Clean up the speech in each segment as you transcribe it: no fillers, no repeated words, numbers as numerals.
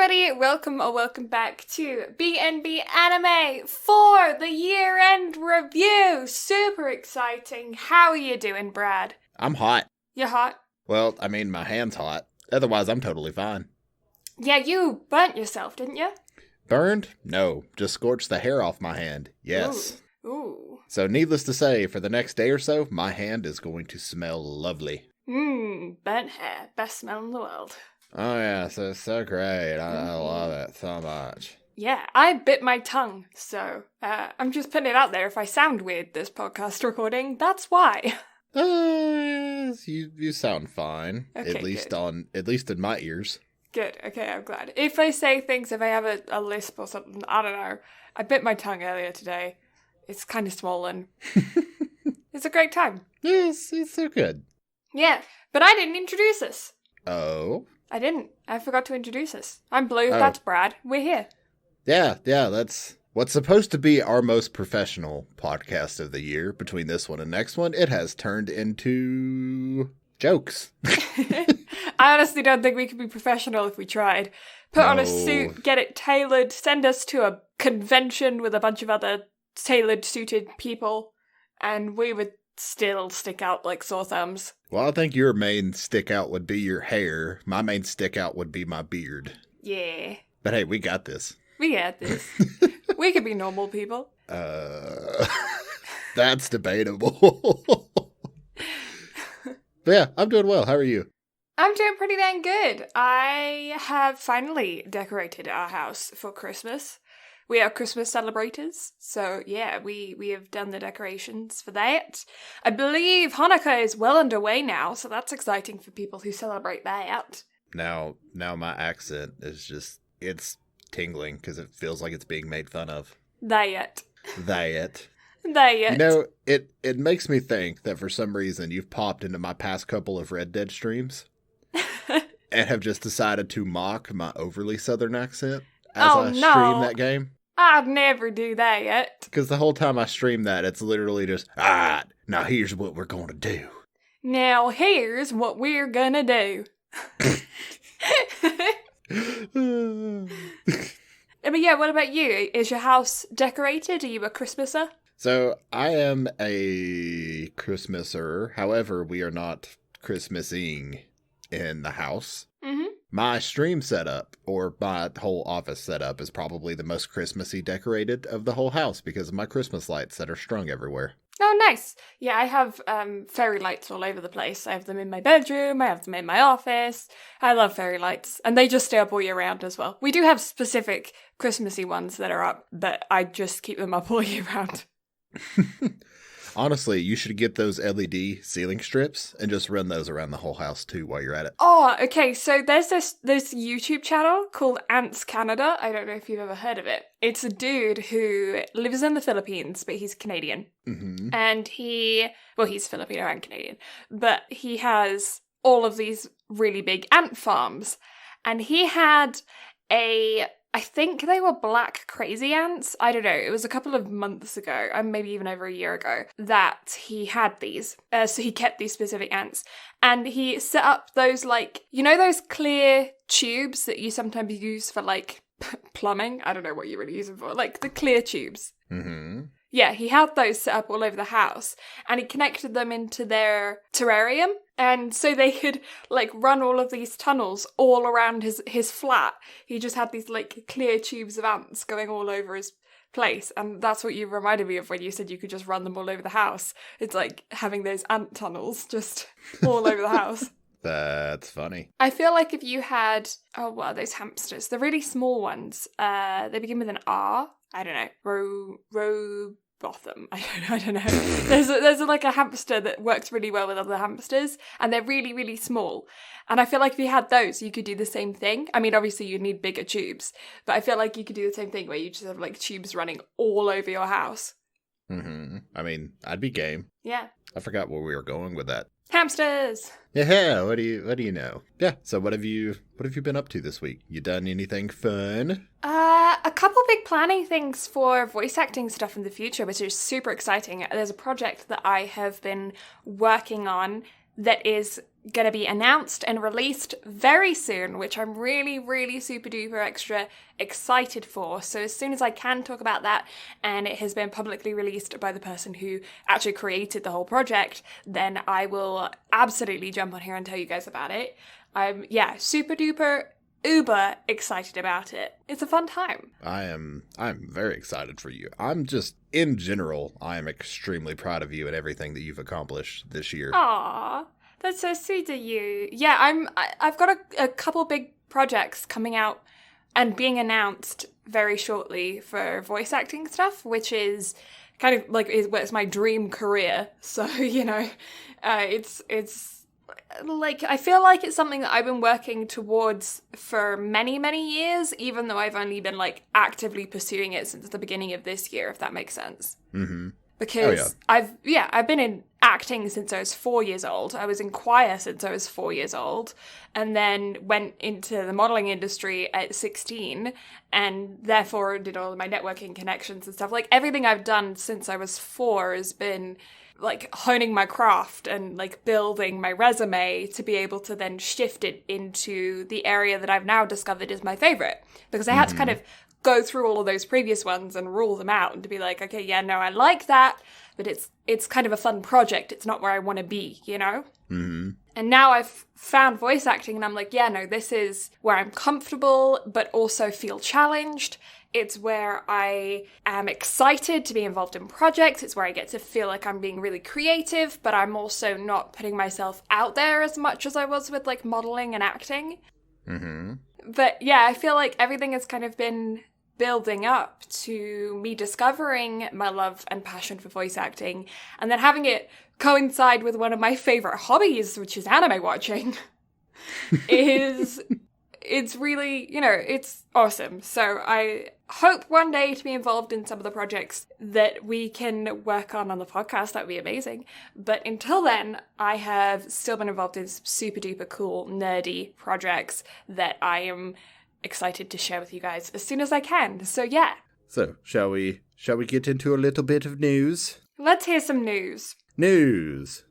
everybody, welcome back to BnB Anime for the year-end review. Super exciting. How are you doing, Brad? I'm hot. You're hot? Well, I mean, my hand's hot. Otherwise, I'm totally fine. Yeah, you burnt yourself, didn't you? Burned? No, just scorched the hair off my hand. Yes. Ooh. So needless to say, for the next day or so, my hand is going to smell lovely. Burnt hair. Best smell in the world. Oh yeah, so great. I love it so much. Yeah, I bit my tongue, so I'm just putting it out there. If I sound weird this podcast recording, that's why. You sound fine. Okay, at least good. In my ears. Good, okay, I'm glad. If I say things, if I have a lisp or something, I don't know. I bit my tongue earlier today. It's kind of swollen. It's a great time. Yes, it's so good. Yeah, but I didn't introduce us. Oh? I didn't. I forgot to introduce us. I'm Blue, that's Brad. We're here. Yeah, that's what's supposed to be our most professional podcast of the year. Between this one and next one, it has turned into jokes. I honestly don't think we could be professional if we tried. Put on a suit, get it tailored, send us to a convention with a bunch of other tailored, suited people, and we would still stick out like sore thumbs. Well, I think your main stick out would be your hair. My main stick out would be my beard. Yeah. But hey, we got this. We got this. We could be normal people. That's debatable. But yeah, I'm doing well. How are you? I'm doing pretty dang good. I have finally decorated our house for Christmas. We are Christmas celebrators, so yeah, we have done the decorations for that. I believe Hanukkah is well underway now, so that's exciting for people who celebrate that. Now my accent is just, it's tingling because it feels like it's being made fun of. That. You know, it makes me think that for some reason you've popped into my past couple of Red Dead streams and have just decided to mock my overly southern accent as I stream that game. I'd never do that yet. Because the whole time I stream that, it's literally just, now here's what we're going to do. Now here's what we're gonna do. I mean, yeah, what about you? Is your house decorated? Are you a Christmaser? So, I am a Christmaser. However, we are not Christmasing in the house. Mm-hmm. My stream setup, or my whole office setup, is probably the most Christmassy decorated of the whole house because of my Christmas lights that are strung everywhere. Oh, nice. Yeah, I have fairy lights all over the place. I have them in my bedroom, I have them in my office. I love fairy lights, and they just stay up all year round as well. We do have specific Christmassy ones that are up, but I just keep them up all year round. Honestly, you should get those LED ceiling strips and just run those around the whole house too while you're at it. Oh, okay. So there's this YouTube channel called AntsCanada. I don't know if you've ever heard of it. It's a dude who lives in the Philippines, but he's Canadian. Mm-hmm. And he's Filipino and Canadian, but he has all of these really big ant farms. And he had I think they were black crazy ants. I don't know. It was a couple of months ago, maybe even over a year ago, that he had these. So he kept these specific ants. And he set up those, those clear tubes that you sometimes use for, plumbing? I don't know what you really use them for. Like, the clear tubes. Mm-hmm. Yeah, he had those set up all over the house, and he connected them into their terrarium, and so they could, run all of these tunnels all around his flat. He just had these, clear tubes of ants going all over his place, and that's what you reminded me of when you said you could just run them all over the house. It's like having those ant tunnels just all over the house. That's funny. I feel like if you had, those hamsters, the really small ones, they begin with an R. I don't know, Robotham. I don't know. There's a hamster that works really well with other hamsters, and they're really, really small. And I feel like if you had those, you could do the same thing. I mean, obviously you'd need bigger tubes, but I feel like you could do the same thing where you just have tubes running all over your house. Mm-hmm. I mean, I'd be game. Yeah. I forgot where we were going with that. Hamsters! Yeah, what do you know? Yeah, so what have you been up to this week? You done anything fun? A couple big planning things for voice acting stuff in the future, which is super exciting. There's a project that I have been working on that is going to be announced and released very soon, which I'm really, really super duper extra excited for. So as soon as I can talk about that, and it has been publicly released by the person who actually created the whole project, then I will absolutely jump on here and tell you guys about it. I'm, super duper uber excited about it. It's a fun time. I'm very excited for you. I'm just, in general, I am extremely proud of you and everything that you've accomplished this year. Aww, that's so sweet of you. Yeah, I've got a couple big projects coming out and being announced very shortly for voice acting stuff, which is kind of like it's my dream career. So, it's like, I feel like it's something that I've been working towards for many, many years, even though I've only been, like, actively pursuing it since the beginning of this year, if that makes sense. Mm-hmm. Because I've been in acting since I was 4 years old. I was in choir since I was 4 years old, and then went into the modeling industry at 16, and therefore did all of my networking connections and stuff. Like, everything I've done since I was 4 has been like honing my craft and like building my resume to be able to then shift it into the area that I've now discovered is my favorite. Because I had to kind of go through all of those previous ones and rule them out and to be like, okay, yeah, no, I like that, but it's kind of a fun project. It's not where I want to be, you know? Mm-hmm. And now I've found voice acting and I'm like, yeah, no, this is where I'm comfortable, but also feel challenged. It's where I am excited to be involved in projects. It's where I get to feel like I'm being really creative, but I'm also not putting myself out there as much as I was with like modeling and acting. Mm-hmm. But yeah, I feel like everything has kind of been building up to me discovering my love and passion for voice acting, and then having it coincide with one of my favorite hobbies, which is anime watching, it's really, it's awesome. So I hope one day to be involved in some of the projects that we can work on the podcast. That would be amazing. But until then, I have still been involved in some super duper cool, nerdy projects that I am excited to share with you guys as soon as I can. So yeah. So shall we get into a little bit of news? Let's hear some news.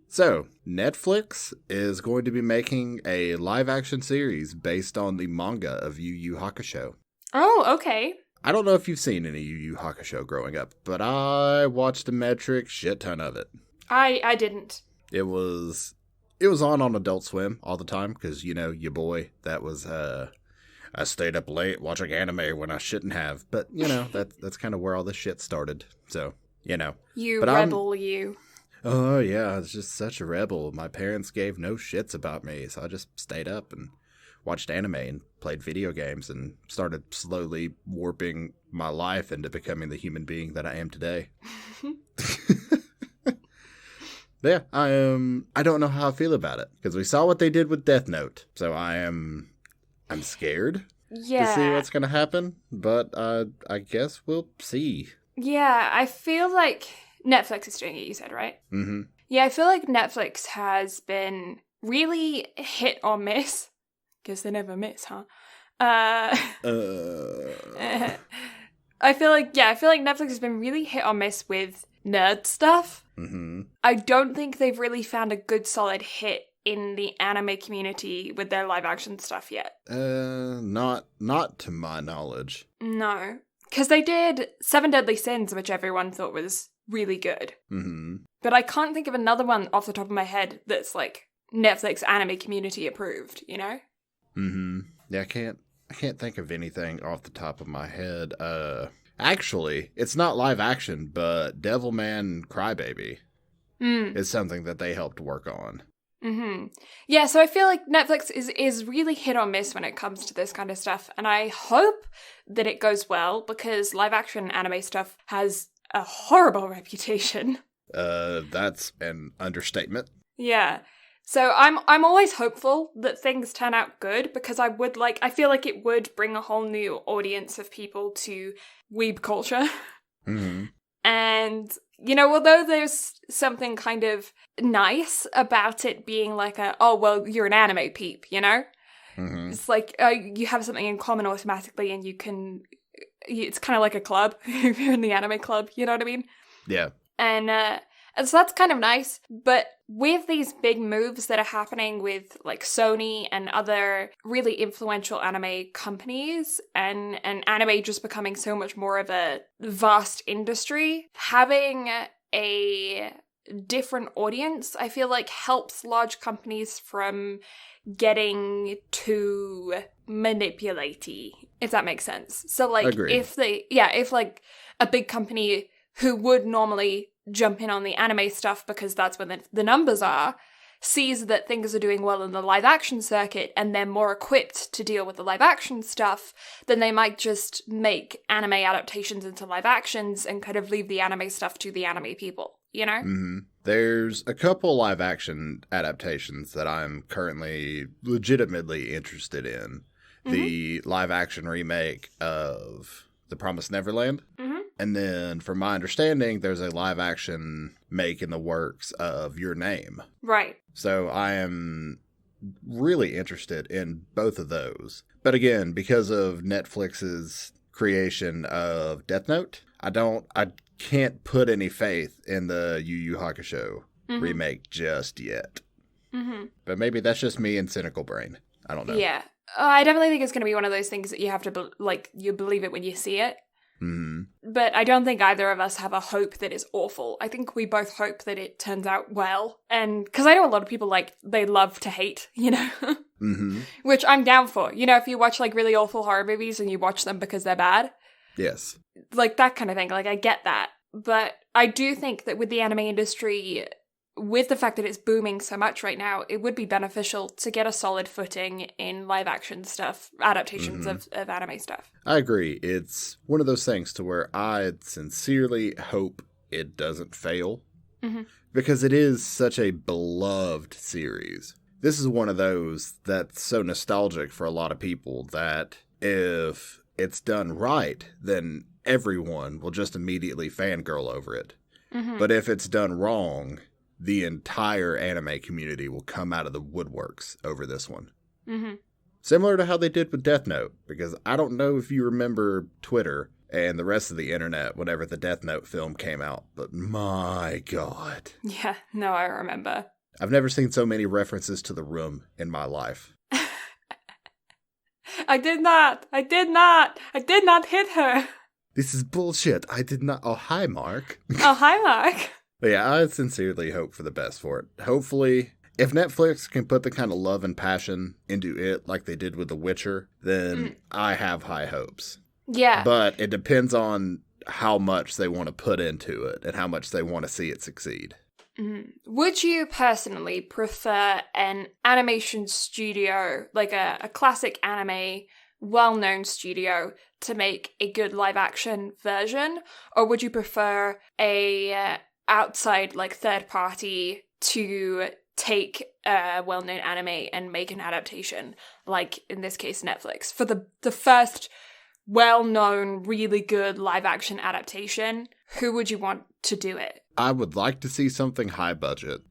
So, Netflix is going to be making a live-action series based on the manga of Yu Yu Hakusho. Oh, okay. I don't know if you've seen any Yu Yu Hakusho growing up, but I watched a metric shit ton of it. I didn't. It was on Adult Swim all the time, because, your boy, that was, I stayed up late watching anime when I shouldn't have, but, that's kind of where all this shit started, so, You but rebel, you. Oh, yeah, I was just such a rebel. My parents gave no shits about me, so I just stayed up and watched anime and played video games and started slowly warping my life into becoming the human being that I am today. Yeah, I don't know how I feel about it, because we saw what they did with Death Note, so I'm scared to see what's going to happen, but I guess we'll see. Yeah, I feel like Netflix is doing it, you said, right? Mm-hmm. Yeah, I feel like Netflix has been really hit or miss. Guess they never miss, huh? I feel like Netflix has been really hit or miss with nerd stuff. Mm-hmm. I don't think they've really found a good solid hit in the anime community with their live action stuff yet. Not to my knowledge. No. Because they did 7 Deadly Sins, which everyone thought was really good. Mm-hmm. But I can't think of another one off the top of my head that's like Netflix anime community approved, you know? Mm-hmm. Yeah, I can't think of anything off the top of my head. Actually, it's not live action, but Devilman Crybaby is something that they helped work on. Mm-hmm. Yeah, so I feel like Netflix is really hit or miss when it comes to this kind of stuff, and I hope that it goes well, because live action anime stuff has a horrible reputation. That's an understatement. Yeah. So I'm always hopeful that things turn out good, because I feel like it would bring a whole new audience of people to weeb culture. Mm-hmm. And, although there's something kind of nice about it being like you're an anime peep, Mm-hmm. It's like you have something in common automatically, and it's kind of like a club if you're in the anime club, you know what I mean? Yeah. And And so that's kind of nice, but with these big moves that are happening with like Sony and other really influential anime companies and anime just becoming so much more of a vast industry, having a different audience, I feel like helps large companies from getting too manipulate-y, if that makes sense. So like Agreed. if like a big company who would normally jump in on the anime stuff because that's where the numbers are, sees that things are doing well in the live action circuit and they're more equipped to deal with the live action stuff, then they might just make anime adaptations into live actions and kind of leave the anime stuff to the anime people, you know? Mm-hmm. There's a couple live action adaptations that I'm currently legitimately interested in. Mm-hmm. The live action remake of The Promised Neverland. Mm-hmm. And then, from my understanding, there's a live action make in the works of Your Name. Right. So I am really interested in both of those. But again, because of Netflix's creation of Death Note, I can't put any faith in the Yu Yu Hakusho remake just yet. Mm-hmm. But maybe that's just me and cynical brain. I don't know. Yeah. I definitely think it's going to be one of those things that you have to, you believe it when you see it. Mm-hmm. But I don't think either of us have a hope that it's awful. I think we both hope that it turns out well. And because I know a lot of people, they love to hate, you know? Mm-hmm. Which I'm down for. You know, if you watch, really awful horror movies and you watch them because they're bad. Yes. That kind of thing. I get that. But I do think that with the anime industry, with the fact that it's booming so much right now, it would be beneficial to get a solid footing in live action stuff, adaptations of anime stuff. I agree. It's one of those things to where I sincerely hope it doesn't fail because it is such a beloved series. This is one of those that's so nostalgic for a lot of people that if it's done right, then everyone will just immediately fangirl over it. Mm-hmm. But if it's done wrong, the entire anime community will come out of the woodworks over this one. Mm-hmm. Similar to how they did with Death Note, because I don't know if you remember Twitter and the rest of the internet whenever the Death Note film came out, but my God. Yeah, no, I remember. I've never seen so many references to The Room in my life. I did not hit her. This is bullshit. I did not. Oh, hi, Mark. Oh, hi, Mark. But yeah, I sincerely hope for the best for it. Hopefully, if Netflix can put the kind of love and passion into it like they did with The Witcher, then I have high hopes. Yeah. But it depends on how much they want to put into it and how much they want to see it succeed. Mm. Would you personally prefer an animation studio, like a classic anime, well-known studio, to make a good live-action version? Or would you prefer a outside, third party to take a well-known anime and make an adaptation, like, in this case, Netflix? For the first well-known, really good live-action adaptation, who would you want to do it? I would like to see something high budget,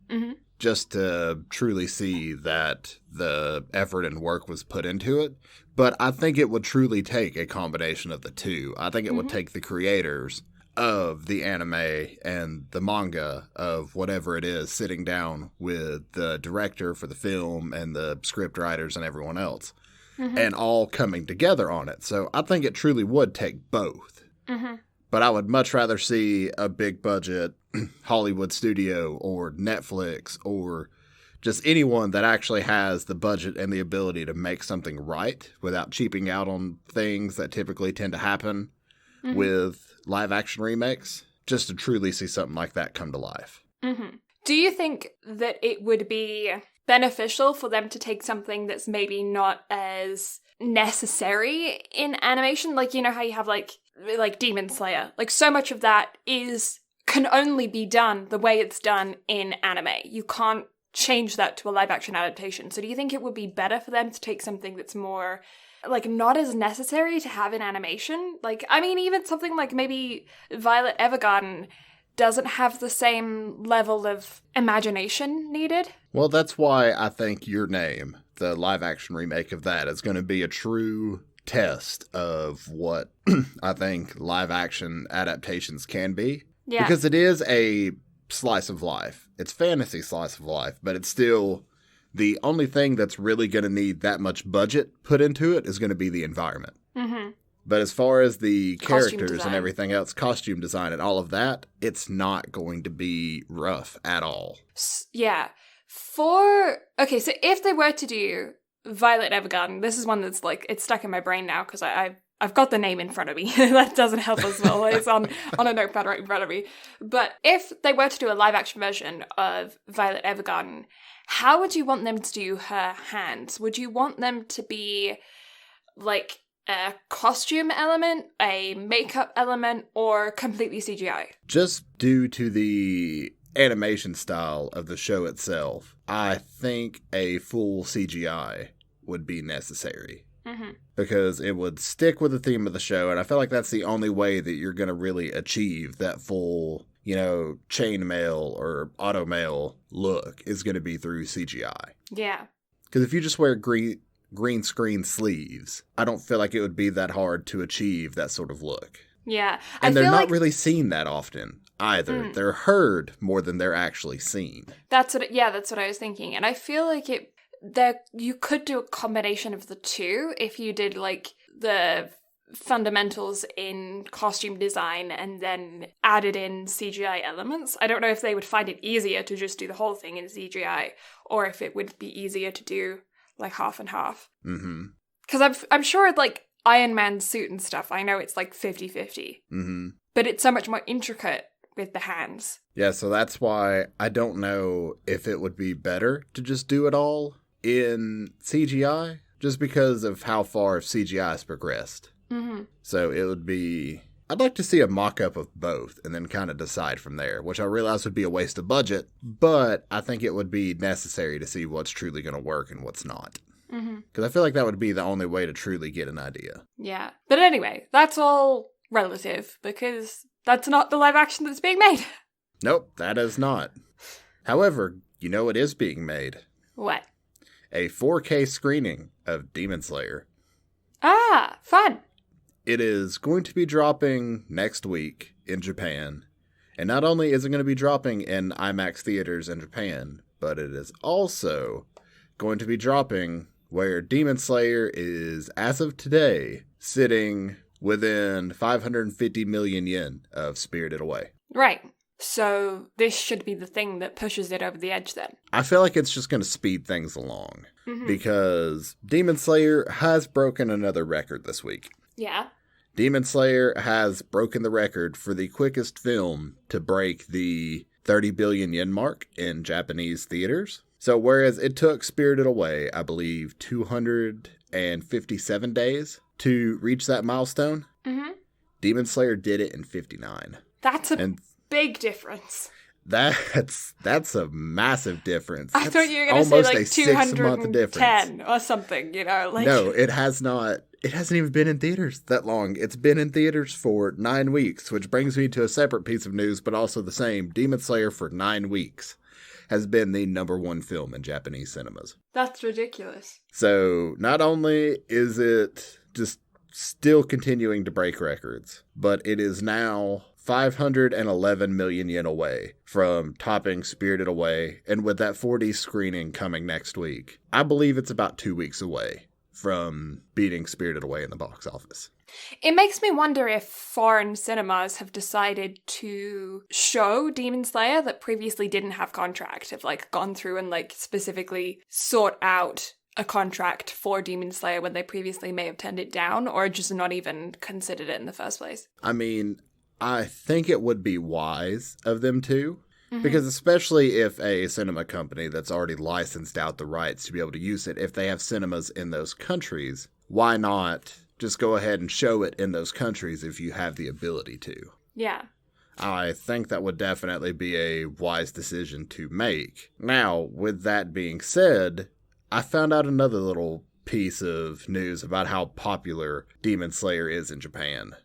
just to truly see that the effort and work was put into it. But I think it would truly take a combination of the two. I think it would take the creators of the anime and the manga of whatever it is sitting down with the director for the film and the script writers and everyone else and all coming together on it. So I think it truly would take both. But I would much rather see a big budget Hollywood studio or Netflix or just anyone that actually has the budget and the ability to make something right without cheaping out on things that typically tend to happen with live action remakes, just to truly see something like that come to life. Do you think that it would be beneficial for them to take something that's maybe not as necessary in animation? Like, you know how you have like Demon Slayer? Like, so much of that can only be done the way it's done in anime. You can't change that to a live action adaptation. So do you think it would be better for them to take something that's more not as necessary to have in animation? Even something like maybe Violet Evergarden doesn't have the same level of imagination needed. Well, that's why I think Your Name, the live action remake of that, is going to be a true test of what I think live action adaptations can be. Yeah. Because it is a slice of life. It's fantasy slice of life, but it's still the only thing that's really going to need that much budget put into it is going to be the environment. Mm-hmm. But as far as the characters and everything else, costume design and all of that, it's not going to be rough at all. Yeah. Okay, so if they were to do Violet Evergarden, this is one that's like, it's stuck in my brain now because I've got the name in front of me. That doesn't help as well. It's on a notepad right in front of me. But if they were to do a live action version of Violet Evergarden, how would you want them to do her hands? Would you want them to be like a costume element, a makeup element, or completely CGI? Just due to the animation style of the show itself, I think a full CGI would be necessary. Mm-hmm. Because it would stick with the theme of the show, and I feel like that's the only way that you're going to really achieve that full, chainmail or automail look is going to be through CGI. Yeah. Because if you just wear green screen sleeves, I don't feel like it would be that hard to achieve that sort of look. Yeah. And they're not really seen that often either. They're heard more than they're actually seen. That's what I was thinking. And I feel like you could do a combination of the two if you did like the fundamentals in costume design and then added in CGI elements. I don't know if they would find it easier to just do the whole thing in CGI or if it would be easier to do like half and half. Mm-hmm. Because I'm sure like Iron Man's suit and stuff, I know it's like 50-50. Mm-hmm. But it's so much more intricate with the hands. Yeah, so that's why I don't know if it would be better to just do it all in CGI, just because of how far CGI has progressed. Mm-hmm. So it would be... I'd like to see a mock-up of both and then kind of decide from there, which I realize would be a waste of budget, but I think it would be necessary to see what's truly going to work and what's not. Because I feel like that would be the only way to truly get an idea. Yeah. But anyway, that's all relative, because that's not the live action that's being made. Nope, that is not. However, you know what is being made? What? A 4K screening of Demon Slayer. Ah, fun. It is going to be dropping next week in Japan. And not only is it going to be dropping in IMAX theaters in Japan, but it is also going to be dropping where Demon Slayer is, as of today, sitting within 550 million yen of Spirited Away. Right. So this should be the thing that pushes it over the edge then. I feel like it's just going to speed things along. Because Demon Slayer has broken another record this week. Yeah. Demon Slayer has broken the record for the quickest film to break the 30 billion yen mark in Japanese theaters. So whereas it took Spirited Away, I believe, 257 days to reach that milestone, Demon Slayer did it in 59. That's a big difference. That's a massive difference. I thought you were going to say like 210 or something, No, it has not. It hasn't even been in theaters that long. It's been in theaters for 9 weeks, which brings me to a separate piece of news, but also the same. Demon Slayer for 9 weeks has been the #1 film in Japanese cinemas. That's ridiculous. So not only is it just still continuing to break records, but it is now 511 million yen away from topping Spirited Away, and with that 4D screening coming next week, I believe it's about 2 weeks away from beating Spirited Away in the box office. It makes me wonder if foreign cinemas have decided to show Demon Slayer that previously didn't have contract, have like gone through and like specifically sought out a contract for Demon Slayer when they previously may have turned it down, or just not even considered it in the first place. I mean, I think it would be wise of them to, because especially if a cinema company that's already licensed out the rights to be able to use it, if they have cinemas in those countries, why not just go ahead and show it in those countries if you have the ability to? Yeah. I think that would definitely be a wise decision to make. Now, with that being said, I found out another little piece of news about how popular Demon Slayer is in Japan.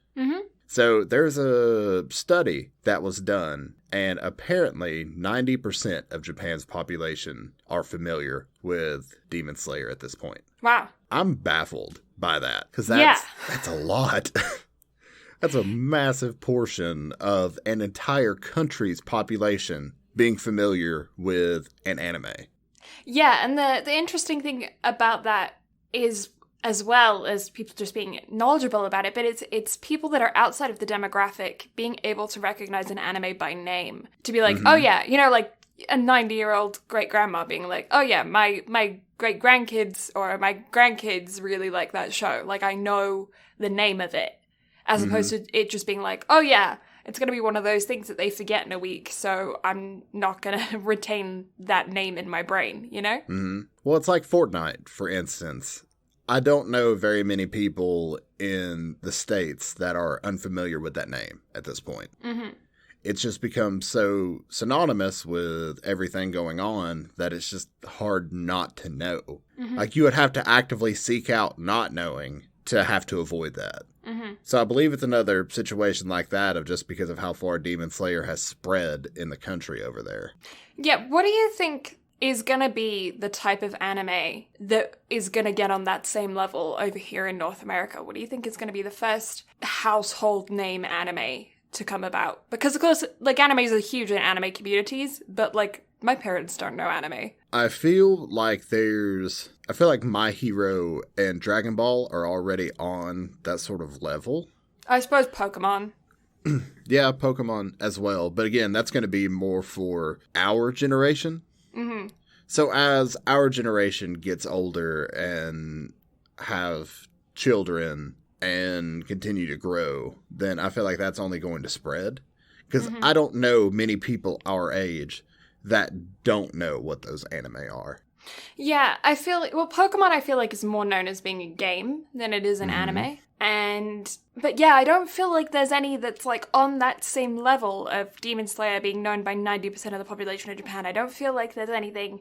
So there's a study that was done, and apparently 90% of Japan's population are familiar with Demon Slayer at this point. Wow. I'm baffled by that, because that's a lot. That's a massive portion of an entire country's population being familiar with an anime. Yeah, and the interesting thing about that is, as well as people just being knowledgeable about it, but it's people that are outside of the demographic being able to recognize an anime by name. To be like, oh yeah, like a 90-year-old great-grandma being like, oh yeah, my great-grandkids or my grandkids really like that show. Like, I know the name of it. As opposed to it just being like, oh yeah, it's going to be one of those things that they forget in a week, so I'm not going to retain that name in my brain, you know? Mm-hmm. Well, it's like Fortnite, for instance. I don't know very many people in the States that are unfamiliar with that name at this point. Mm-hmm. It's just become so synonymous with everything going on that it's just hard not to know. Mm-hmm. Like, you would have to actively seek out not knowing to have to avoid that. Mm-hmm. So I believe it's another situation like that of just because of how far Demon Slayer has spread in the country over there. Yeah, what do you think is going to be the type of anime that is going to get on that same level over here in North America? What do you think is going to be the first household name anime to come about? Because, of course, like, animes are huge in anime communities, but, like, my parents don't know anime. I feel like My Hero and Dragon Ball are already on that sort of level. I suppose Pokemon. Yeah, Pokemon as well. But again, that's going to be more for our generation. Mm-hmm. So as our generation gets older and have children and continue to grow, then I feel like that's only going to spread. Because I don't know many people our age that don't know what those anime are. Yeah, I feel like, Pokemon I feel like is more known as being a game than it is an anime. But yeah, I don't feel like there's any that's like on that same level of Demon Slayer being known by 90% of the population of Japan. I don't feel like there's anything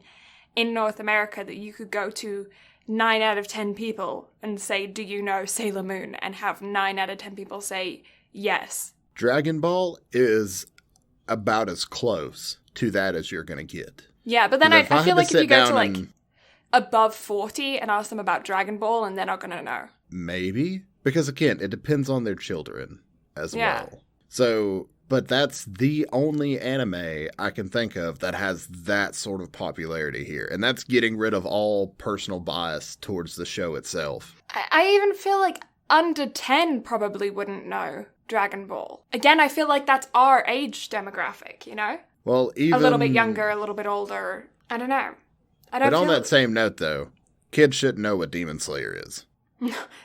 in North America that you could go to 9 out of 10 people and say, do you know Sailor Moon? And have 9 out of 10 people say yes. Dragon Ball is about as close to that as you're going to get. Yeah, but then I feel like if you go to like above 40 and ask them about Dragon Ball, and they're not going to know. Maybe. Because again, it depends on their children as well. So, but that's the only anime I can think of that has that sort of popularity here. And that's getting rid of all personal bias towards the show itself. I even feel like under 10 probably wouldn't know Dragon Ball. Again, I feel like that's our age demographic, you know? Well, even... a little bit younger, a little bit older. I don't know. But on that same note, though, kids shouldn't know what Demon Slayer is.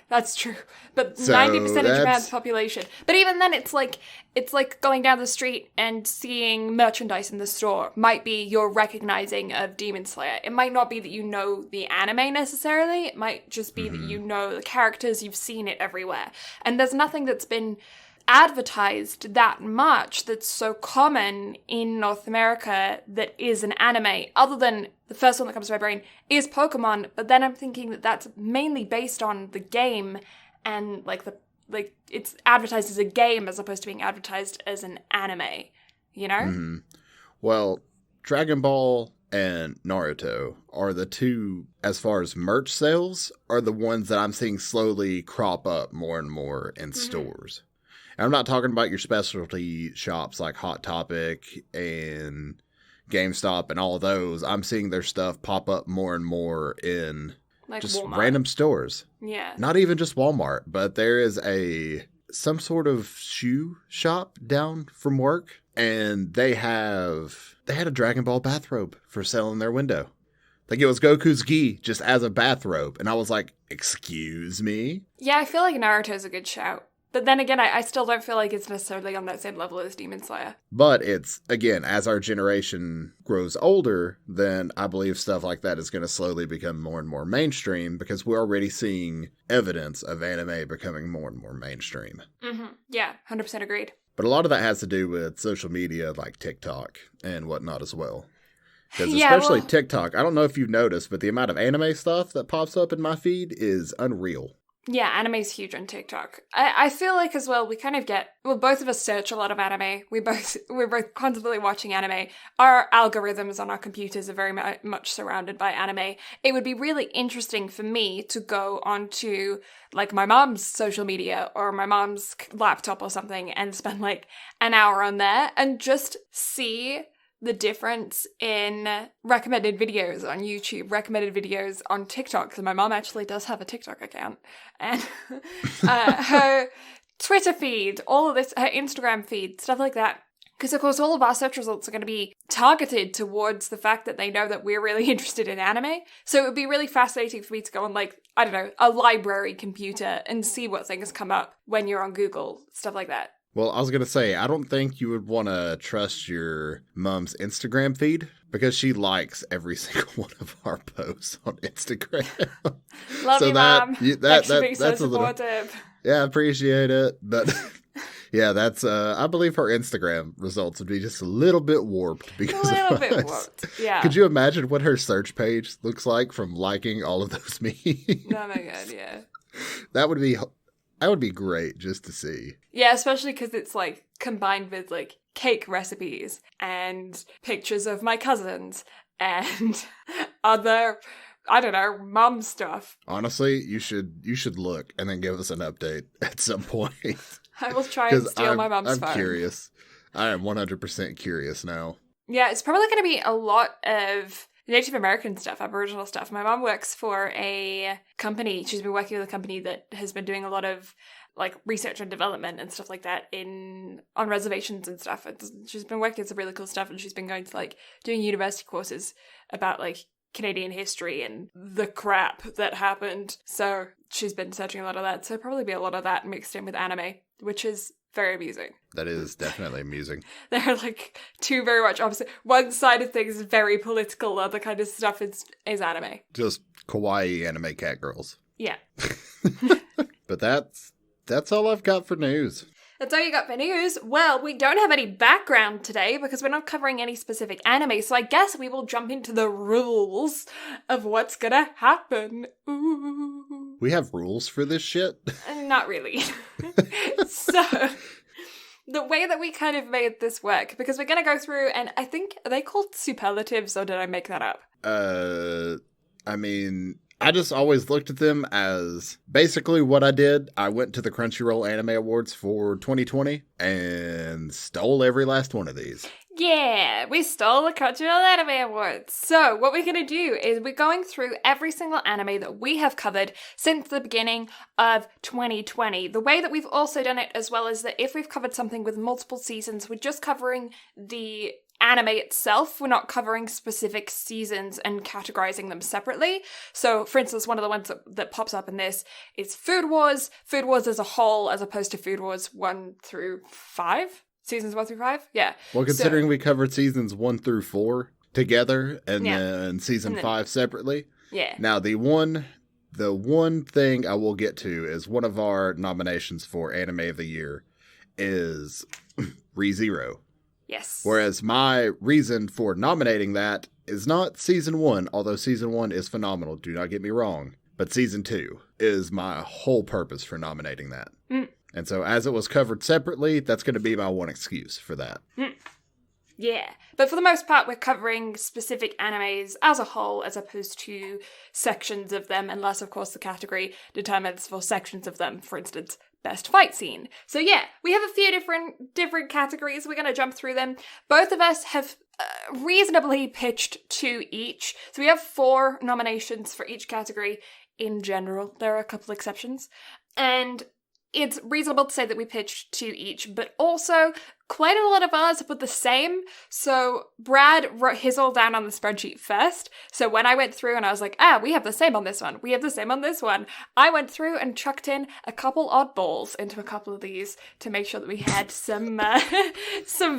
That's true. But 90% of Japan's population. But even then, it's like going down the street and seeing merchandise in the store might be your recognizing of Demon Slayer. It might not be that you know the anime necessarily. It might just be that you know the characters, you've seen it everywhere. And there's nothing that's been advertised that much that's so common in North America that is an anime, other than the first one that comes to my brain is Pokemon, but then I'm thinking that that's mainly based on the game and like it's advertised as a game as opposed to being advertised as an anime, you know? Mm-hmm. Well, Dragon Ball and Naruto are the two, as far as merch sales, are the ones that I'm seeing slowly crop up more and more in stores. And I'm not talking about your specialty shops like Hot Topic and GameStop and all of those. I'm seeing their stuff pop up more and more in like just Walmart. Random stores. Yeah. Not even just Walmart, but there is some sort of shoe shop down from work, and they had a Dragon Ball bathrobe for sale in their window. Like, it was Goku's gi just as a bathrobe, and I was like, excuse me? Yeah, I feel like Naruto's a good shout. But then again, I still don't feel like it's necessarily on that same level as Demon Slayer. But it's, again, as our generation grows older, then I believe stuff like that is going to slowly become more and more mainstream because we're already seeing evidence of anime becoming more and more mainstream. Mm-hmm. Yeah, 100% agreed. But a lot of that has to do with social media like TikTok and whatnot as well. Because especially TikTok, I don't know if you've noticed, but the amount of anime stuff that pops up in my feed is unreal. Yeah, anime's huge on TikTok. I feel like as well, we kind of both of us search a lot of anime. We're both constantly watching anime. Our algorithms on our computers are very much surrounded by anime. It would be really interesting for me to go onto like my mom's social media or my mom's laptop or something and spend like an hour on there and just see the difference in recommended videos on YouTube, recommended videos on TikTok, because my mom actually does have a TikTok account, and her Twitter feed, all of this, her Instagram feed, stuff like that. Because, of course, all of our search results are going to be targeted towards the fact that they know that we're really interested in anime. So it would be really fascinating for me to go on, like, I don't know, a library computer and see what things come up when you're on Google, stuff like that. Well, I was going to say, I don't think you would want to trust your mom's Instagram feed because she likes every single one of our posts on Instagram. Love you, Mom. Thanks for being so supportive. Yeah, I appreciate it. But... yeah, that's, I believe her Instagram results would be just a little bit warped because a little bit warped, yeah. Could you imagine what her search page looks like from liking all of those memes? Oh my god, yeah. That would be great just to see. Yeah, especially because it's like combined with like cake recipes and pictures of my cousins and other, I don't know, mom stuff. Honestly, you should look and then give us an update at some point. I will try and steal my mom's phone. I'm curious. I am 100% curious now. Yeah, it's probably going to be a lot of Native American stuff, Aboriginal stuff. My mom works for a company. She's been working with a company that has been doing a lot of like research and development and stuff like that on reservations and stuff. She's been working on some really cool stuff, and she's been going to like doing university courses about like Canadian history and the crap that happened. So she's been searching a lot of that. So probably be a lot of that mixed in with anime, which is very amusing. That is definitely amusing. They're like two very much opposite. One side of things is very political, other kind of stuff is anime. Just kawaii anime cat girls. Yeah. But that's all I've got for news. That's all you got for news? Well, we don't have any background today because we're not covering any specific anime, so I guess we will jump into the rules of what's gonna happen. Ooh. We have rules for this shit? Not really. So, the way that we kind of made this work, because we're gonna go through, and I think, are they called superlatives, or did I make that up? I mean... I just always looked at them as basically what I did. I went to the Crunchyroll Anime Awards for 2020 and stole every last one of these. Yeah, we stole the Crunchyroll Anime Awards. So what we're going to do is we're going through every single anime that we have covered since the beginning of 2020. The way that we've also done it as well is that if we've covered something with multiple seasons, we're just covering the anime itself. We're not covering specific seasons and categorizing them separately. So, for instance, one of the ones that pops up in this is Food Wars. Food Wars as a whole, as opposed to Food Wars 1 through 5. Seasons 1 through 5? Yeah. Well, considering we covered seasons 1 through 4 together and then season 5 separately. Yeah. Now, the one thing I will get to is one of our nominations for Anime of the Year is ReZero. Yes. Whereas my reason for nominating that is not season 1, although season 1 is phenomenal, do not get me wrong. But season 2 is my whole purpose for nominating that. Mm. And so as it was covered separately, that's going to be my one excuse for that. Mm. Yeah. But for the most part, we're covering specific animes as a whole as opposed to sections of them, unless, of course, the category determines for sections of them. For instance, best fight scene. So yeah, we have a few different categories. We're going to jump through them. Both of us have reasonably pitched 2 each. So we have 4 nominations for each category in general. There are a couple exceptions. And it's reasonable to say that we pitched 2 each, but also quite a lot of ours were the same. So Brad wrote his all down on the spreadsheet first. So when I went through and I was like, we have the same on this one. We have the same on this one. I went through and chucked in a couple oddballs into a couple of these to make sure that we had some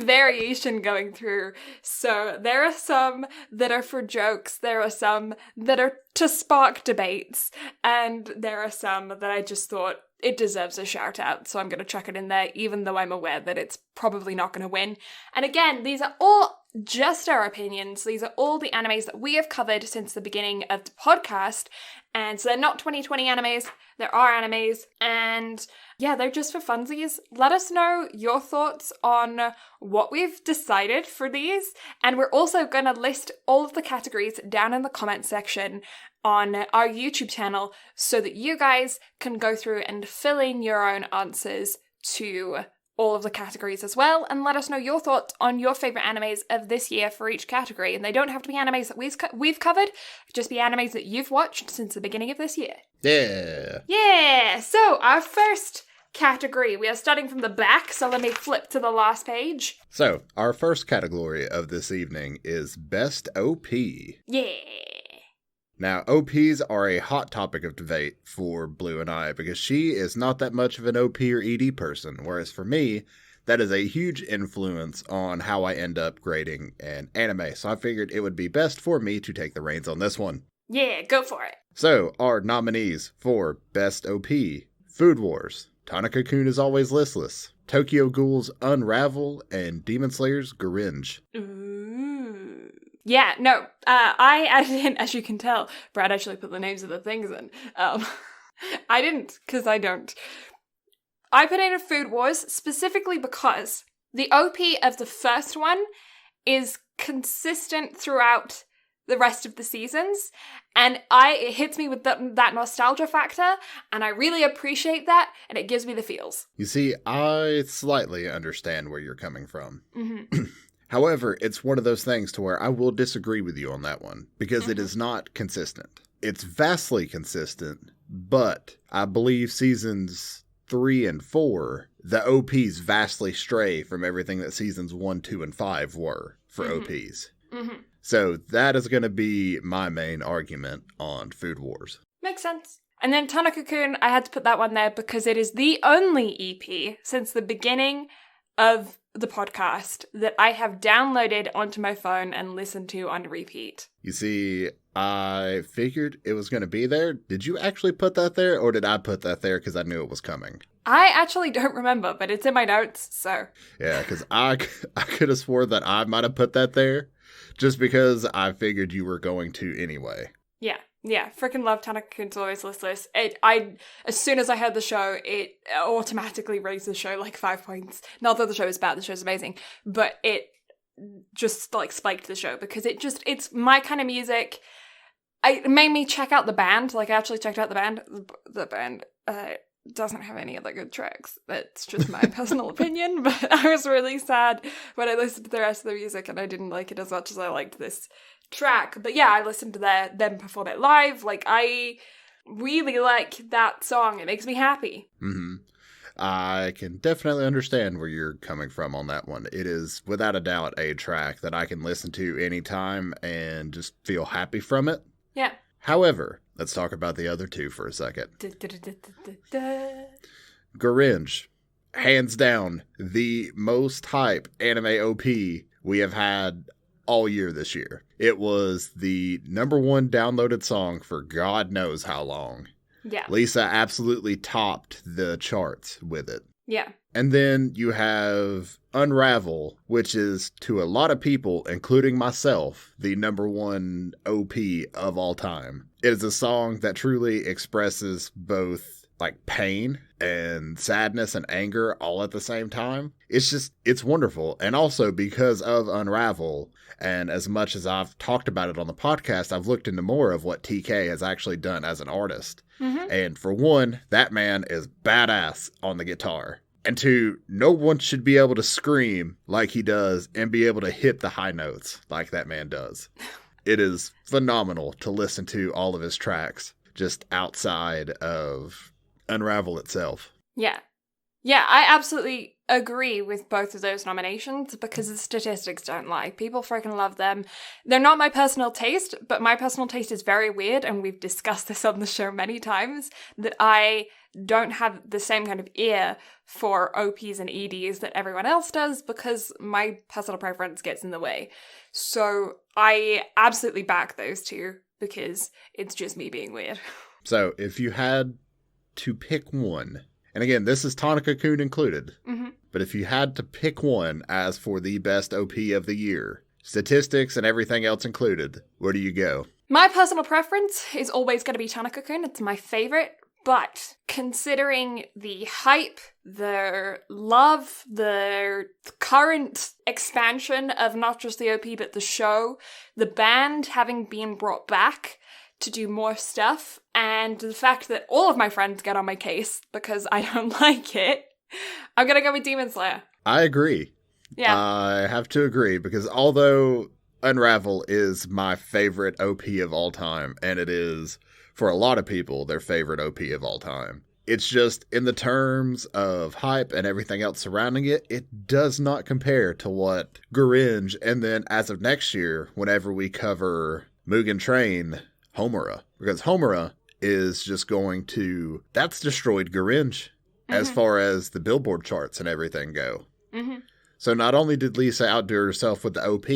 variation going through. So there are some that are for jokes. There are some that are to spark debates. And there are some that I just thought, it deserves a shout out, so I'm going to chuck it in there, even though I'm aware that it's probably not going to win. And again, these are all just our opinions. These are all the animes that we have covered since the beginning of the podcast. And so they're not 2020 animes, there are animes. And yeah, they're just for funsies. Let us know your thoughts on what we've decided for these. And we're also going to list all of the categories down in the comment section on our YouTube channel so that you guys can go through and fill in your own answers to all of the categories as well, and let us know your thoughts on your favorite animes of this year for each category. And they don't have to be animes that we've covered, just be animes that you've watched since the beginning of this year. Yeah. Yeah. So our first category, we are starting from the back, so let me flip to the last page. So our first category of this evening is Best OP. Yeah. Now, OPs are a hot topic of debate for Blue and I, because she is not that much of an OP or ED person, whereas for me, that is a huge influence on how I end up grading an anime. So I figured it would be best for me to take the reins on this one. Yeah, go for it. So, our nominees for Best OP: Food Wars, Tanaka-kun is Always Listless, Tokyo Ghoul's Unravel, and Demon Slayer's Gringe. Ooh. Yeah, no, I added in, as you can tell, Brad actually put the names of the things in. I didn't, because I don't. I put in a Food Wars specifically because the OP of the first one is consistent throughout the rest of the seasons, and it hits me with that nostalgia factor, and I really appreciate that, and it gives me the feels. You see, I slightly understand where you're coming from. Mm-hmm. However, it's one of those things to where I will disagree with you on that one, because it is not consistent. It's vastly consistent, but I believe seasons 3 and 4, the OPs vastly stray from everything that seasons 1, 2, and 5 were for OPs. Mm-hmm. So that is going to be my main argument on Food Wars. Makes sense. And then Tanaka-kun, I had to put that one there because it is the only EP since the beginning of the podcast that I have downloaded onto my phone and listened to on repeat. You see, I figured it was going to be there. Did you actually put that there, or did I put that there because I knew it was coming? I actually don't remember, but it's in my notes, so. Yeah, because I could have swore that I might have put that there, just because I figured you were going to anyway. Yeah, freaking love Tanaka-kun's Always Listless. As soon as I heard the show, it automatically raised the show like 5 points. Not that the show is bad, the show's amazing, but it just like spiked the show because it's my kind of music. It made me check out the band. Like, I actually checked out the band. The band doesn't have any other good tracks. That's just my personal opinion, but I was really sad when I listened to the rest of the music and I didn't like it as much as I liked this track. But yeah, I listened to them perform it live. Like, I really like that song. It makes me happy. Mm-hmm. I can definitely understand where you're coming from on that one. It is, without a doubt, a track that I can listen to anytime and just feel happy from it. Yeah. However, let's talk about the other two for a second. Gringe, hands down, the most hype anime OP we have had all year this year. It was the #1 downloaded song for God knows how long. Yeah. Lisa absolutely topped the charts with it. Yeah. And then you have Unravel, which is, to a lot of people, including myself, the #1 OP of all time. It is a song that truly expresses both like pain and sadness and anger all at the same time. It's wonderful. And also because of Unravel, and as much as I've talked about it on the podcast, I've looked into more of what TK has actually done as an artist. Mm-hmm. And for one, that man is badass on the guitar. And two, no one should be able to scream like he does and be able to hit the high notes like that man does. It is phenomenal to listen to all of his tracks just outside of Unravel itself. Yeah. Yeah, I absolutely agree with both of those nominations because the statistics don't lie. People freaking love them. They're not my personal taste, but my personal taste is very weird, and we've discussed this on the show many times, that I don't have the same kind of ear for OPs and EDs that everyone else does because my personal preference gets in the way. So I absolutely back those two because it's just me being weird. So if you had to pick one, and again, this is Tanaka-kun included, but if you had to pick one as for the best OP of the year, statistics and everything else included, where do you go? My personal preference is always going to be Tanaka-kun. It's my favorite. But considering the hype, the love, the current expansion of not just the OP but the show, the band having been brought back to do more stuff, and the fact that all of my friends get on my case because I don't like it, I'm gonna go with Demon Slayer. I agree. Yeah. I have to agree, because although Unravel is my favorite OP of all time, and it is, for a lot of people, their favorite OP of all time, it's just, in the terms of hype and everything else surrounding it, it does not compare to what Gurenge, and then as of next year, whenever we cover Mugen Train, Homura. Because Homura is just going to, that's destroyed Gurenge as far as the Billboard charts and everything go. Mm-hmm. So not only did Lisa outdo herself with the OP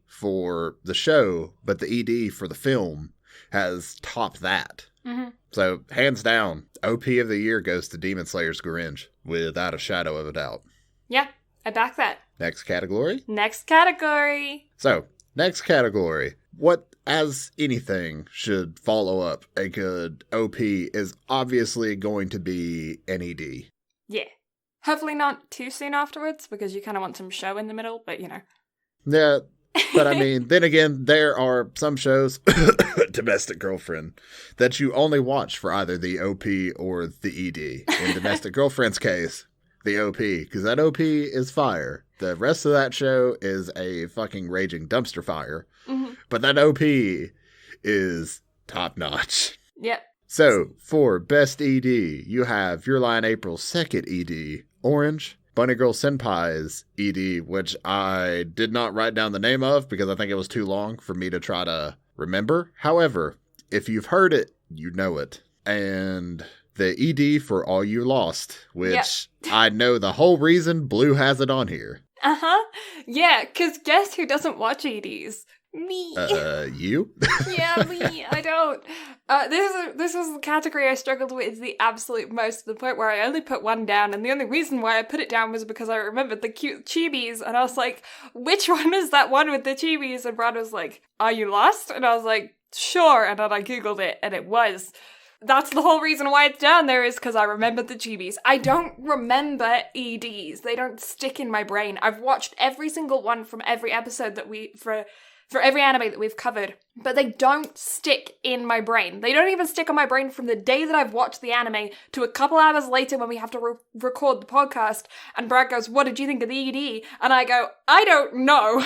for the show, but the ED for the film has topped that. Mm-hmm. So, hands down, OP of the year goes to Demon Slayer's Gurenge, without a shadow of a doubt. Yeah, I back that. Next category? Next category. So, next category. What, as anything, should follow up a good OP is obviously going to be an ED. Yeah. Hopefully not too soon afterwards, because you kind of want some show in the middle, but you know. Yeah, but I mean, then again, there are some shows, Domestic Girlfriend, that you only watch for either the OP or the ED. In Domestic Girlfriend's case, the OP, because that OP is fire. The rest of that show is a fucking raging dumpster fire. Mm-hmm. But that OP is top notch. Yep. So, for Best ED, you have Your Lie in April's second ED, Orange. Bunny Girl Senpai's ED, which I did not write down the name of because I think it was too long for me to try to remember. However, if you've heard it, you know it. And the ED for All You Lost, which I know the whole reason Blue has it on here. Uh-huh. Yeah, because guess who doesn't watch EDs? Me. You? Yeah, me. I don't. This is the category I struggled with the absolute most, to the point where I only put one down, and the only reason why I put it down was because I remembered the cute chibis, and I was like, which one is that one with the chibis? And Brad was like, Are You Lost? And I was like, sure, and then I googled it, and it was. That's the whole reason why it's down there, is because I remembered the chibis. I don't remember EDs. They don't stick in my brain. I've watched every single one from every episode that for every anime that we've covered, but they don't stick in my brain. They don't even stick on my brain from the day that I've watched the anime to a couple hours later when we have to record the podcast, and Brad goes, what did you think of the ED? And I go, I don't know.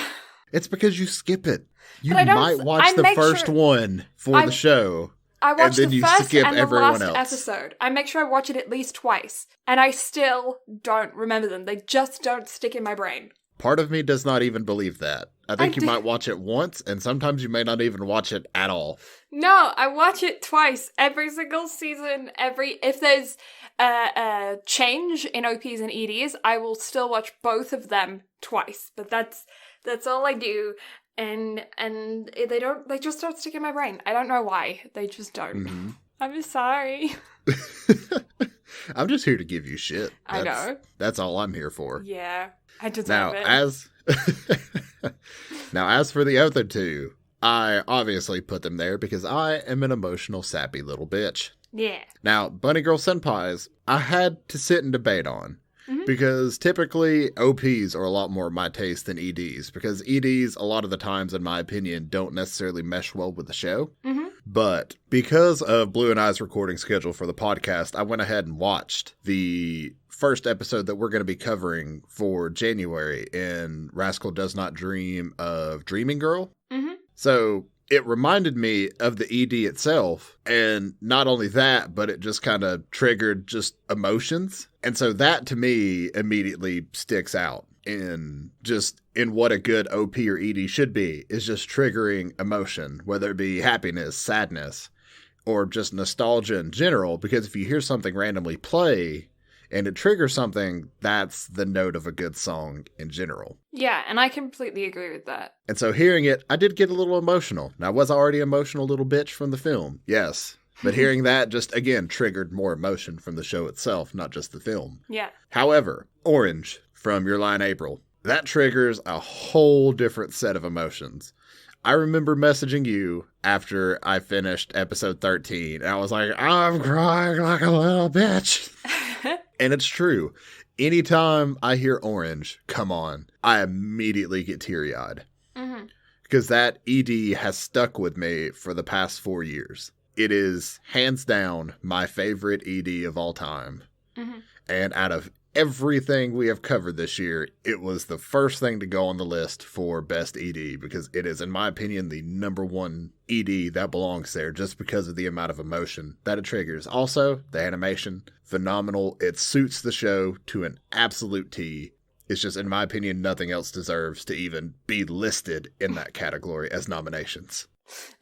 It's because you skip it. You might watch the first one for the show. I watch and then the first skip and the everyone last else. episode. I make sure I watch it at least twice, and I still don't remember them. They just don't stick in my brain. Part of me does not even believe that. I think you might watch it once, and sometimes you may not even watch it at all. No, I watch it twice. Every single season, if there's a change in OPs and EDs, I will still watch both of them twice. But that's all I do. And they just don't stick in my brain. I don't know why. They just don't. Mm-hmm. I'm sorry. I'm just here to give you shit. I know. That's all I'm here for. Yeah. I deserve it. Now, as for the other two, I obviously put them there because I am an emotional, sappy little bitch. Yeah. Now, Bunny Girl Senpai's, I had to sit and debate on. Mm-hmm. Because typically OPs are a lot more my taste than EDs. Because EDs, a lot of the times, in my opinion, don't necessarily mesh well with the show. Mm-hmm. But because of Blue and I's recording schedule for the podcast, I went ahead and watched the first episode that we're going to be covering for January in Rascal Does Not Dream of Dreaming Girl. Mm-hmm. So it reminded me of the ED itself. And not only that, but it just kind of triggered just emotions. And so that to me immediately sticks out in what a good OP or ED should be, is just triggering emotion, whether it be happiness, sadness, or just nostalgia in general. Because if you hear something randomly play and it triggers something, that's the note of a good song in general. Yeah, and I completely agree with that. And so hearing it, I did get a little emotional. Now, was I already an emotional little bitch from the film? Yes. But hearing that just, again, triggered more emotion from the show itself, not just the film. Yeah. However, Orange from Your Lie in April, that triggers a whole different set of emotions. I remember messaging you after I finished episode 13, and I was like, I'm crying like a little bitch. And it's true. Anytime I hear Orange, come on, I immediately get teary-eyed. Mm-hmm. Because that ED has stuck with me for the past 4 years. It is, hands down, my favorite ED of all time. Mm-hmm. And out of everything we have covered this year, it was the first thing to go on the list for best ED, because it is, in my opinion, the number one ED that belongs there, just because of the amount of emotion that it triggers. Also, the animation, phenomenal. It suits the show to an absolute T. It's just, in my opinion, nothing else deserves to even be listed in that category as nominations.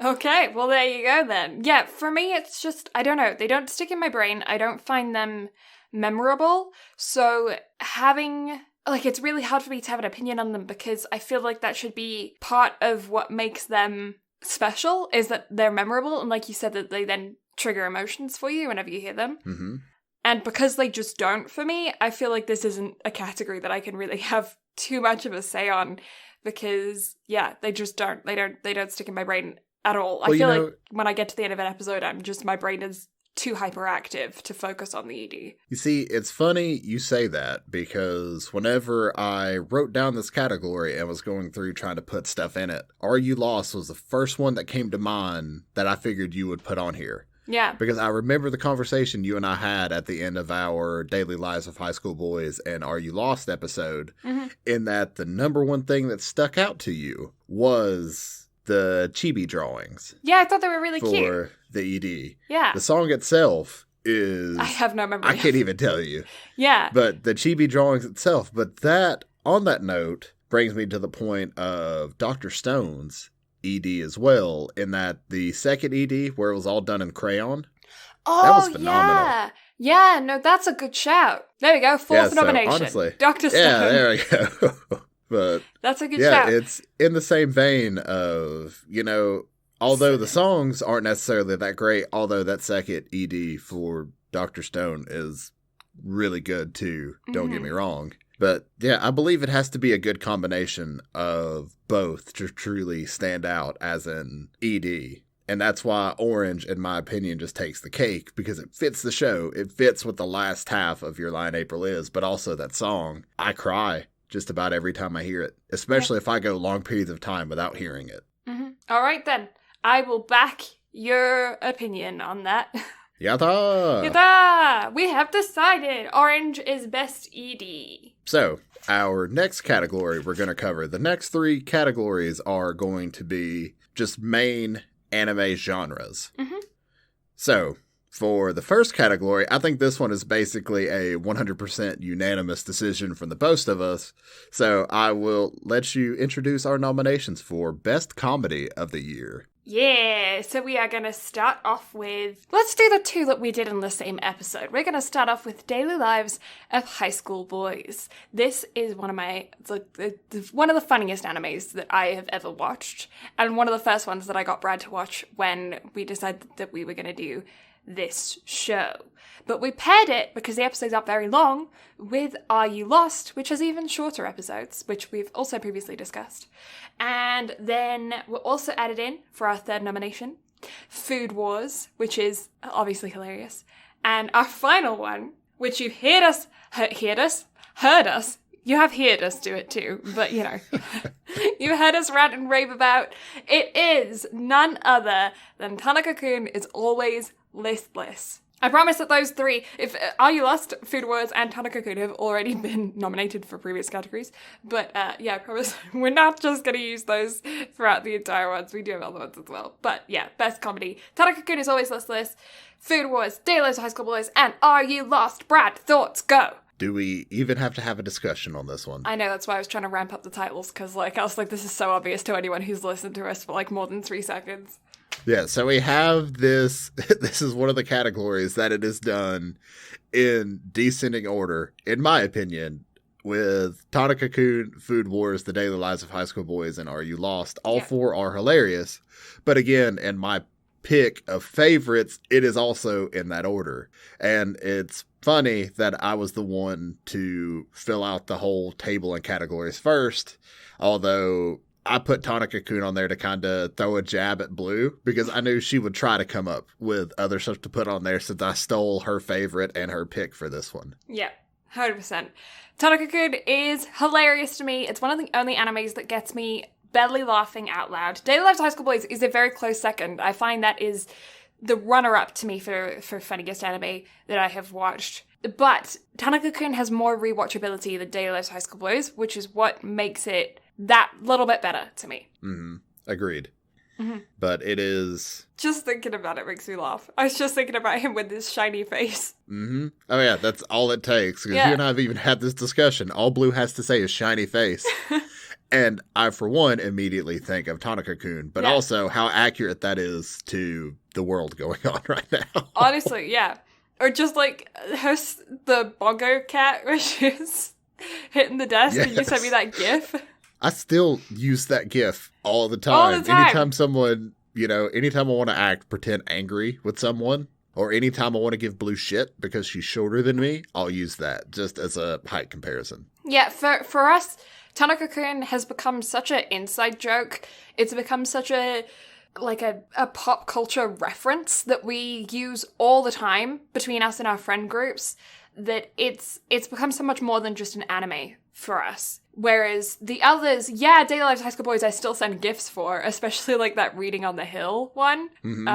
Okay, well, there you go then. Yeah, for me, it's just, I don't know. They don't stick in my brain. I don't find them memorable. So having, like, it's really hard for me to have an opinion on them, because I feel like that should be part of what makes them special, is that they're memorable. And like you said, that they then trigger emotions for you whenever you hear them. Mm-hmm. And because they just don't for me, I feel like this isn't a category that I can really have too much of a say on, because, yeah, they just don't. They don't stick in my brain at all. Well, I feel like when I get to the end of an episode, my brain is too hyperactive to focus on the ED. You see, it's funny you say that, because whenever I wrote down this category and was going through trying to put stuff in it, Are You Lost was the first one that came to mind that I figured you would put on here. Yeah. Because I remember the conversation you and I had at the end of our Daily Lives of High School Boys and Are You Lost episode, in that the number one thing that stuck out to you was the chibi drawings. Yeah, I thought they were really cute. For the ED. Yeah. The song itself is... I have no memory. I can't even tell you. Yeah. But the chibi drawings itself. But that, on that note, brings me to the point of Dr. Stone's ED as well, in that the second ED, where it was all done in crayon, that was phenomenal. Yeah, no, that's a good shout. There we go, fourth nomination. Honestly, Dr. Stone. Yeah, there we go. But that's a good shout. Yeah, it's in the same vein of, although the songs aren't necessarily that great, although that second ED for Dr. Stone is really good too, don't get me wrong. But yeah, I believe it has to be a good combination of both to truly stand out as an ED. And that's why Orange, in my opinion, just takes the cake, because it fits the show. It fits what the last half of Your Lie in April is, but also that song. I cry just about every time I hear it, especially if I go long periods of time without hearing it. All right, then. I will back your opinion on that. Yatta! Yatta! We have decided Orange is best ED. So, our next category we're going to cover, the next three categories are going to be just main anime genres. So, for the first category, I think this one is basically a 100% unanimous decision from the both of us. So, I will let you introduce our nominations for Best Comedy of the Year. Yeah, so we are going to start off with... Let's do the two that we did in the same episode. We're going to start off with Daily Lives of High School Boys. This is one of one of the funniest animes that I have ever watched, and one of the first ones that I got Brad to watch when we decided that we were going to do this show. But we paired it, because the episodes aren't very long, with Are You Lost, which has even shorter episodes, which we've also previously discussed. And then we're also added in, for our third nomination, Food Wars, which is obviously hilarious. And our final one, which you've heard us, you have heard us do it too, but you heard us rant and rave about, it is none other than Tanaka-kun is Always Listless. I promise that those three, if Are You Lost, Food Wars, and Tanaka-kun have already been nominated for previous categories. But I promise we're not just going to use those throughout the entire ones. We do have other ones as well. But yeah, best comedy. Tanaka-kun is Always Listless, Food Wars, Daily Lives of High School Boys, and Are You Lost? Brad, thoughts, go! Do we even have to have a discussion on this one? I know, that's why I was trying to ramp up the titles, because I was like, this is so obvious to anyone who's listened to us for more than 3 seconds. Yeah, so we have this. This is one of the categories that it is done in descending order, in my opinion, with Tanaka-kun, Food Wars, The Daily Lives of High School Boys, and Are You Lost? All four are hilarious. But again, in my pick of favorites, it is also in that order. And it's funny that I was the one to fill out the whole table and categories first, although I put Tanaka-kun on there to kind of throw a jab at Blue, because I knew she would try to come up with other stuff to put on there, since I stole her favorite and her pick for this one. Yeah, 100%. Tanaka-kun is hilarious to me. It's one of the only animes that gets me belly laughing out loud. Daily Lives of High School Boys is a very close second. I find that is the runner-up to me for funniest anime that I have watched. But Tanaka-kun has more rewatchability than Daily Lives High School Boys, which is what makes it that little bit better to me. Mm-hmm. Agreed. Mm-hmm. But it is... Just thinking about it makes me laugh. I was just thinking about him with his shiny face. Mm-hmm. Oh yeah, that's all it takes. Because you and I have even had this discussion. All Blue has to say is shiny face. And I, for one, immediately think of Tanaka-kun, but also how accurate that is to the world going on right now. Honestly, yeah. Or just like the bongo cat where she's hitting the desk and you sent me that gif. I still use that gif all the time. Anytime someone, anytime I want to pretend angry with someone, or anytime I want to give Blue shit because she's shorter than me, I'll use that just as a height comparison. Yeah, for us, Tanaka-kun has become such an inside joke. It's become such a pop culture reference that we use all the time between us and our friend groups that it's become so much more than just an anime for us. Whereas the others, Daily Lives High School Boys I still send gifts for, especially like that Reading on the Hill one. Mm-hmm.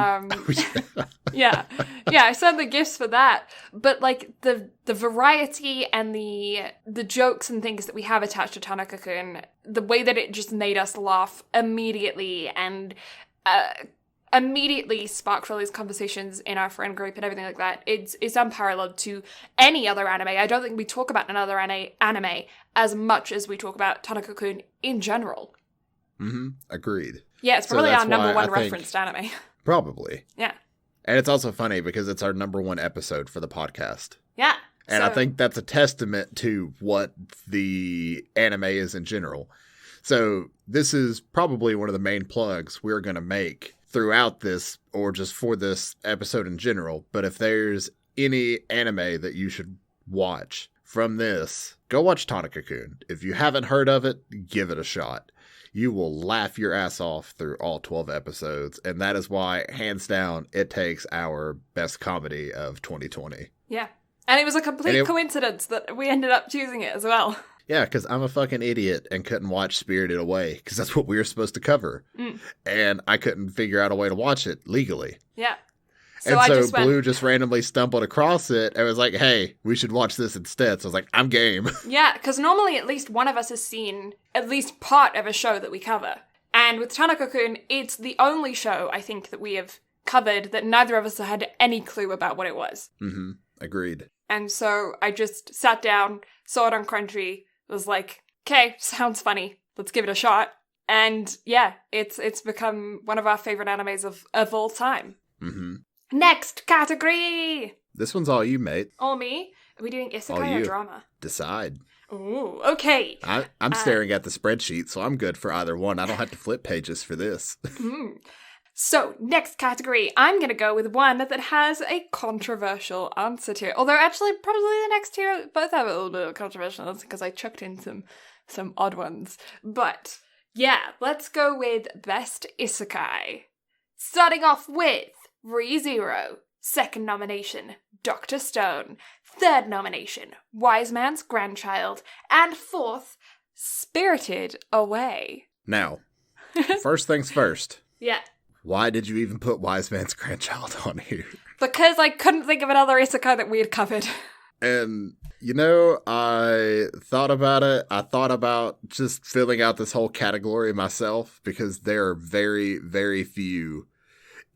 I send the gifts for that. But like the variety and the jokes and things that we have attached to Tanaka-kun, the way that it just made us laugh immediately and immediately sparked all these conversations in our friend group and everything like that. It's unparalleled to any other anime. I don't think we talk about another anime as much as we talk about Tanaka-kun in general. Mm-hmm. Agreed. Yeah, it's probably our number one referenced anime. Probably. Yeah. And it's also funny because it's our number one episode for the podcast. Yeah. And I think that's a testament to what the anime is in general. So this is probably one of the main plugs we're going to make throughout this, or just for this episode in general. But if there's any anime that you should watch from this, go watch Tanaka-kun. If you haven't heard of it, give it a shot. You will laugh your ass off through all 12 episodes. And that is why, hands down, it takes our best comedy of 2020. Yeah. And it was a complete coincidence that we ended up choosing it as well. Yeah, because I'm a fucking idiot and couldn't watch Spirited Away because that's what we were supposed to cover. Mm. And I couldn't figure out a way to watch it legally. Yeah. So Blue just randomly stumbled across it and was like, hey, we should watch this instead. So I was like, I'm game. Yeah, because normally at least one of us has seen at least part of a show that we cover. And with Tanaka-kun, it's the only show, I think, that we have covered that neither of us had any clue about what it was. Mm-hmm. Agreed. And so I just sat down, saw it on Crunchy, was like, okay, sounds funny. Let's give it a shot. And yeah, it's become one of our favorite animes of all time. Mm-hmm. Next category! This one's all you, mate. All me? Are we doing isekai or drama? Decide. Ooh, okay. I'm staring at the spreadsheet, so I'm good for either one. I don't have to flip pages for this. So, next category, I'm going to go with one that has a controversial answer to it. Although, actually, probably the next two both have a little bit of controversial answer because I chucked in some odd ones. But, yeah, let's go with Best Isekai. Starting off with ReZero. Second nomination, Dr. Stone. Third nomination, Wise Man's Grandchild. And fourth, Spirited Away. Now, first things first. Yeah. Why did you even put Wise Man's Grandchild on here? Because I couldn't think of another isekai that we had covered. And, I thought about it. I thought about just filling out this whole category myself because there are very, very few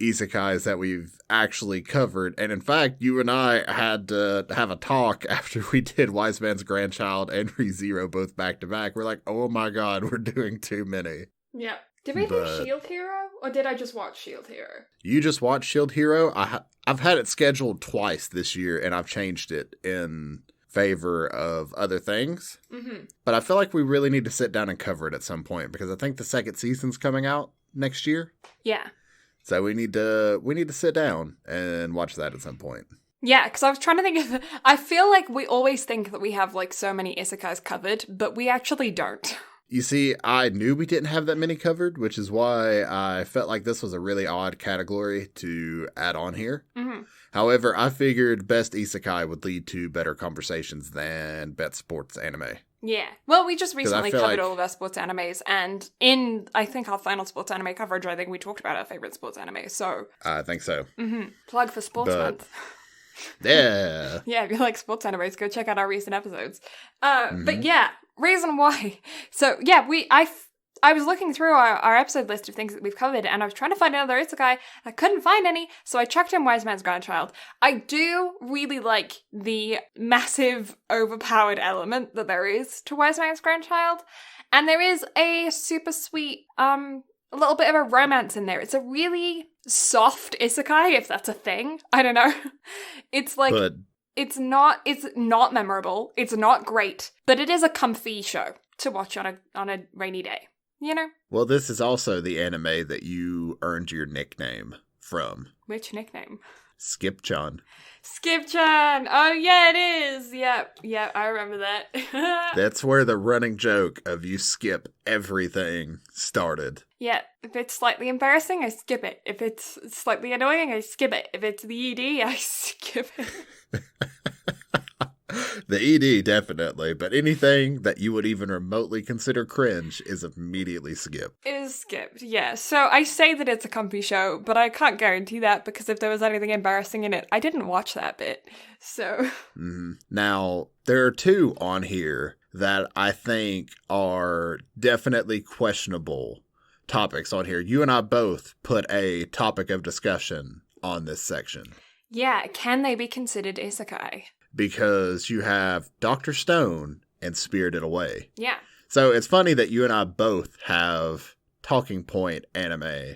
isekais that we've actually covered. And in fact, you and I had to have a talk after we did Wise Man's Grandchild and ReZero both back to back. We're like, oh my god, we're doing too many. Yeah. Did we do Shield Hero? Or did I just watch Shield Hero? You just watched Shield Hero? I've had it scheduled twice this year, and I've changed it in favor of other things. Mm-hmm. But I feel like we really need to sit down and cover it at some point, because I think the second season's coming out next year. Yeah. So we need to sit down and watch that at some point. Yeah, because I was trying to think of... I feel like we always think that we have, so many isekais covered, but we actually don't. You see, I knew we didn't have that many covered, which is why I felt like this was a really odd category to add on here. Mm-hmm. However, I figured best isekai would lead to better conversations than best sports anime. Yeah. Well, we just recently covered like... all of our sports animes, and in, I think, our final sports anime coverage, I think we talked about our favorite sports anime, so... I think so. Mm-hmm. Plug for Sports Month. Yeah. Yeah, if you like sports animes, go check out our recent episodes. But yeah, reason why. So, yeah, I was looking through our episode list of things that we've covered, and I was trying to find another isekai. I couldn't find any, so I chucked in Wise Man's Grandchild. I do really like the massive, overpowered element that there is to Wise Man's Grandchild, and there is a super sweet, a little bit of a romance in there. It's a really soft isekai, if that's a thing. I don't know. It's like... But... It's not memorable. It's not great, but it is a comfy show to watch on a rainy day. You know? Well, this is also the anime that you earned your nickname from. Which nickname? Skip-chan. Skip-chan! Oh, yeah, it is! Yep, I remember that. That's where the running joke of you skip everything started. Yeah, if it's slightly embarrassing, I skip it. If it's slightly annoying, I skip it. If it's the ED, I skip it. The ED, definitely, but anything that you would even remotely consider cringe is immediately skipped. Is skipped, yeah. So I say that it's a comfy show, but I can't guarantee that because if there was anything embarrassing in it, I didn't watch that bit, so... Now, there are two on here that I think are definitely questionable topics on here. You and I both put a topic of discussion on this section. Yeah, can they be considered isekai? Because you have Dr. Stone and Spirited Away. Yeah. So it's funny that you and I both have talking point anime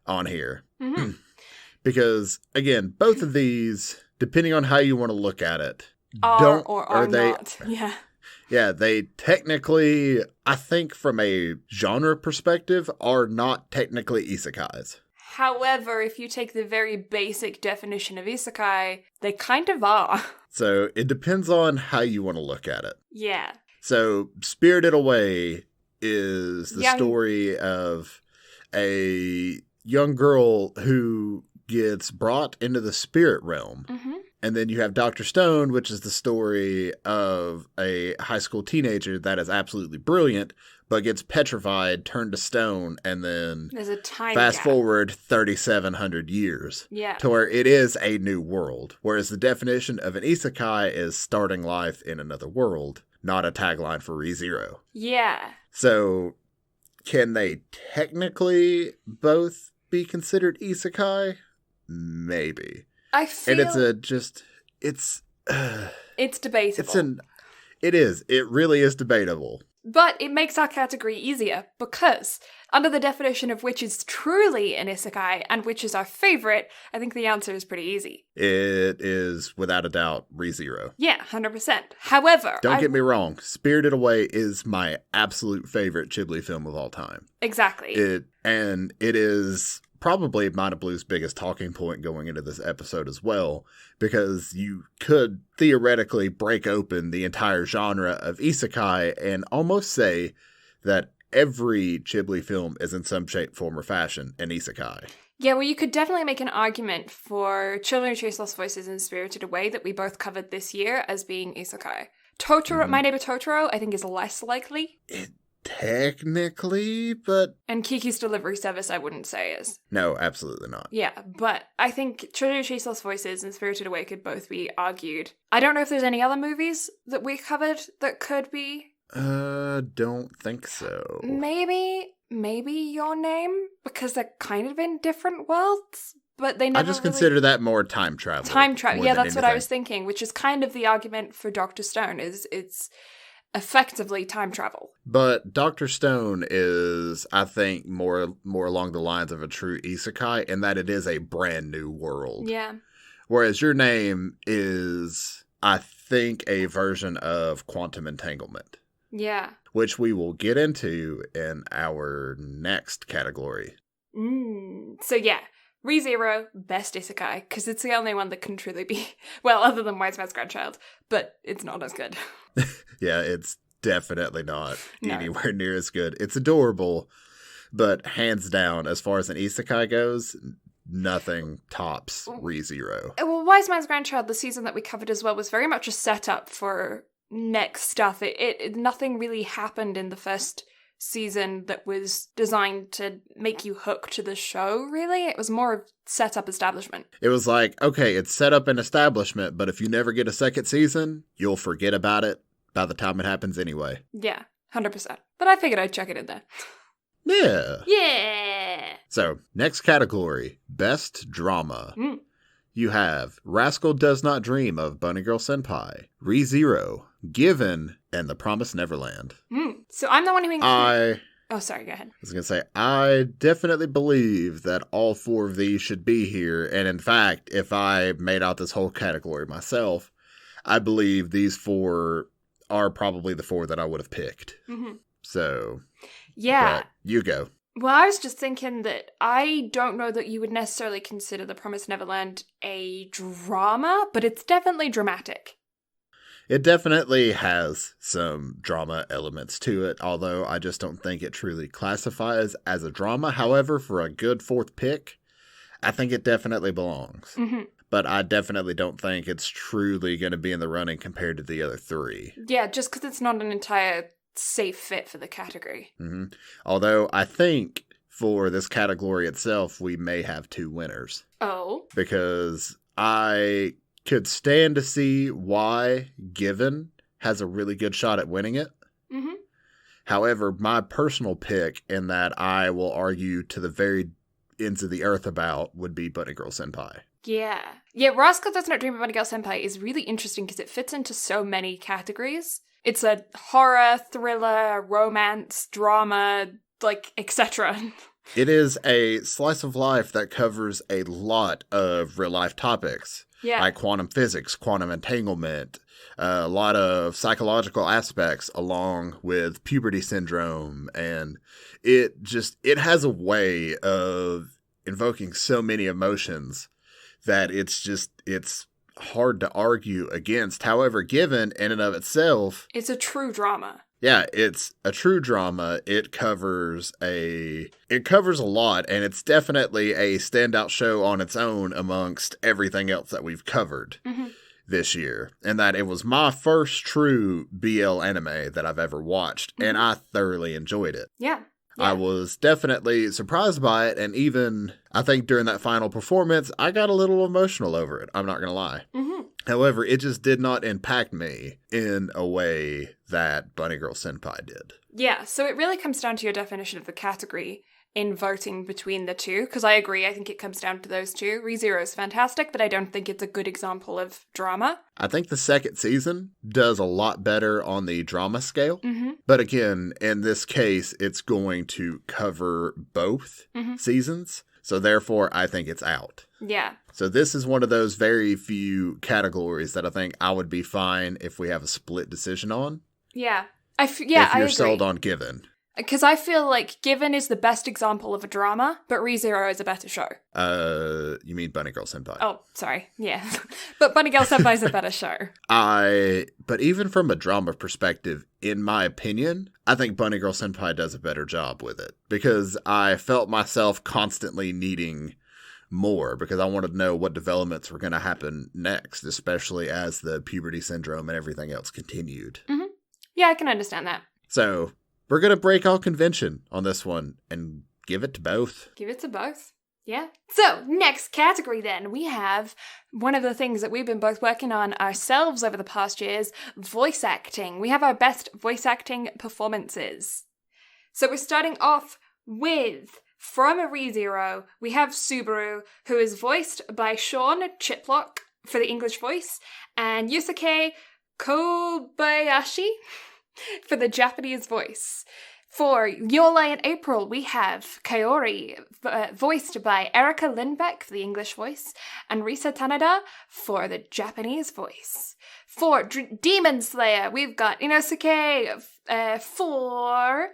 on here. Mm-hmm. Because, again, both of these, depending on how you want to look at it, are not. Yeah. Yeah, they technically, I think from a genre perspective, are not technically isekais. However, if you take the very basic definition of isekai, they kind of are. So it depends on how you want to look at it. Yeah. So Spirited Away is the story of a young girl who gets brought into the spirit realm. Mm-hmm. And then you have Dr. Stone, which is the story of a high school teenager that is absolutely brilliant, but gets petrified, turned to stone, and then there's a time fast gap. Forward 3,700 years to where it is a new world. Whereas the definition of an isekai is starting life in another world, not a tagline for ReZero. Yeah. So can they technically both be considered isekai? Maybe. I feel... And it's debatable. It really is debatable. But it makes our category easier, because under the definition of which is truly an isekai and which is our favorite, I think the answer is pretty easy. It is, without a doubt, ReZero. Yeah, 100%. However... Don't get me wrong, Spirited Away is my absolute favorite Ghibli film of all time. Exactly. It is... probably Mind of Blue's biggest talking point going into this episode as well, because you could theoretically break open the entire genre of isekai and almost say that every Ghibli film is in some shape, form, or fashion an isekai. Yeah, well, you could definitely make an argument for Children Who Chase Lost Voices and Spirited Away that we both covered this year as being isekai. Totoro, My Neighbor Totoro, I think is less likely. Technically, but... And Kiki's Delivery Service, I wouldn't say is. No, absolutely not. Yeah, but I think Children Who Chase Lost Voices and Spirited Away could both be argued. I don't know if there's any other movies that we covered that could be. Don't think so. Maybe Your Name, because they're kind of in different worlds, but they never I just consider that more time travel. Time travel, yeah, that's what I was thinking, which is kind of the argument for Dr. Stone, is it's effectively time travel. But Dr. Stone is, I think, more along the lines of a true isekai, in that it is a brand new world. Yeah. Whereas Your Name is, I think, a version of Quantum Entanglement. Yeah. Which we will get into in our next category. So yeah, ReZero, best isekai, because it's the only one that can truly be, well, other than Wise Man's Grandchild, but it's not as good. Yeah, it's definitely not anywhere near as good. It's adorable, but hands down, as far as an isekai goes, nothing tops ReZero. Well, Wise Man's Grandchild, the season that we covered as well, was very much a setup for next stuff. Nothing really happened in the first season that was designed to make you hook to the show, really. It was more of setup establishment. It was like, okay, it's set up an establishment, but if you never get a second season, you'll forget about it by the time it happens anyway. Yeah, 100%. But I figured I'd chuck it in there. Yeah. Yeah. So, next category, Best Drama. You have Rascal Does Not Dream of Bunny Girl Senpai, ReZero, Given, and The Promised Neverland. So I'm the one who included... Oh, sorry, go ahead. I was going to say, I definitely believe that all four of these should be here. And in fact, if I made out this whole category myself, I believe these four are probably the four that I would have picked. So, yeah. You go. Well, I was just thinking that I don't know that you would necessarily consider The Promised Neverland a drama, but it's definitely dramatic. It definitely has some drama elements to it, although I just don't think it truly classifies as a drama. However, for a good fourth pick, I think it definitely belongs. But I definitely don't think it's truly going to be in the running compared to the other three. Yeah, just because it's not an entire safe fit for the category. Although I think for this category itself, we may have two winners. Oh. Because I could stand to see why Given has a really good shot at winning it. However, my personal pick, in that I will argue to the very ends of the earth about, would be Bunny Girl Senpai. Yeah. Yeah, Rascal Does Not Dream of Bunny Girl Senpai is really interesting because it fits into so many categories. It's a horror, thriller, romance, drama, like, etc. It is a slice of life that covers a lot of real-life topics. Yeah. Like quantum physics, quantum entanglement, a lot of psychological aspects along with puberty syndrome. And it has a way of invoking so many emotions that it's hard to argue against. However, Given in and of itself, it's a true drama. Yeah, it's a true drama. It covers a lot, and it's definitely a standout show on its own amongst everything else that we've covered this year. And that it was my first true BL anime that I've ever watched, and I thoroughly enjoyed it. Yeah. I was definitely surprised by it, and even, I think during that final performance, I got a little emotional over it. I'm not going to lie. However, it just did not impact me in a way that Bunny Girl Senpai did. Yeah, so it really comes down to your definition of the category in voting between the two, because I agree, I think it comes down to those two. ReZero is fantastic, but I don't think it's a good example of drama. I think the second season does a lot better on the drama scale. But again, in this case, it's going to cover both seasons. So therefore, I think it's out. Yeah. So this is one of those very few categories that I think I would be fine if we have a split decision on. Yeah. If you're sold on Given. Because I feel like Given is the best example of a drama, but ReZero is a better show. You mean Bunny Girl Senpai? Oh, sorry. Yeah. But Bunny Girl Senpai is a better show. But even from a drama perspective, in my opinion, I think Bunny Girl Senpai does a better job with it. Because I felt myself constantly needing more, because I wanted to know what developments were going to happen next, especially as the puberty syndrome and everything else continued. Yeah, I can understand that. So we're going to break all convention on this one and give it to both. Give it to both. Yeah. So, next category then, we have one of the things that we've been both working on ourselves over the past years, voice acting. We have our best voice acting performances. So we're starting off with, from ReZero, we have Subaru, who is voiced by Sean Chiplock for the English voice, and Yusuke Kobayashi for the Japanese voice. For Yolei and April, we have Kaori, voiced by Erika Lindbeck for the English voice, and Risa Tanada for the Japanese voice. For Demon Slayer, we've got Inosuke for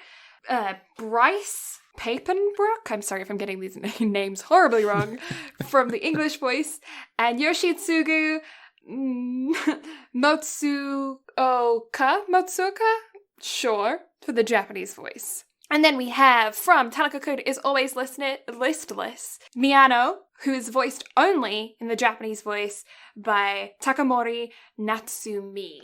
Bryce Papenbrook, I'm sorry if I'm getting these names horribly wrong, from the English voice, and Yoshitsugu Matsuoka? Sure, for the Japanese voice. And then we have, from Tanaka-kun is always listless, Miyano, who is voiced only in the Japanese voice by Takamori Natsumi.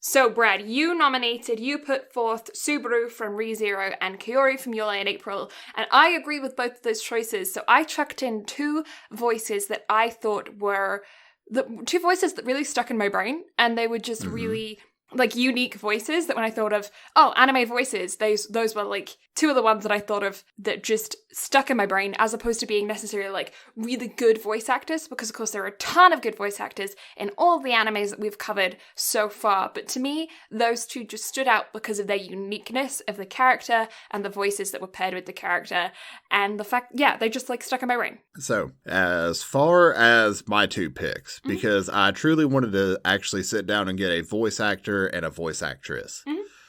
So, Brad, you put forth Subaru from ReZero and Kaori from Your Lie in April, and I agree with both of those choices. So I chucked in two voices that I thought were the two voices that really stuck in my brain, and they were just really like unique voices that when I thought of, anime voices, those were like two of the ones that I thought of that just stuck in my brain, as opposed to being necessarily like really good voice actors, because of course there are a ton of good voice actors in all of the animes that we've covered so far. But to me, those two just stood out because of their uniqueness of the character and the voices that were paired with the character, and the fact, they just like stuck in my brain. So, as far as my two picks, because I truly wanted to actually sit down and get a voice actor and a voice actress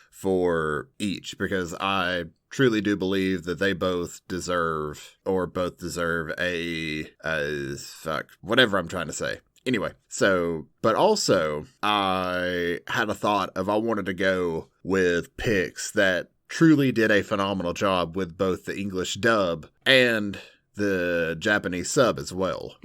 for each, because I truly do believe that they both deserve a whatever I'm trying to say. Anyway, so, but also I had a thought of I wanted to go with picks that truly did a phenomenal job with both the English dub and the Japanese sub as well.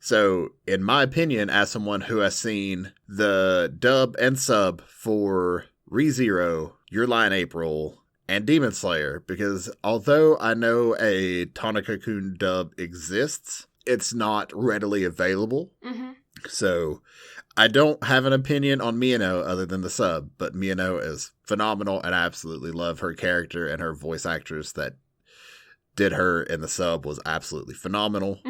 So, in my opinion, as someone who has seen the dub and sub for ReZero, Your Lie in April, and Demon Slayer, because although I know a Tanaka-kun dub exists, it's not readily available. So, I don't have an opinion on Miyano other than the sub, but Miyano is phenomenal, and I absolutely love her character, and her voice actress that did her in the sub was absolutely phenomenal.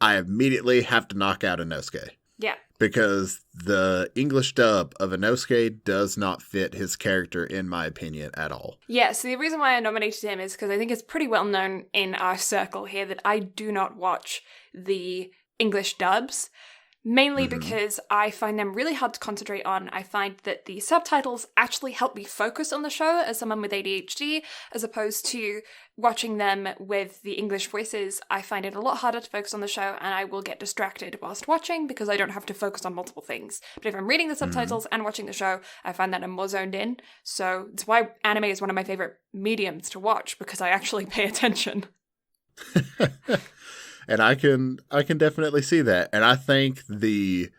I immediately have to knock out Inosuke. Yeah. Because the English dub of Inosuke does not fit his character, in my opinion, at all. Yeah, so the reason why I nominated him is because I think it's pretty well known in our circle here that I do not watch the English dubs. Mainly because I find them really hard to concentrate on. I find that the subtitles actually help me focus on the show as someone with ADHD, as opposed to watching them with the English voices. I find it a lot harder to focus on the show, and I will get distracted whilst watching because I don't have to focus on multiple things. But if I'm reading the subtitles and watching the show, I find that I'm more zoned in. So it's why anime is one of my favorite mediums to watch, because I actually pay attention. And I can definitely see that. And I think the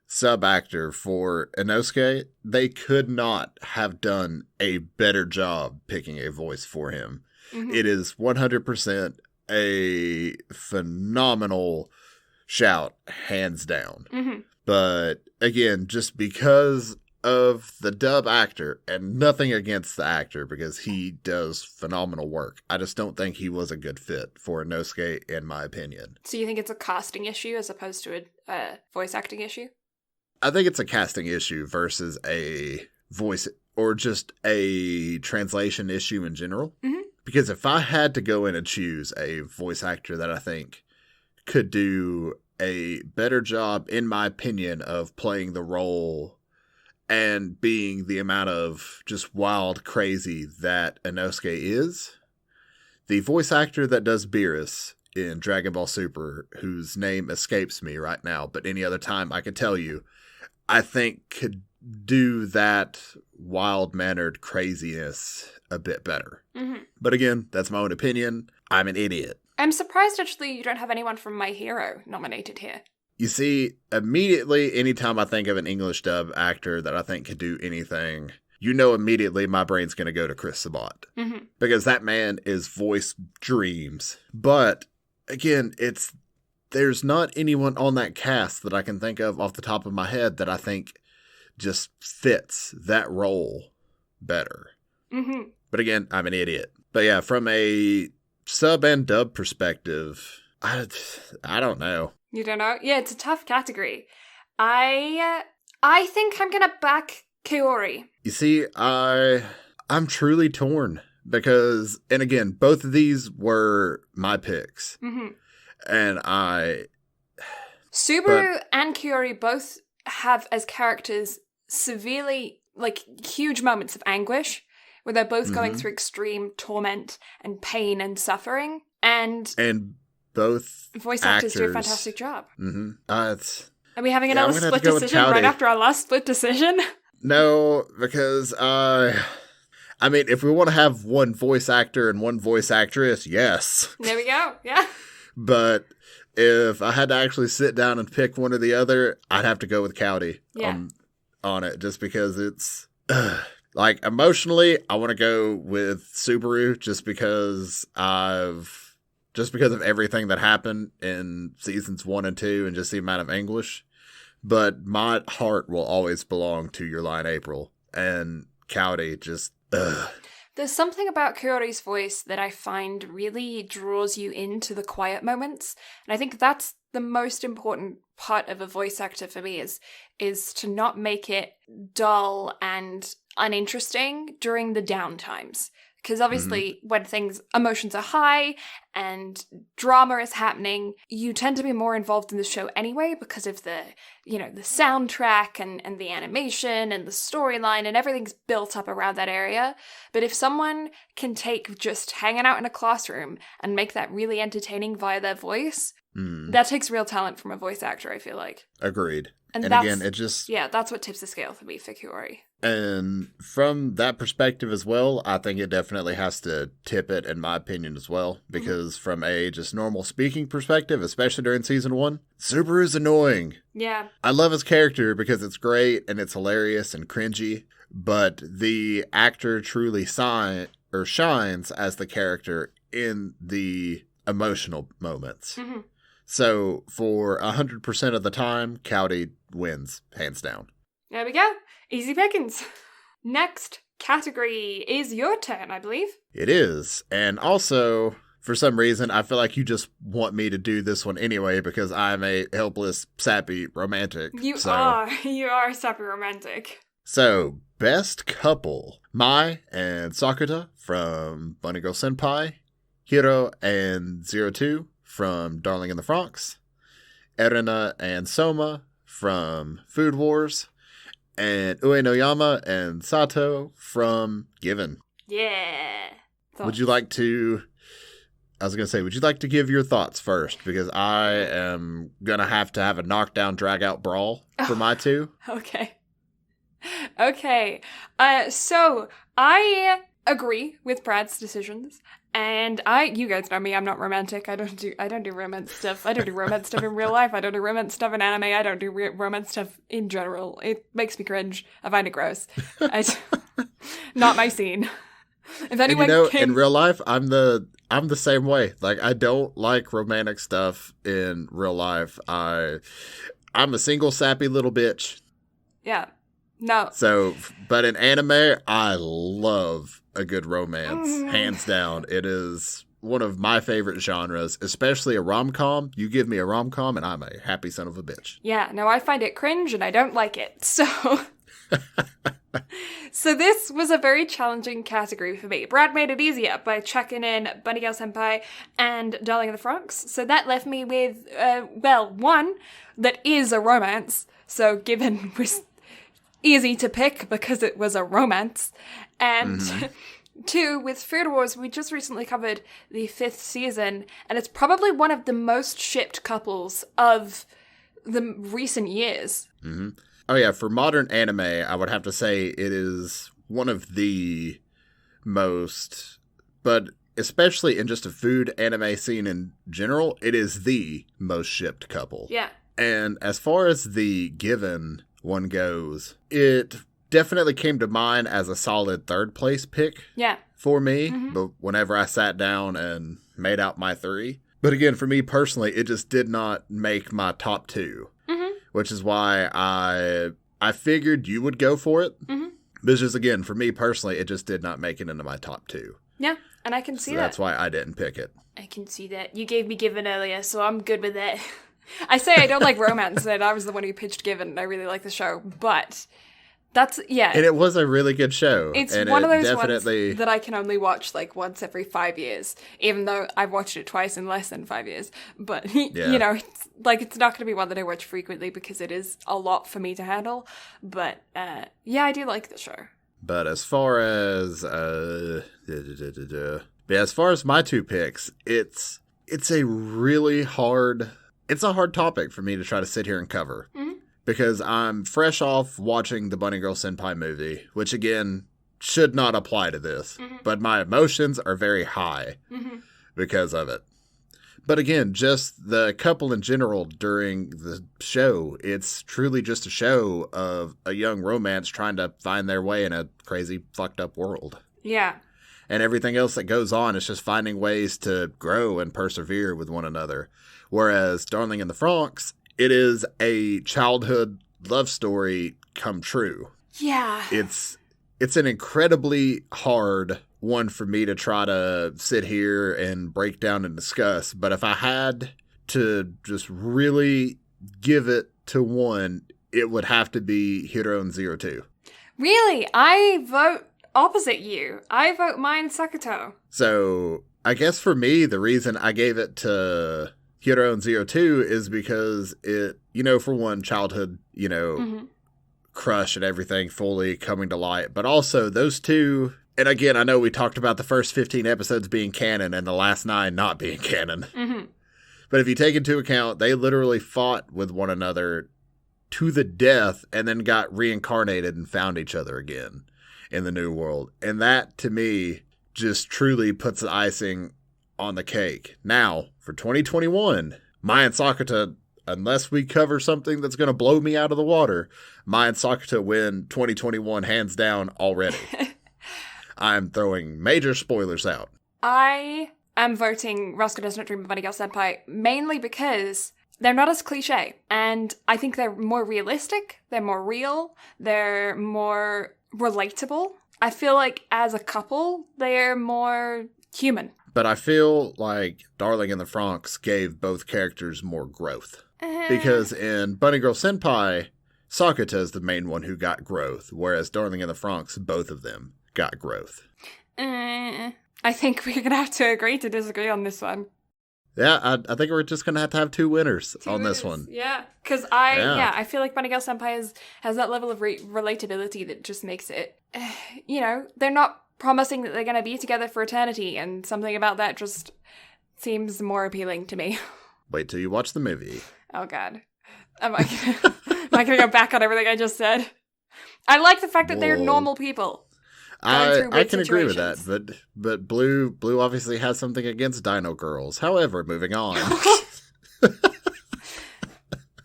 sub actor for Inosuke, they could not have done a better job picking a voice for him. It is 100% a phenomenal shout, hands down. But again, just because of the dub actor, and nothing against the actor because he does phenomenal work, I just don't think he was a good fit for Inosuke, in my opinion. So you think it's a casting issue as opposed to a voice acting issue? I think it's a casting issue versus a voice or just a translation issue in general. Because if I had to go in and choose a voice actor that I think could do a better job, in my opinion, of playing the role and being the amount of just wild crazy that Inosuke is, the voice actor that does Beerus in Dragon Ball Super, whose name escapes me right now, but any other time I could tell you, I think could do that wild-mannered craziness a bit better. But again, that's my own opinion. I'm an idiot. I'm surprised, actually, you don't have anyone from My Hero nominated here. You see, immediately, anytime I think of an English dub actor that I think could do anything, you know immediately my brain's going to go to Chris Sabat. Because that man is voice dreams. But, again, there's not anyone on that cast that I can think of off the top of my head that I think just fits that role better. But again, I'm an idiot. But yeah, from a sub and dub perspective, I don't know. You don't know? Yeah, it's a tough category. I think I'm gonna back Kaori. You see, I'm truly torn because, and again, both of these were my picks. And Subaru and Kaori both have as characters severely, like, huge moments of anguish where they're both going through extreme torment and pain and suffering. And both voice actors do a fantastic job. Are we having another split decision right after our last split decision? No, because I I mean, if we want to have one voice actor and one voice actress, yes. There we go. Yeah. But if I had to actually sit down and pick one or the other, I'd have to go with Cowdy on it, just because it's like emotionally, I want to go with Subaru just because of everything that happened in seasons 1 and 2 and just the amount of anguish. But my heart will always belong to Your Lie in April, and Cowdy just There's something about Kuroi's voice that I find really draws you into the quiet moments. And I think that's the most important part of a voice actor for me is to not make it dull and uninteresting during the down times. Because obviously when emotions are high and drama is happening, you tend to be more involved in the show anyway because of the soundtrack and the animation and the storyline and everything's built up around that area. But if someone can take just hanging out in a classroom and make that really entertaining via their voice, that takes real talent from a voice actor, I feel like. Agreed. And again, it just... Yeah, that's what tips the scale for me for Kuroi. And from that perspective as well, I think it definitely has to tip it, in my opinion, as well. Because from a just normal speaking perspective, especially during season 1, Subaru's annoying. Yeah. I love his character because it's great and it's hilarious and cringy. But the actor truly shines as the character in the emotional moments. Mm-hmm. So for 100% of the time, Cowdy wins, hands down. There we go. Easy pickings. Next category is your turn, I believe. It is. And also, for some reason, I feel like you just want me to do this one anyway because I'm a helpless, sappy romantic. You are a sappy romantic. So, best couple. Mai and Sakuta from Bunny Girl Senpai. Hiro and 02 from Darling in the Franxx. Erina and Soma from Food Wars. And Uenoyama and Sato from Given. Yeah. Would you like to give your thoughts first? Because I am going to have a knockdown, drag-out brawl for my two. Okay. So I agree with Brad's decisions. And you guys know me, I'm not romantic. I don't do romance stuff. I don't do romance stuff in real life. I don't do romance stuff in anime. I don't do romance stuff in general. It makes me cringe. I find it gross. Not my scene. If anyone in real life, I'm the same way. Like, I don't like romantic stuff in real life. I'm a single sappy little bitch. Yeah. No. So, but in anime, I love a good romance. Hands down. It is one of my favorite genres, especially a rom-com. You give me a rom-com and I'm a happy son of a bitch. Yeah, no, I find it cringe and I don't like it. So this was a very challenging category for me. Brad made it easier by chucking in Bunny Girl Senpai and Darling in the Franxx. So that left me with, one that is a romance. So Given was easy to pick because it was a romance. And 2, with Food Wars, we just recently covered the 5th season, and it's probably one of the most shipped couples of the recent years. Mm-hmm. Oh yeah, for modern anime, I would have to say it is one of the most, but especially in just a food anime scene in general, it is the most shipped couple. Yeah. And as far as the Given one goes, it definitely came to mind as a solid 3rd place pick for me, but whenever I sat down and made out my 3. But again, for me personally, it just did not make my top 2, which is why I figured you would go for it. But it's just, again, for me personally, it just did not make it into my top 2. Yeah, and I can see that. That's why I didn't pick it. I can see that. You gave me Given earlier, so I'm good with it. I say I don't like romance, and I was the one who pitched Given, and I really like the show, but that's, yeah. And it was a really good show. It's one of those ones that I can only watch, like, once every 5 years, even though I've watched it twice in less than 5 years. But, it's not going to be one that I watch frequently because it is a lot for me to handle. But, I do like the show. But as far as, as far as my 2 picks, it's a really hard... It's a hard topic for me to try to sit here and cover because I'm fresh off watching the Bunny Girl Senpai movie, which again, should not apply to this, but my emotions are very high because of it. But again, just the couple in general during the show, it's truly just a show of a young romance trying to find their way in a crazy, fucked up world. Yeah. And everything else that goes on is just finding ways to grow and persevere with one another. Whereas Darling in the Franxx, it is a childhood love story come true. Yeah. It's an incredibly hard one for me to try to sit here and break down and discuss. But if I had to just really give it to one, it would have to be Hero and Zero 2. Really? I vote opposite you. I vote mine Sakuto. So I guess for me, the reason I gave it to Hero and Zero 2 is because it, for one, childhood, crush and everything fully coming to light. But also those two, and again, I know we talked about the first 15 episodes being canon and the last 9 not being canon. But if you take into account, they literally fought with one another to the death and then got reincarnated and found each other again in the new world. And that, to me, just truly puts the icing on the cake. Now, for 2021, Mai and Sakuta, unless we cover something that's going to blow me out of the water, Mai and Sakuta win 2021 hands down already. I'm throwing major spoilers out. I am voting Roscoe Does Not Dream of Bunny Girl Senpai mainly because they're not as cliche. And I think they're more realistic, they're more real, they're more relatable. I feel like as a couple, they're more human. But I feel like Darling in the Franxx gave both characters more growth. Because in Bunny Girl Senpai, Sakuta is the main one who got growth, whereas Darling in the Franxx, both of them got growth. I think we're going to have to agree to disagree on this one. Yeah, I think we're just going to have 2 winners on this one. Yeah, because I feel like Bunny Girl Senpai has that level of relatability that just makes it, they're not promising that they're going to be together for eternity, and something about that just seems more appealing to me. Wait till you watch the movie. Oh, God. Am I going to go back on everything I just said? I like the fact that they're normal people. I can agree with that, but Blue obviously has something against Dino Girls. However, moving on.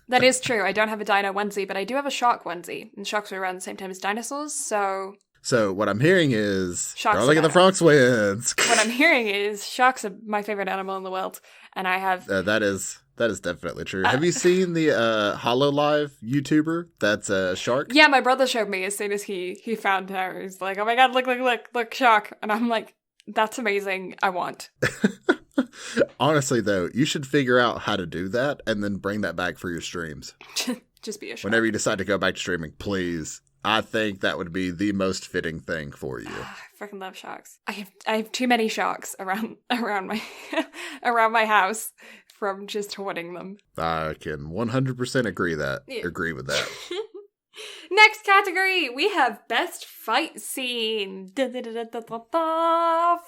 That is true. I don't have a dino onesie, but I do have a shark onesie. And sharks were around the same time as dinosaurs, so... So what I'm hearing is sharks Darling in the Franxx wins. What I'm hearing is sharks are my favorite animal in the world, and I have... That is definitely true. Have you seen the HoloLive YouTuber that's a shark? Yeah, my brother showed me as soon as he found her. He's like, oh my God, look, shark. And I'm like, that's amazing. I want. Honestly, though, you should figure out how to do that and then bring that back for your streams. Just be a shark. Whenever you decide to go back to streaming, please. I think that would be the most fitting thing for you. I freaking love sharks. I have too many sharks around my around my house from just hoarding them. I can 100% agree with that. Next category, we have Best Fight Scene.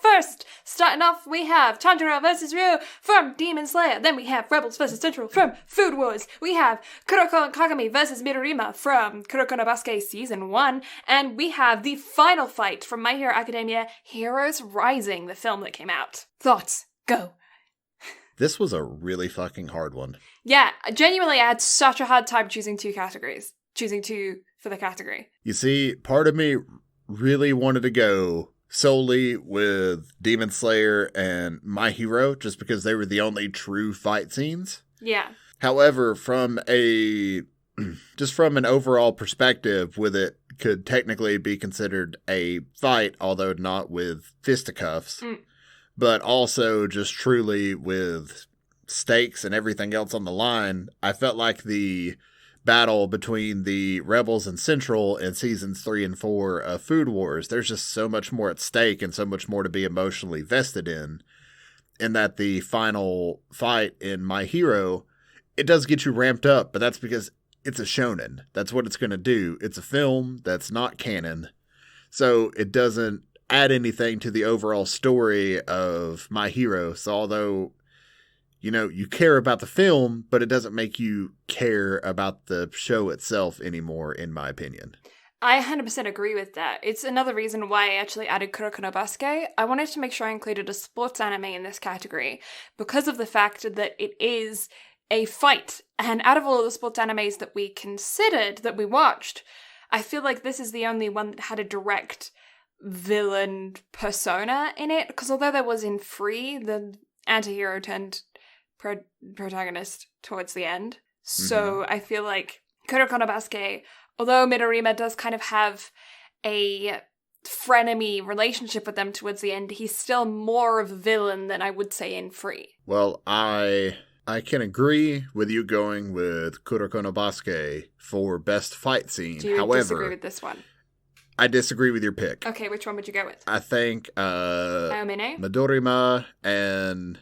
First, starting off, we have Tanjiro vs. Ryu from Demon Slayer. Then we have Rebels vs. Central from Food Wars. We have Kuroko and Kagami vs. Midorima from Kuroko no Basuke Season 1. And we have the final fight from My Hero Academia, Heroes Rising, the film that came out. Thoughts? Go. This was a really fucking hard one. Yeah, genuinely, I had such a hard time choosing two for the category. You see, part of me really wanted to go solely with Demon Slayer and My Hero, just because they were the only true fight scenes. Yeah. However, from an overall perspective, with it could technically be considered a fight, although not with fisticuffs, but also just truly with stakes and everything else on the line. I felt like the battle between the Rebels and Central in seasons 3 and 4 of Food Wars, there's just so much more at stake and so much more to be emotionally vested in that the final fight in My Hero, it does get you ramped up, but that's because it's a shonen. That's what it's going to do. It's a film that's not canon, so it doesn't add anything to the overall story of My Hero. So although you care about the film, but it doesn't make you care about the show itself anymore, in my opinion. I 100% agree with that. It's another reason why I actually added Kuroko no Basuke. I wanted to make sure I included a sports anime in this category because of the fact that it is a fight. And out of all of the sports animes that we considered, that we watched, I feel like this is the only one that had a direct villain persona in it. Because although there was in Free, the anti-hero turned protagonist towards the end. So I feel like Kuroko no Basuke, although Midorima does kind of have a frenemy relationship with them towards the end, he's still more of a villain than I would say in Free. Well, I can agree with you going with Kuroko no Basuke for best fight scene. Do you disagree with this one? I disagree with your pick. Okay, which one would you go with? I think Aomine? Midorima and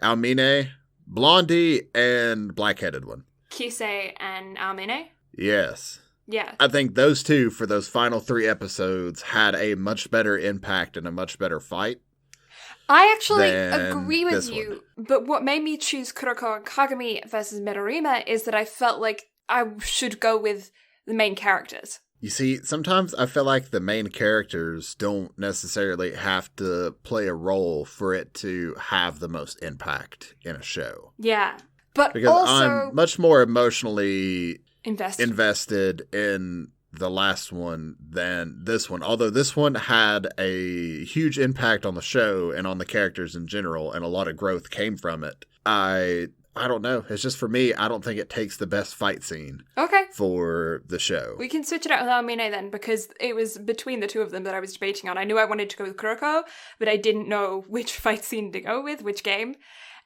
Aomine, Blondie, and black-headed one. Kisei and Aomine? Yes. Yeah. I think those two, for those final 3 episodes, had a much better impact and a much better fight. I actually agree with you, but what made me choose Kuroko and Kagami versus Midorima is that I felt like I should go with the main characters. You see, sometimes I feel like the main characters don't necessarily have to play a role for it to have the most impact in a show. Yeah. But because also, I'm much more emotionally invested in the last one than this one. Although this one had a huge impact on the show and on the characters in general, and a lot of growth came from it. I don't know. It's just for me, I don't think it takes the best fight scene for the show. We can switch it out with Aomine then, because it was between the two of them that I was debating on. I knew I wanted to go with Kuroko, but I didn't know which fight scene to go with, which game.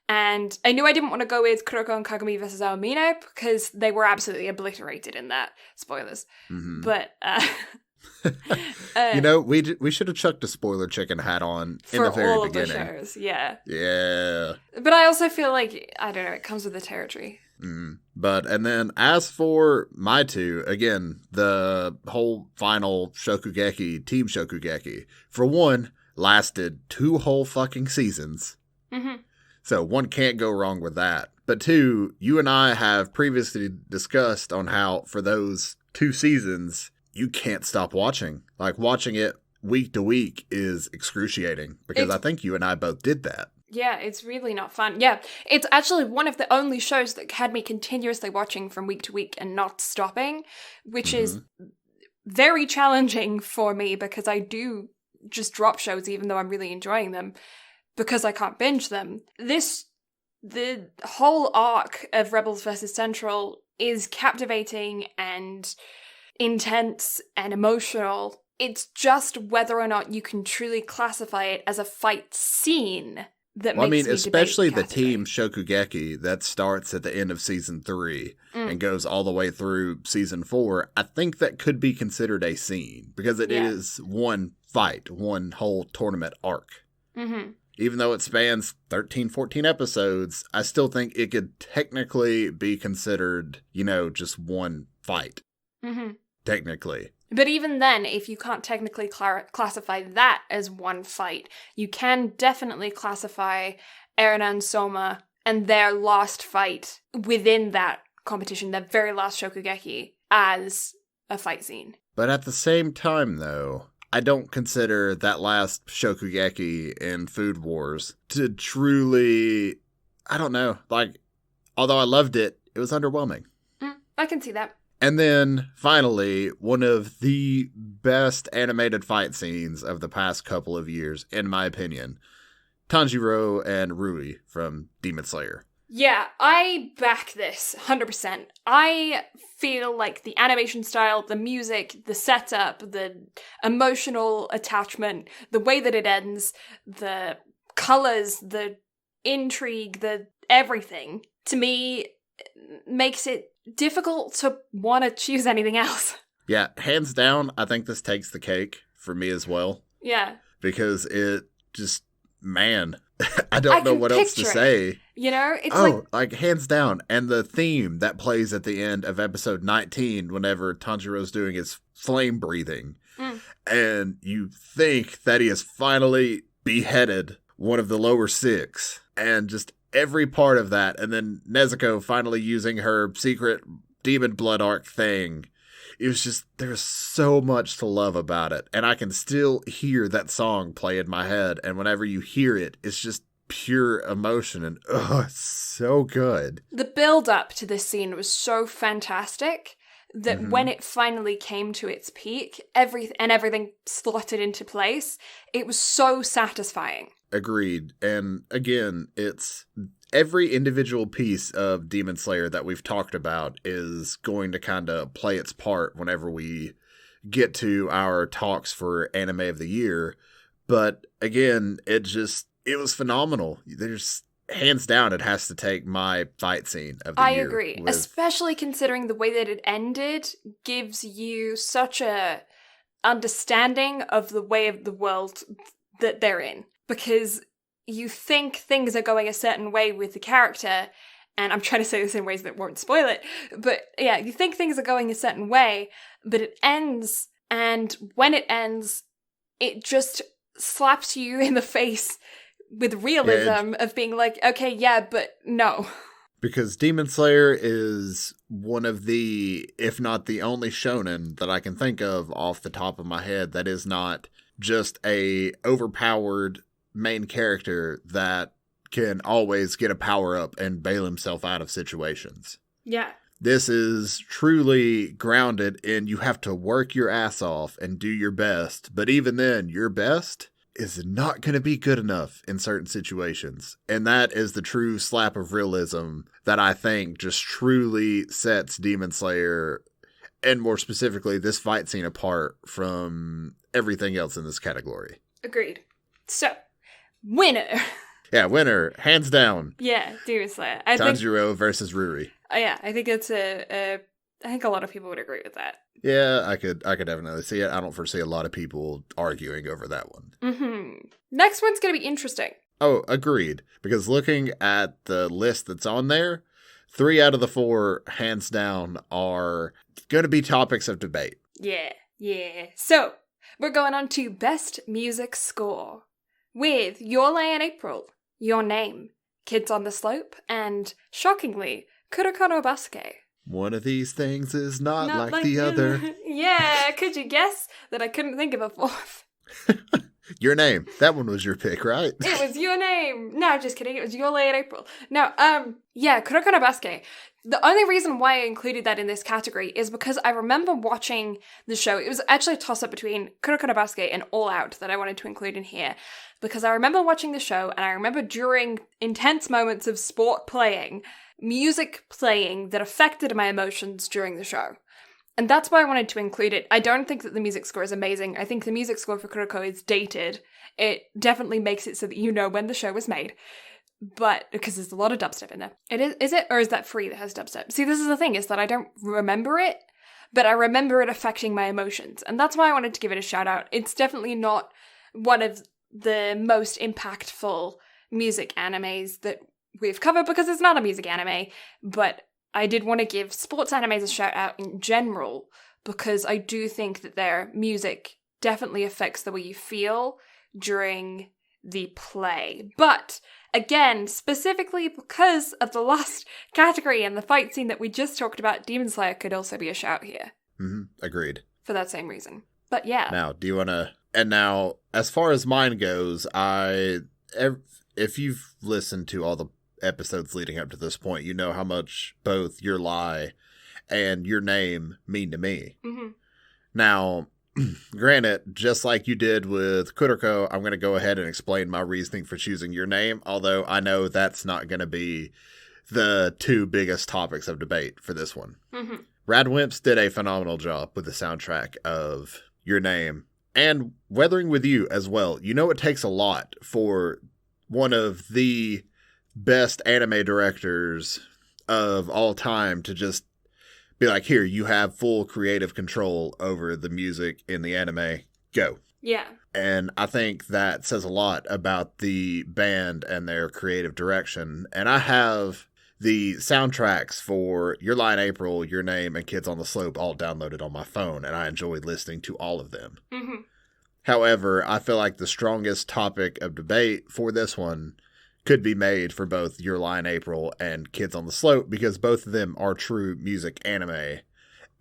And I knew I didn't want to go with Kuroko and Kagami versus Aomine because they were absolutely obliterated in that. Spoilers. Mm-hmm. But, you know, we should have chucked a spoiler chicken hat on in the very beginning. For all of the shows, yeah. Yeah. But I also feel like, I don't know, it comes with the territory. But, and then as for my two, again, the whole final Shokugeki, Team Shokugeki, for one, lasted 2 whole fucking seasons. Mm-hmm. So one can't go wrong with that. But 2, you and I have previously discussed on how for those 2 seasons, you can't stop watching. Like watching it week to week is excruciating because I think you and I both did that. Yeah, it's really not fun. Yeah, it's actually one of the only shows that had me continuously watching from week to week and not stopping, which is very challenging for me because I do just drop shows even though I'm really enjoying them. Because I can't binge them. The whole arc of Rebels vs. Central is captivating and intense and emotional. It's just whether or not you can truly classify it as a fight scene that makes me debate especially the category. Team Shokugeki that starts at the end of season 3 and goes all the way through season 4. I think that could be considered a scene because it is one fight, one whole tournament arc. Mm-hmm. Even though it spans 13, 14 episodes, I still think it could technically be considered, just one fight. Mm-hmm. Technically. But even then, if you can't technically classify that as one fight, you can definitely classify Eren and Soma and their last fight within that competition, that very last Shokugeki, as a fight scene. But at the same time, though, I don't consider that last Shokugeki in Food Wars to truly, I don't know, although I loved it, it was underwhelming. I can see that. And then, finally, one of the best animated fight scenes of the past couple of years, in my opinion, Tanjiro and Rui from Demon Slayer. Yeah, I back this 100%. I feel like the animation style, the music, the setup, the emotional attachment, the way that it ends, the colors, the intrigue, the everything, to me, makes it difficult to want to choose anything else. Yeah, hands down, I think this takes the cake for me as well. Yeah. Because it just, man, I don't know what else to say. It's like hands down. And the theme that plays at the end of episode 19, whenever Tanjiro's doing his flame breathing, and you think that he has finally beheaded one of the lower 6, and just every part of that, and then Nezuko finally using her secret demon blood arc thing. it was just, there's so much to love about it. And I can still hear that song play in my head. And whenever you hear it, it's just pure emotion. And it's so good. The build up to this scene was so fantastic that when it finally came to its peak, everything slotted into place, it was so satisfying. Agreed. And again, it's every individual piece of Demon Slayer that we've talked about is going to kind of play its part whenever we get to our talks for Anime of the Year. But again, it was phenomenal. There's hands down, it has to take my fight scene of the year. I agree. Especially considering the way that it ended gives you such a understanding of the way of the world that they're in. Because you think things are going a certain way with the character, and I'm trying to say this in ways that won't spoil it, but yeah, you think things are going a certain way, but it ends, and when it ends, it just slaps you in the face with realism of being like, okay, yeah, but no. Because Demon Slayer is one of the, if not the only shonen that I can think of off the top of my head that is not just a overpowered main character that can always get a power-up and bail himself out of situations. Yeah. This is truly grounded in you have to work your ass off and do your best, but even then, your best is not going to be good enough in certain situations. And that is the true slap of realism that I think just truly sets Demon Slayer, and more specifically, this fight scene, apart from everything else in this category. Agreed. So, winner. Yeah, winner, hands down. Yeah, Demon Slayer. Tanjiro versus Ruri. Yeah, I think it's I think a lot of people would agree with that. Yeah, I could definitely see it. I don't foresee a lot of people arguing over that one. Mm-hmm. Next one's going to be interesting. Oh, agreed. Because looking at the list that's on there, 3 out of the 4, hands down, are going to be topics of debate. Yeah. So, we're going on to Best Music Score with Your Lay in April, Your Name, Kids on the Slope, and, shockingly, Kuroko no Basuke. One of these things is not like the other. Yeah, could you guess that I couldn't think of a fourth? Your Name. That one was your pick, right? It was Your Name. No, just kidding. It was Your Lay in April. No, yeah, Kuroko no Basuke. The only reason why I included that in this category is because I remember watching the show. It was actually a toss-up between Kuroko no Basuke and All Out that I wanted to include in here. Because I remember watching the show, and I remember during intense moments of sport playing, music playing that affected my emotions during the show. And that's why I wanted to include it. I don't think that the music score is amazing. I think the music score for Kuroko is dated. It definitely makes it so that you know when the show was made. But, because there's a lot of dubstep in there. Is it? Or is that free that has dubstep? See, this is the thing, is that I don't remember it, but I remember it affecting my emotions. And that's why I wanted to give it a shout out. It's definitely not one of the most impactful music animes that we've covered, because it's not a music anime, but I did want to give sports animes a shout out in general, because I do think that their music definitely affects the way you feel during the play. But again, specifically because of the last category and the fight scene that we just talked about, Demon Slayer could also be a shout here. Agreed. For that same reason. But yeah. Now, do you want to... And now, as far as mine goes, if you've listened to all the episodes leading up to this point, you know how much both Your Lie and Your Name mean to me. Mm-hmm. Now, granted, just like you did with Kuroko, I'm going to go ahead and explain my reasoning for choosing Your Name, although I know that's not going to be the 2 biggest topics of debate for this one. Mm-hmm. Radwimps did a phenomenal job with the soundtrack of Your Name, and Weathering With You as well. You know, it takes a lot for one of the best anime directors of all time to just be like, here, you have full creative control over the music in the anime. Go. Yeah. And I think that says a lot about the band and their creative direction. And I have the soundtracks for Your Lie in April, Your Name, and Kids on the Slope all downloaded on my phone, and I enjoyed listening to all of them. Mm-hmm. However, I feel like the strongest topic of debate for this one could be made for both Your Lie in April and Kids on the Slope, because both of them are true music anime.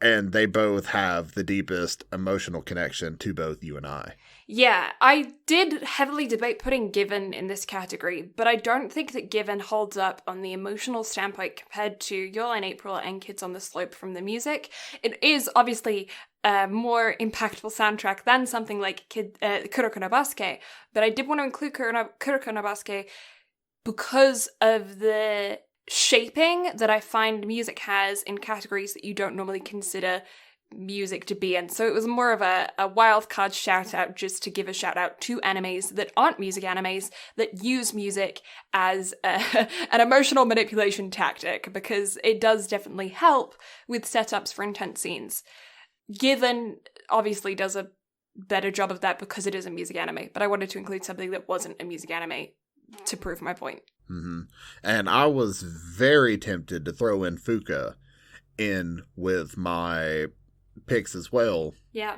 And they both have the deepest emotional connection to both you and I. Yeah, I did heavily debate putting Given in this category, but I don't think that Given holds up on the emotional standpoint compared to Your Lie in April and Kids on the Slope from the music. It is obviously a more impactful soundtrack than something like Kuroko no Basuke, but I did want to include Kuroko no Basuke because of the shaping that I find music has in categories that you don't normally consider music to be in. So it was more of a wild card shout out, just to give a shout out to animes that aren't music animes that use music as an emotional manipulation tactic, because it does definitely help with setups for intense scenes. Given obviously does a better job of that because it is a music anime, but I wanted to include something that wasn't a music anime to prove my point. Mm-hmm. And I was very tempted to throw in Fuka in with my picks as well. Yeah.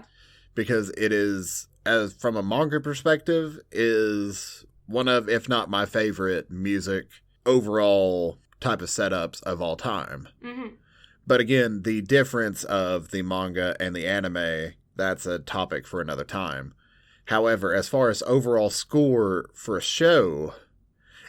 Because it is, as from a manga perspective, is one of, if not my favorite music overall type of setups of all time. Mm-hmm. But again, the difference of the manga and the anime, that's a topic for another time. However, as far as overall score for a show,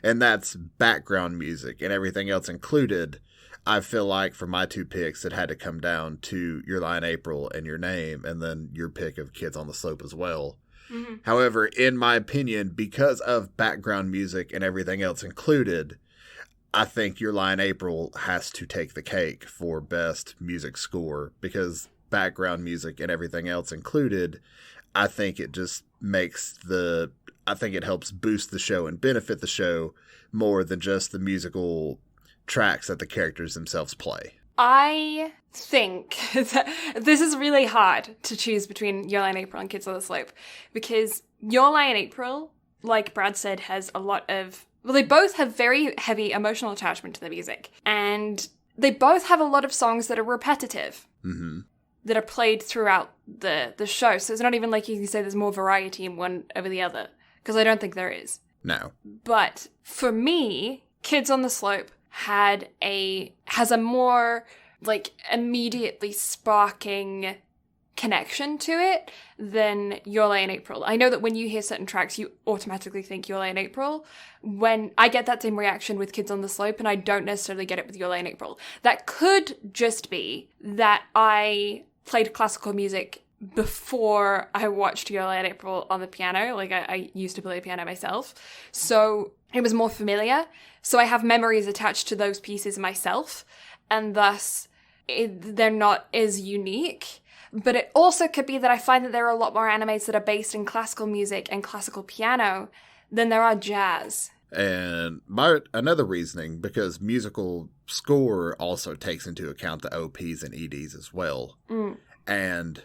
and that's background music and everything else included, I feel like for my two picks, it had to come down to Your Lie in April and Your Name, and then your pick of Kids on the Slope as well. Mm-hmm. However, in my opinion, because of background music and everything else included, I think Your Lie in April has to take the cake for best music score, because background music and everything else included, I think it just makes I think it helps boost the show and benefit the show more than just the musical tracks that the characters themselves play. I think that this is really hard to choose between Your Lie in April and Kids on the Slope, because Your Lie in April, like Brad said, has a lot of... Well, they both have very heavy emotional attachment to the music, and they both have a lot of songs that are repetitive, mm-hmm. that are played throughout the show. So it's not even like you can say there's more variety in one over the other, because I don't think there is. No. But for me, Kids on the Slope has a more like immediately sparking connection to it than Your Lie in April. I know that when you hear certain tracks, you automatically think Your Lie in April. When I get that same reaction with Kids on the Slope, and I don't necessarily get it with Your Lie in April. That could just be that I played classical music before I watched Your Lie in April on the piano. Like, I used to play piano myself. So it was more familiar. So I have memories attached to those pieces myself. And thus, they're not as unique. But it also could be that I find that there are a lot more animes that are based in classical music and classical piano than there are jazz. And another reasoning, because musical score also takes into account the OPs and EDs as well. Mm. And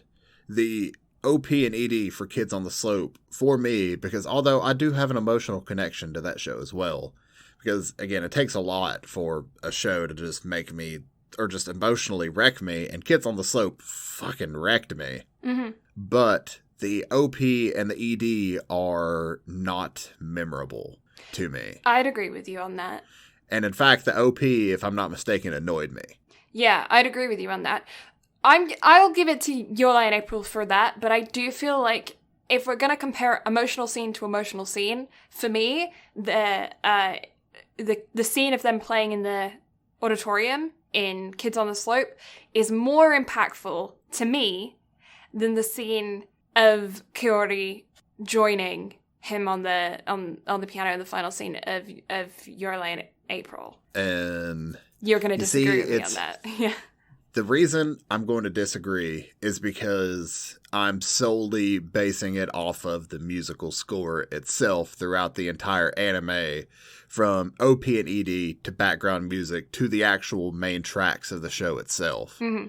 the OP and ED for Kids on the Slope, for me, because although I do have an emotional connection to that show as well, because, again, it takes a lot for a show to just make me, or just emotionally wreck me, and Kids on the Slope fucking wrecked me. Mm-hmm. But the OP and the ED are not memorable to me. I'd agree with you on that. And in fact, the OP, if I'm not mistaken, annoyed me. Yeah, I'd agree with you on that. I'll give it to Your Lie in April for that, but I do feel like if we're gonna compare emotional scene to emotional scene, for me, the scene of them playing in the auditorium in Kids on the Slope is more impactful to me than the scene of Kaori joining him on the piano in the final scene of Your Lie in April. And you're gonna disagree with me on that. Yeah. The reason I'm going to disagree is because I'm solely basing it off of the musical score itself throughout the entire anime, from OP and ED to background music to the actual main tracks of the show itself. Mm-hmm.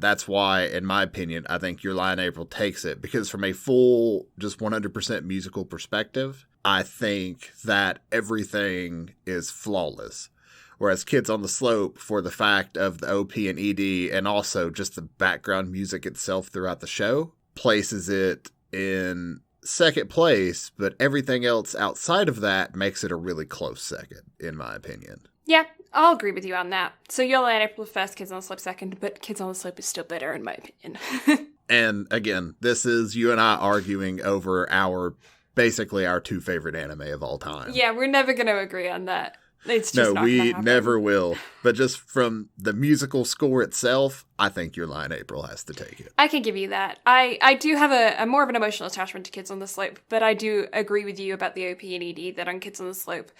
That's why, in my opinion, I think Your Lie in April takes it, because from a full, just 100% musical perspective, I think that everything is flawless. Whereas Kids on the Slope, for the fact of the OP and ED and also just the background music itself throughout the show, places it in second place, but everything else outside of that makes it a really close second, in my opinion. Yeah, I'll agree with you on that. So Your Lie in April first, Kids on the Slope second, but Kids on the Slope is still better in my opinion. And again, this is you and I arguing over basically our two favorite anime of all time. Yeah, we're never going to agree on that. It's just no, we never will. But just from the musical score itself, I think Your Lie in April has to take it. I can give you that. I do have a more of an emotional attachment to Kids on the Slope, but I do agree with you about the OP and ED that on Kids on the Slope,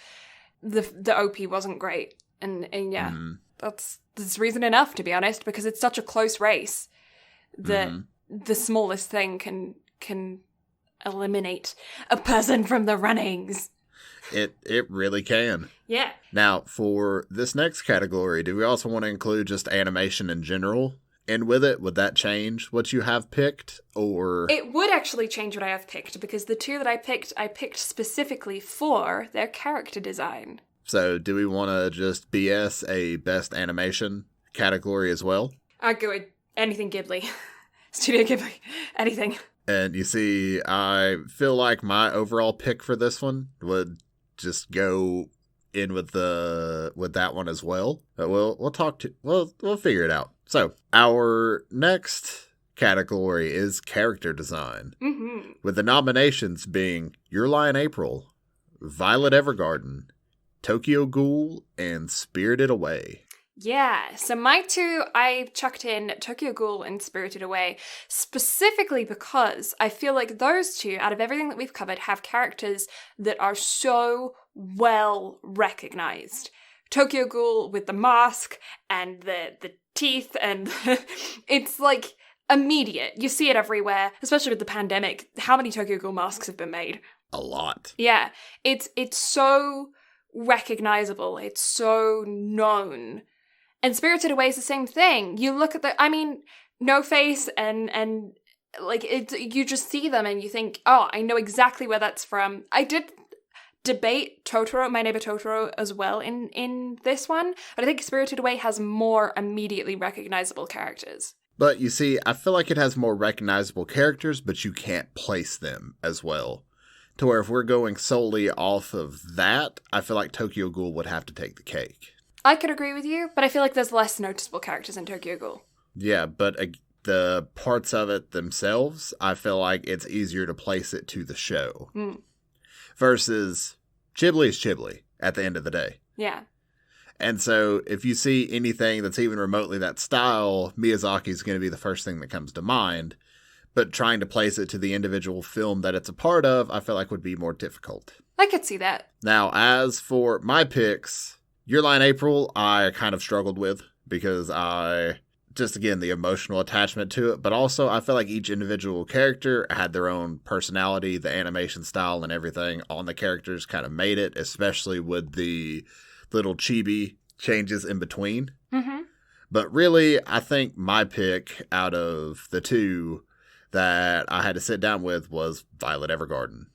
the OP wasn't great. And yeah, that's reason enough, to be honest, because it's such a close race that the smallest thing can eliminate a person from the runnings. It really can. Yeah. Now, for this next category, do we also want to include just animation in general? And with it, would that change what you have picked, or...? It would actually change what I have picked, because the two that I picked specifically for their character design. So, do we want to just BS a best animation category as well? I'd go with anything Ghibli. Studio Ghibli. Anything. And you see, I feel like my overall pick for this one would just go in with that one as well. But we'll figure it out. So, our next category is character design. Mm-hmm. With the nominations being Your Lie in April, Violet Evergarden, Tokyo Ghoul, and Spirited Away. Yeah, so my two, I chucked in Tokyo Ghoul and Spirited Away, specifically because I feel like those two, out of everything that we've covered, have characters that are so well recognized. Tokyo Ghoul with the mask and the teeth, and it's like immediate. You see it everywhere, especially with the pandemic. How many Tokyo Ghoul masks have been made? A lot. Yeah, it's so recognizable. It's so known. And Spirited Away is the same thing. You look at No Face and like you just see them and you think, oh, I know exactly where that's from. I did debate Totoro, My Neighbor Totoro, as well in this one, but I think Spirited Away has more immediately recognizable characters. But you see, I feel like it has more recognizable characters, but you can't place them as well. To where if we're going solely off of that, I feel like Tokyo Ghoul would have to take the cake. I could agree with you, but I feel like there's less noticeable characters in Tokyo Ghoul. Yeah, but the parts of it themselves, I feel like it's easier to place it to the show. Versus Ghibli is Ghibli at the end of the day. Yeah. And so if you see anything that's even remotely that style, Miyazaki's going to be the first thing that comes to mind. But trying to place it to the individual film that it's a part of, I feel like would be more difficult. I could see that. Now, as for my picks, Your Lie in April, I kind of struggled with because the emotional attachment to it, but also I feel like each individual character had their own personality, the animation style and everything on the characters kind of made it, especially with the little chibi changes in between. Mm-hmm. But really, I think my pick out of the two that I had to sit down with was Violet Evergarden.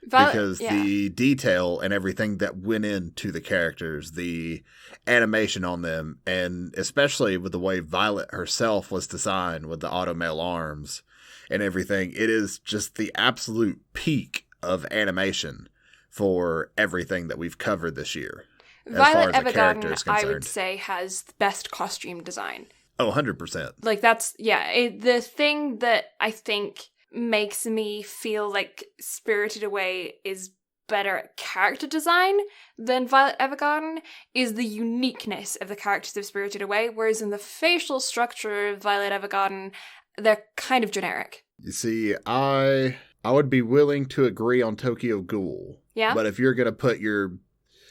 Because the detail and everything that went into the characters, the animation on them, and especially with the way Violet herself was designed with the automail arms and everything, it is just the absolute peak of animation for everything that we've covered this year. Violet Evergarden, I would say, has the best costume design. Oh, 100%. Like, that's, the thing that I think makes me feel like Spirited Away is better at character design than Violet Evergarden is the uniqueness of the characters of Spirited Away, whereas in the facial structure of Violet Evergarden, they're kind of generic. You see, I would be willing to agree on Tokyo Ghoul. Yeah? But if you're going to put your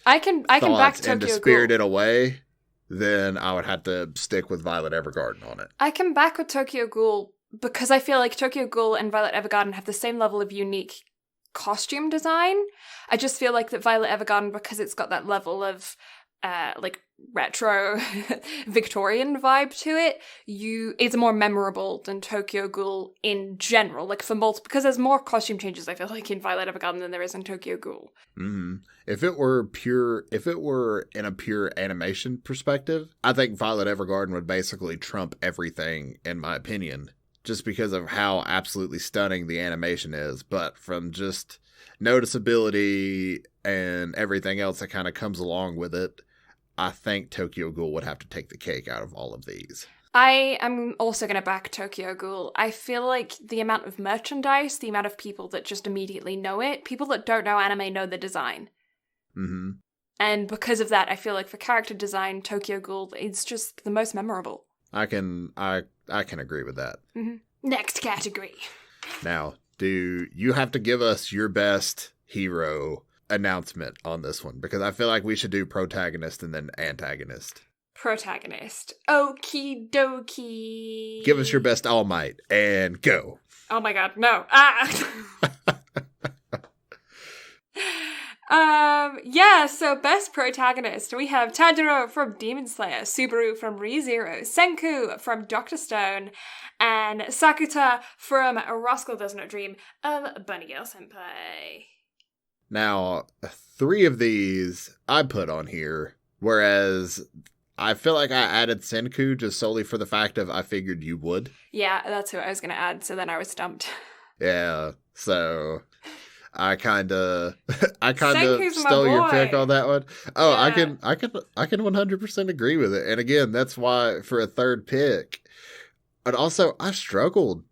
I can back Tokyo into Spirited Away, then I would have to stick with Violet Evergarden on it. I can back with Tokyo Ghoul because I feel like Tokyo Ghoul and Violet Evergarden have the same level of unique costume design. I just feel like that Violet Evergarden, because it's got that level of retro Victorian vibe to it, it's more memorable than Tokyo Ghoul in general. Like because there's more costume changes, I feel like, in Violet Evergarden than there is in Tokyo Ghoul. Mm-hmm. If it were in a pure animation perspective, I think Violet Evergarden would basically trump everything, in my opinion, just because of how absolutely stunning the animation is. But from just noticeability and everything else that kind of comes along with it, I think Tokyo Ghoul would have to take the cake out of all of these. I am also going to back Tokyo Ghoul. I feel like the amount of merchandise, the amount of people that just immediately know it, people that don't know anime know the design. Mm-hmm. And because of that, I feel like for character design, Tokyo Ghoul is just the most memorable. I can agree with that. Mm-hmm. Next category. Now, do you have to give us your best hero announcement on this one? Because I feel like we should do protagonist and then antagonist. Protagonist. Okie dokie. Give us your best All Might and go. Oh my god, no. So best protagonist. We have Tanjiro from Demon Slayer, Subaru from ReZero, Senku from Dr. Stone, and Sakuta from Rascal Does Not Dream of Bunny Girl Senpai. Now, 3 of these I put on here, whereas I feel like I added Senku just solely for the fact of I figured you would. Yeah, that's who I was going to add, so then I was stumped. Yeah, so I kind of stole your pick on that one. Oh, yeah. I can 100% agree with it. And again, that's why for a third pick. But also, I struggled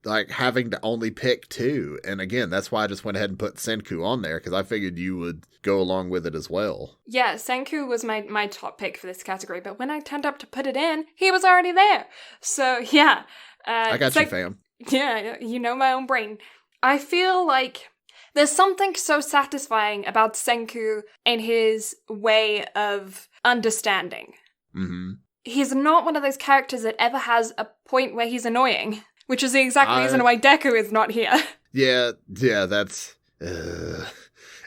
like having to only pick 2. And again, that's why I just went ahead and put Senku on there because I figured you would go along with it as well. Yeah, Senku was my top pick for this category, but when I turned up to put it in, he was already there. So yeah. I got you, fam. Yeah, you know my own brain. I feel like there's something so satisfying about Senku and his way of understanding. Mm-hmm. He's not one of those characters that ever has a point where he's annoying, which is the exact reason why Deku is not here. Yeah, that's...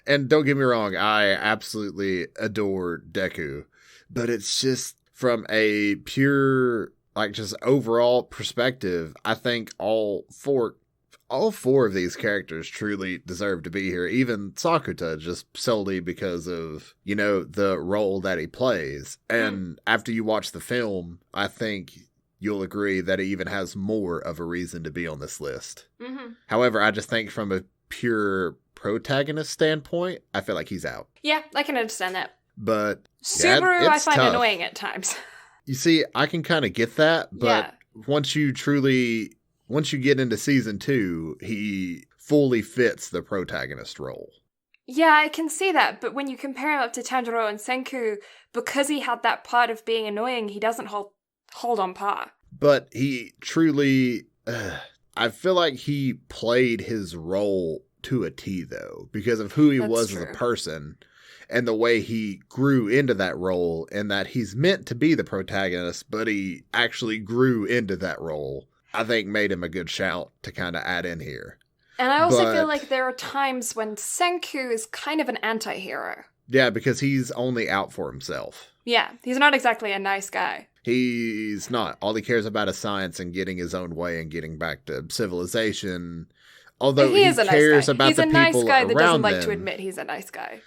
And don't get me wrong, I absolutely adore Deku, but it's just from a pure, like, just overall perspective, I think all four of these characters truly deserve to be here. Even Sakuta, just solely because of, the role that he plays. And after you watch the film, I think you'll agree that it even has more of a reason to be on this list. Mm-hmm. However, I just think from a pure protagonist standpoint, I feel like he's out. Yeah, I can understand that. But Subaru, yeah, I find tough. Annoying at times. You see, I can kind of get that, but once you get into season 2, he fully fits the protagonist role. Yeah, I can see that, but when you compare him up to Tanjiro and Senku, because he had that part of being annoying, he doesn't hold on par. But he truly, I feel like he played his role to a T, though, because of who he was as a person and the way he grew into that role, and that he's meant to be the protagonist, but he actually grew into that role. I think made him a good shout to kind of add in here. And I also feel like there are times when Senku is kind of an anti-hero. Yeah, because he's only out for himself. Yeah, he's not exactly a nice guy. He's not. All he cares about is science and getting his own way and getting back to civilization. Although he cares about the people around him. He's a nice guy that doesn't like to admit he's a nice guy.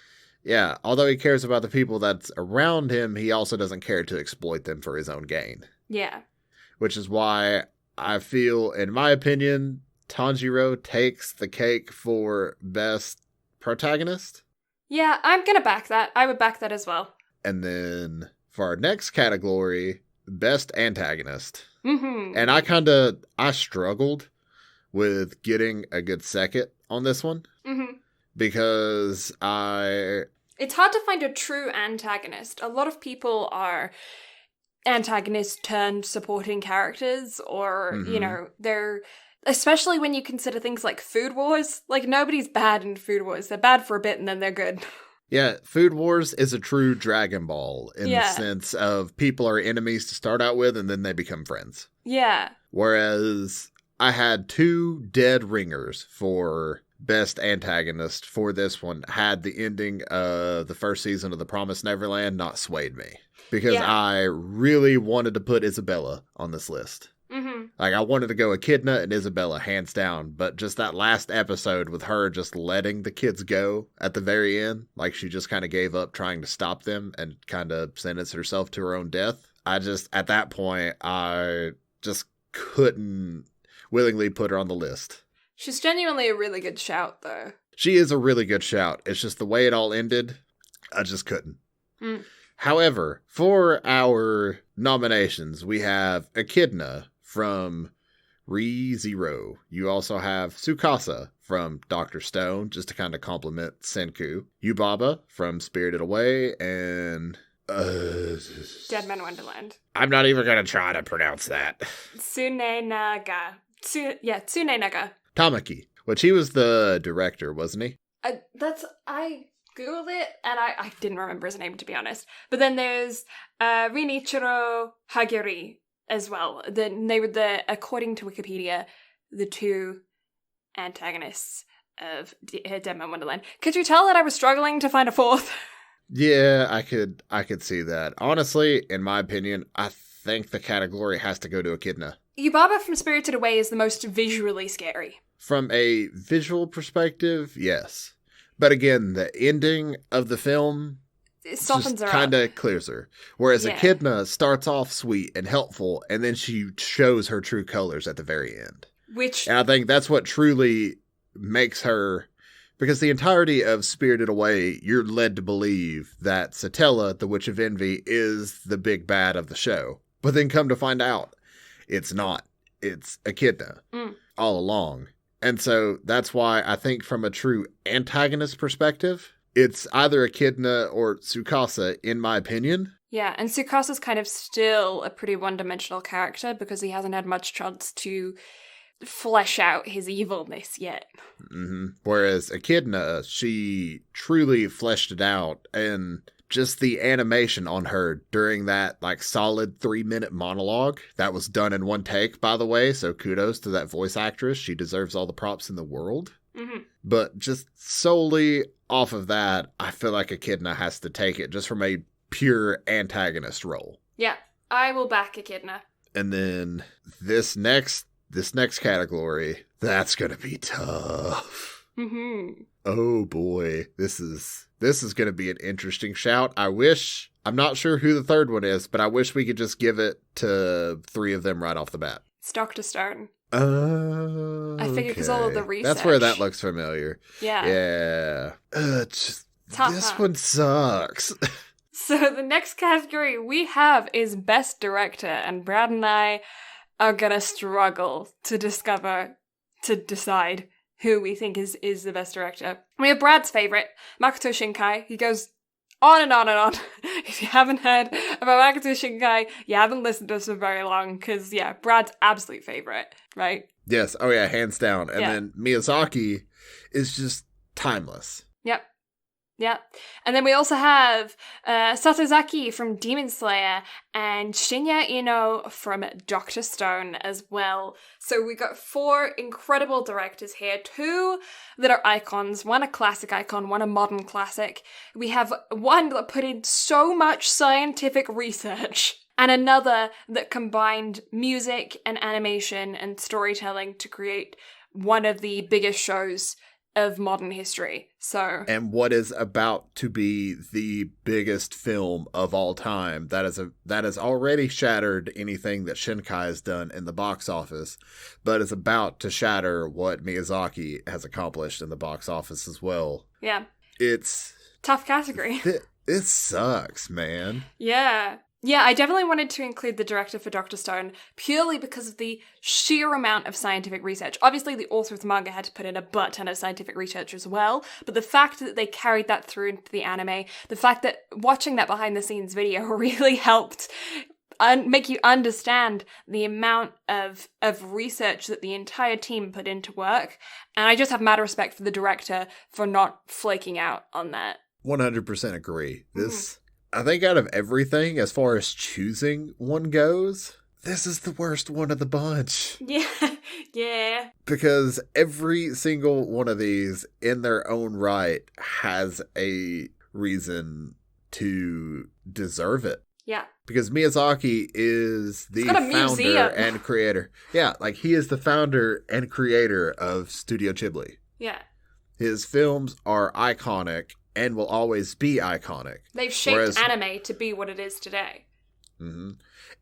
Yeah, although he cares about the people that's around him, he also doesn't care to exploit them for his own gain. Yeah. Which is why I feel, in my opinion, Tanjiro takes the cake for best protagonist. Yeah, I'm gonna back that. I would back that as well. And then for our next category, best antagonist. Mm-hmm. And I struggled with getting a good second on this one. Mm-hmm. Because it's hard to find a true antagonist. A lot of people are antagonist turned supporting characters, or, they're... Especially when you consider things like Food Wars. Like, nobody's bad in Food Wars. They're bad for a bit and then they're good. Yeah, Food Wars is a true Dragon Ball in the sense of people are enemies to start out with and then they become friends. Yeah. Whereas I had 2 dead ringers for best antagonist for this one had the ending of the first season of The Promised Neverland not swayed me. Because I really wanted to put Isabella on this list. Mm-hmm. Like, I wanted to go Echidna and Isabella, hands down. But just that last episode with her just letting the kids go at the very end, like she just kind of gave up trying to stop them and kind of sentenced herself to her own death. At that point, I just couldn't willingly put her on the list. She's genuinely a really good shout, though. She is a really good shout. It's just the way it all ended, I just couldn't. Mm. However, for our nominations, we have Echidna from Re:Zero. You also have Tsukasa from Dr. Stone, just to kind of complement Senku. Yubaba from Spirited Away, and Dead Man Wonderland. I'm not even going to try to pronounce that. Tsunenaga. Tsunenaga. Tamaki, which he was the director, wasn't he? I Googled it, and I didn't remember his name, to be honest. But then there's Rinichiro Hagiri as well. They were according to Wikipedia, the two antagonists of Dead Man Wonderland. Could you tell that I was struggling to find a fourth? Yeah, I could see that. Honestly, in my opinion, I think the category has to go to Echidna. Yubaba from Spirited Away is the most visually scary. From a visual perspective, yes. But again, the ending of the film it softens her kind of up. clears her. Whereas Echidna starts off sweet and helpful, and then she shows her true colors at the very end. And I think that's what truly makes her... Because the entirety of Spirited Away, you're led to believe that Satella, the Witch of Envy, is the big bad of the show. But then come to find out, it's not. It's Echidna all along. And so that's why I think from a true antagonist perspective, it's either Echidna or Tsukasa, in my opinion. Yeah, and Tsukasa's kind of still a pretty one-dimensional character because he hasn't had much chance to flesh out his evilness yet. Mm-hmm. Whereas Echidna, she truly fleshed it out, and just the animation on her during that solid 3-minute monologue that was done in one take, by the way. So kudos to that voice actress. She deserves all the props in the world. Mm-hmm. But just solely off of that, I feel like Echidna has to take it just from a pure antagonist role. Yeah, I will back Echidna. And then this next category, that's going to be tough. Mm-hmm. Oh boy, this is going to be an interesting shout. I'm not sure who the third one is, but I wish we could just give it to 3 of them right off the bat. It's Dr. Stone. I figure because all of the research. That's where that looks familiar. Yeah. Yeah. This one sucks. So the next category we have is Best Director, and Brad and I are gonna struggle to decide who we think is the best director. We have Brad's favorite, Makoto Shinkai. He goes on and on and on. If you haven't heard about Makoto Shinkai, you haven't listened to us for very long, because, yeah, Brad's absolute favorite, right? Yes. Oh, yeah, hands down. And then Miyazaki is just timeless. Yep. Yeah. And then we also have Satozaki from Demon Slayer and Shinya Ino from Dr. Stone as well. So we got 4 incredible directors here. 2 that are icons. 1 a classic icon, 1 a modern classic. We have 1 that put in so much scientific research, and another that combined music and animation and storytelling to create one of the biggest shows of modern history. So, and what is about to be the biggest film of all time that has already shattered anything that Shinkai has done in the box office, but is about to shatter what Miyazaki has accomplished in the box office as well. Yeah. It's tough category. It sucks, man. Yeah. Yeah, I definitely wanted to include the director for Dr. Stone purely because of the sheer amount of scientific research. Obviously, the author of the manga had to put in a butt ton of scientific research as well, but the fact that they carried that through into the anime, the fact that watching that behind-the-scenes video really helped make you understand the amount of research that the entire team put into work, and I just have mad respect for the director for not flaking out on that. 100% agree. I think out of everything, as far as choosing one goes, this is the worst one of the bunch. Yeah. Because every single one of these, in their own right, has a reason to deserve it. Yeah. Because Miyazaki is the founder and creator. Yeah, he is the founder and creator of Studio Ghibli. Yeah. His films are iconic and will always be iconic. They've shaped anime to be what it is today. Mm-hmm.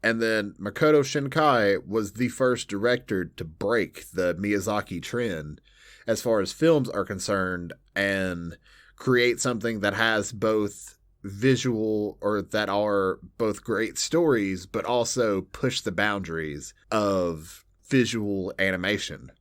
And then Makoto Shinkai was the first director to break the Miyazaki trend as far as films are concerned and create something that has both visual or that are both great stories, but also push the boundaries of visual animation.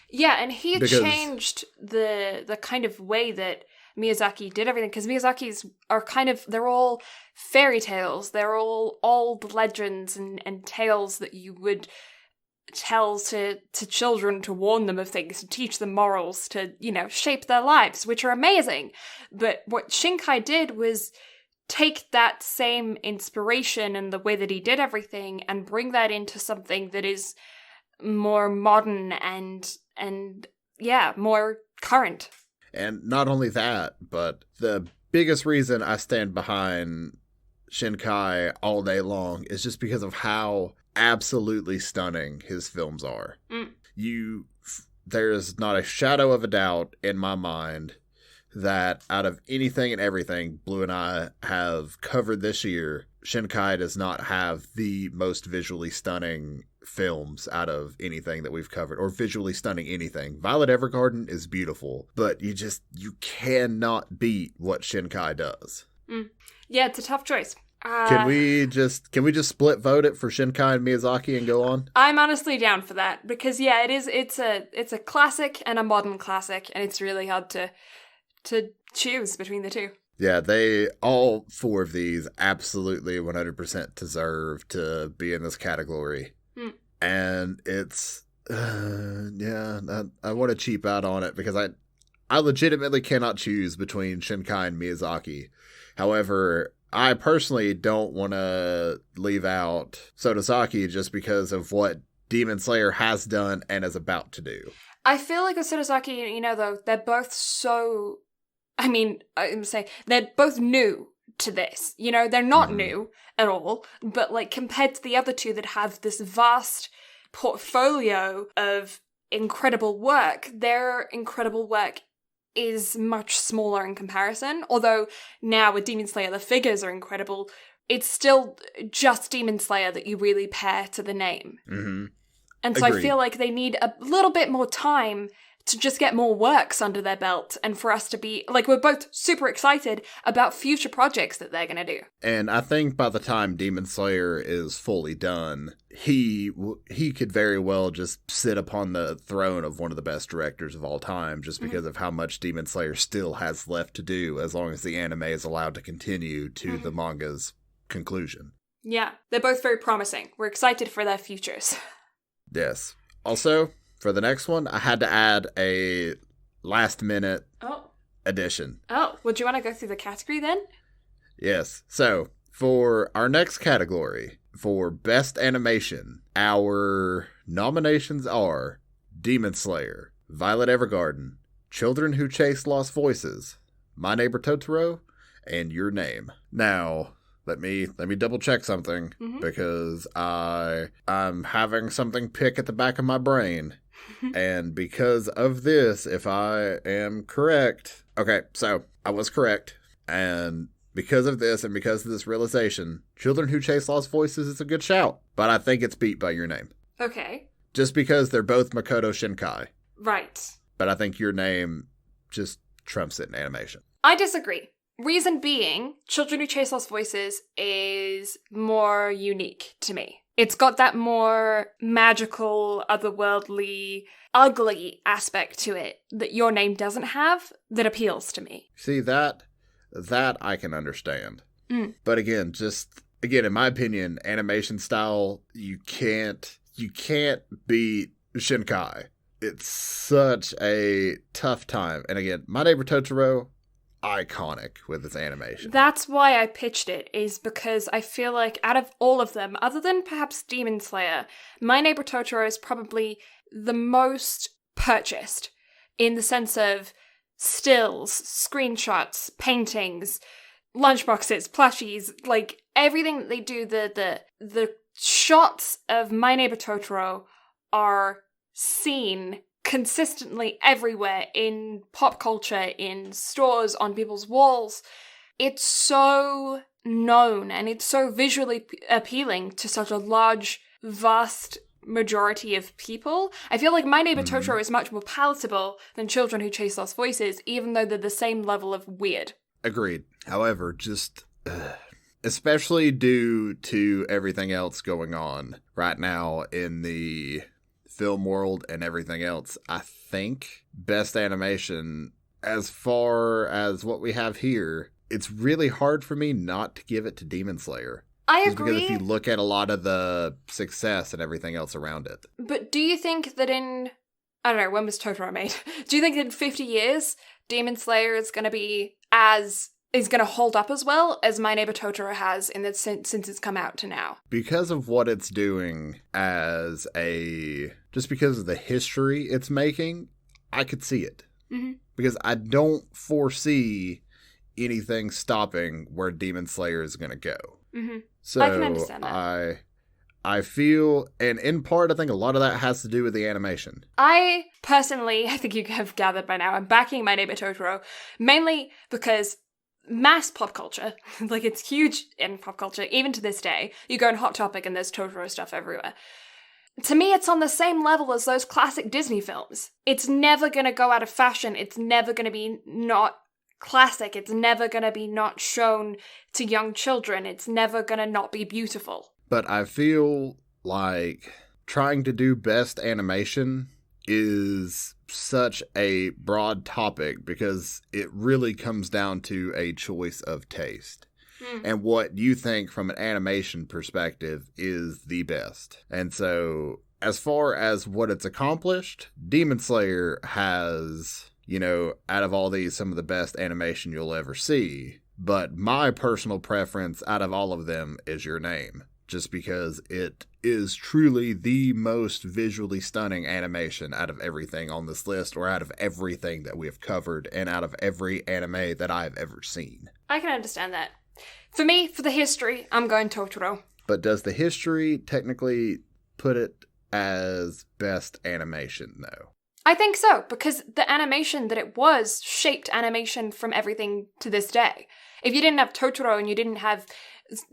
Yeah, and he changed the kind of way that Miyazaki did everything, because Miyazaki's are they're all fairy tales. They're all old legends and tales that you would tell to children to warn them of things, to teach them morals, to, shape their lives, which are amazing. But what Shinkai did was take that same inspiration and the way that he did everything and bring that into something that is more modern and more current. And not only that, but the biggest reason I stand behind Shinkai all day long is just because of how absolutely stunning his films are. There's not a shadow of a doubt in my mind that out of anything and everything Blue and I have covered this year, Shinkai does not have the most visually stunning films out of anything that we've covered, or visually stunning anything. Violet Evergarden is beautiful, but you cannot beat what Shinkai does. Yeah, it's a tough choice. Can we just split vote it for Shinkai and Miyazaki and go on? I'm honestly down for that, because it's a classic and a modern classic, and it's really hard to choose between the two. Yeah, all four of these absolutely 100% deserve to be in this category. And it's, I want to cheap out on it because I legitimately cannot choose between Shinkai and Miyazaki. However, I personally don't want to leave out Sotosaki just because of what Demon Slayer has done and is about to do. I feel like with Sotosaki, though, they're both so... I mean, I'm saying they're both new to this. They're not new at all, but compared to the other two that have this vast portfolio of incredible work, their incredible work is much smaller in comparison. Although now with Demon Slayer, the figures are incredible. It's still just Demon Slayer that you really pair to the name. Mm-hmm. And so Agreed. I feel like they need a little bit more time to just get more works under their belt, and for us to be, we're both super excited about future projects that they're going to do. And I think by the time Demon Slayer is fully done, he could very well just sit upon the throne of one of the best directors of all time, just because of how much Demon Slayer still has left to do, as long as the anime is allowed to continue to the manga's conclusion. Yeah, they're both very promising. We're excited for their futures. Yes. Also, for the next one, I had to add a last-minute addition. Oh, would you want to go through the category then? Yes. So, for our next category, for Best Animation, our nominations are Demon Slayer, Violet Evergarden, Children Who Chase Lost Voices, My Neighbor Totoro, and Your Name. Now, let me double check something, because I'm having something pick at the back of my brain. And because of this, if I am correct... Okay, so I was correct. And because of this and because of this realization, Children Who Chase Lost Voices is a good shout. But I think it's beat by Your Name. Okay. Just because they're both Makoto Shinkai. Right. But I think Your Name just trumps it in animation. I disagree. Reason being, Children Who Chase Lost Voices is more unique to me. It's got that more magical, otherworldly, ugly aspect to it that Your Name doesn't have that appeals to me. See, that I can understand. But again, in my opinion, animation style, you can't beat Shinkai. It's such a tough time. And again, My Neighbor Totoro, iconic with its animation. That's why I pitched it, is because I feel like out of all of them, other than perhaps Demon Slayer, My Neighbor Totoro is probably the most purchased in the sense of stills, screenshots, paintings, lunchboxes, plushies, everything that they do. The shots of My Neighbor Totoro are seen consistently everywhere in pop culture, in stores, on people's walls. It's so known and it's so visually appealing to such a large, vast majority of people. I feel like My Neighbor Totoro is much more palatable than Children Who Chase Lost Voices, even though they're the same level of weird. Agreed. However, especially due to everything else going on right now in the film world and everything else, I think best animation, as far as what we have here, it's really hard for me not to give it to Demon Slayer. I Just agree. because if you look at a lot of the success and everything else around it. But do you think that I don't know, when was Totoro made? Do you think in 50 years, Demon Slayer is going to hold up as well as My Neighbor Totoro has since it's come out to now? Because of what it's doing just because of the history it's making, I could see it. Mm-hmm. Because I don't foresee anything stopping where Demon Slayer is going to go. Mm-hmm. So I can understand that. I feel, and in part, I think a lot of that has to do with the animation. I think you have gathered by now, I'm backing My Neighbor Totoro, mainly because mass pop culture, like it's huge in pop culture, even to this day. You go on Hot Topic and there's Totoro stuff everywhere. To me, it's on the same level as those classic Disney films. It's never going to go out of fashion. It's never going to be not classic. It's never going to be not shown to young children. It's never going to not be beautiful. But I feel like trying to do best animation is such a broad topic because it really comes down to a choice of taste. And what you think from an animation perspective is the best. And so, as far as what it's accomplished, Demon Slayer has, out of all these, some of the best animation you'll ever see. But my personal preference out of all of them is Your Name. Just because it is truly the most visually stunning animation out of everything on this list, or out of everything that we have covered, and out of every anime that I've ever seen. I can understand that. For me, for the history, I'm going Totoro. But does the history technically put it as best animation, though? I think so, because the animation that it was shaped animation from everything to this day. If you didn't have Totoro and you didn't have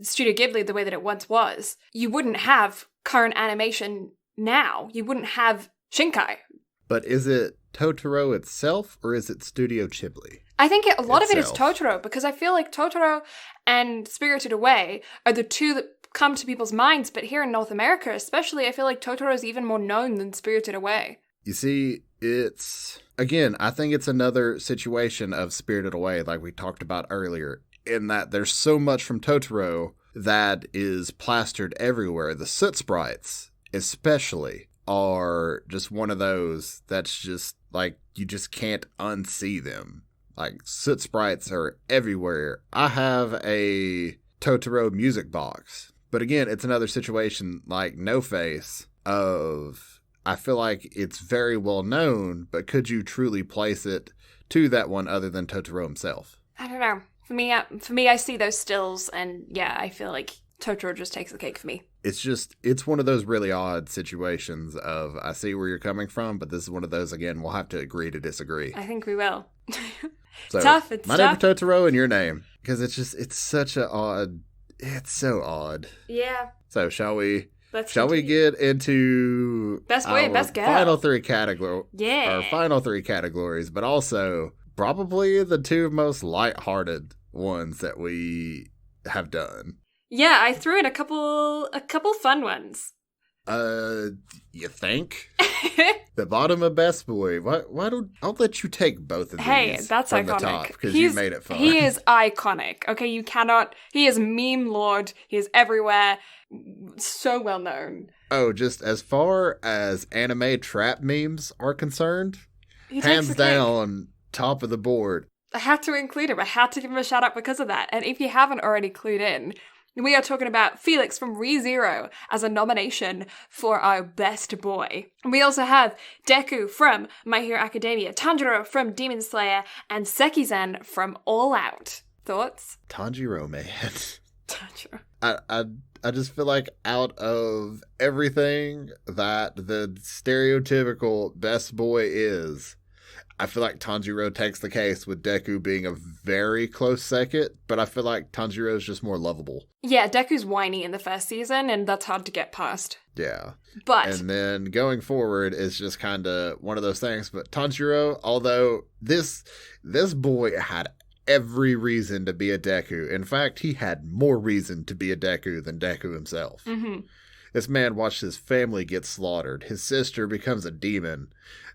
Studio Ghibli the way that it once was, you wouldn't have current animation now. You wouldn't have Shinkai. But is it Totoro itself, or is it Studio Ghibli? I think a lot of it is Totoro, because I feel like Totoro and Spirited Away are the two that come to people's minds, but here in North America especially, I feel like Totoro is even more known than Spirited Away. You see, I think it's another situation of Spirited Away, like we talked about earlier, in that there's so much from Totoro that is plastered everywhere. The soot sprites, especially, are just one of those that's just, like, you just can't unsee them. Like, soot sprites are everywhere. I have a Totoro music box. But again, it's another situation like No Face of, I feel like it's very well known, but could you truly place it to that one other than Totoro himself? I don't know. For me, I see those stills, and yeah, I feel like Totoro just takes the cake for me. It's one of those really odd situations of, I see where you're coming from, but this is one of those, again, we'll have to agree to disagree. I think we will. So, It's My Neighbor Totoro and Your Name. Because it's so odd. Yeah. So shall we get into Best Boy and Best Girl? Final three categories? Yeah. Our final three categories, but also probably the two most lighthearted ones that we have done. Yeah, I threw in a couple fun ones. You think? The bottom of Best Boy. Why don't I'll let you take both of these? Hey, that's from iconic. The top because you made it fun. He is iconic. Okay, he is meme lord. He is everywhere. So well known. Oh, just as far as anime trap memes are concerned, hands down, top of the board. I had to include him. I had to give him a shout out because of that. And if you haven't already clued in, we are talking about Felix from ReZero as a nomination for our best boy. We also have Deku from My Hero Academia, Tanjiro from Demon Slayer, and Seki-Zen from All Out. Thoughts? Tanjiro, man. Tanjiro. I just feel like out of everything that the stereotypical best boy is, I feel like Tanjiro takes the case, with Deku being a very close second, but I feel like Tanjiro is just more lovable. Yeah, Deku's whiny in the first season, and that's hard to get past. Yeah. But and then going forward is just kind of one of those things. But Tanjiro, although this boy had every reason to be a Deku. In fact, he had more reason to be a Deku than Deku himself. Mm-hmm. This man watched his family get slaughtered. His sister becomes a demon.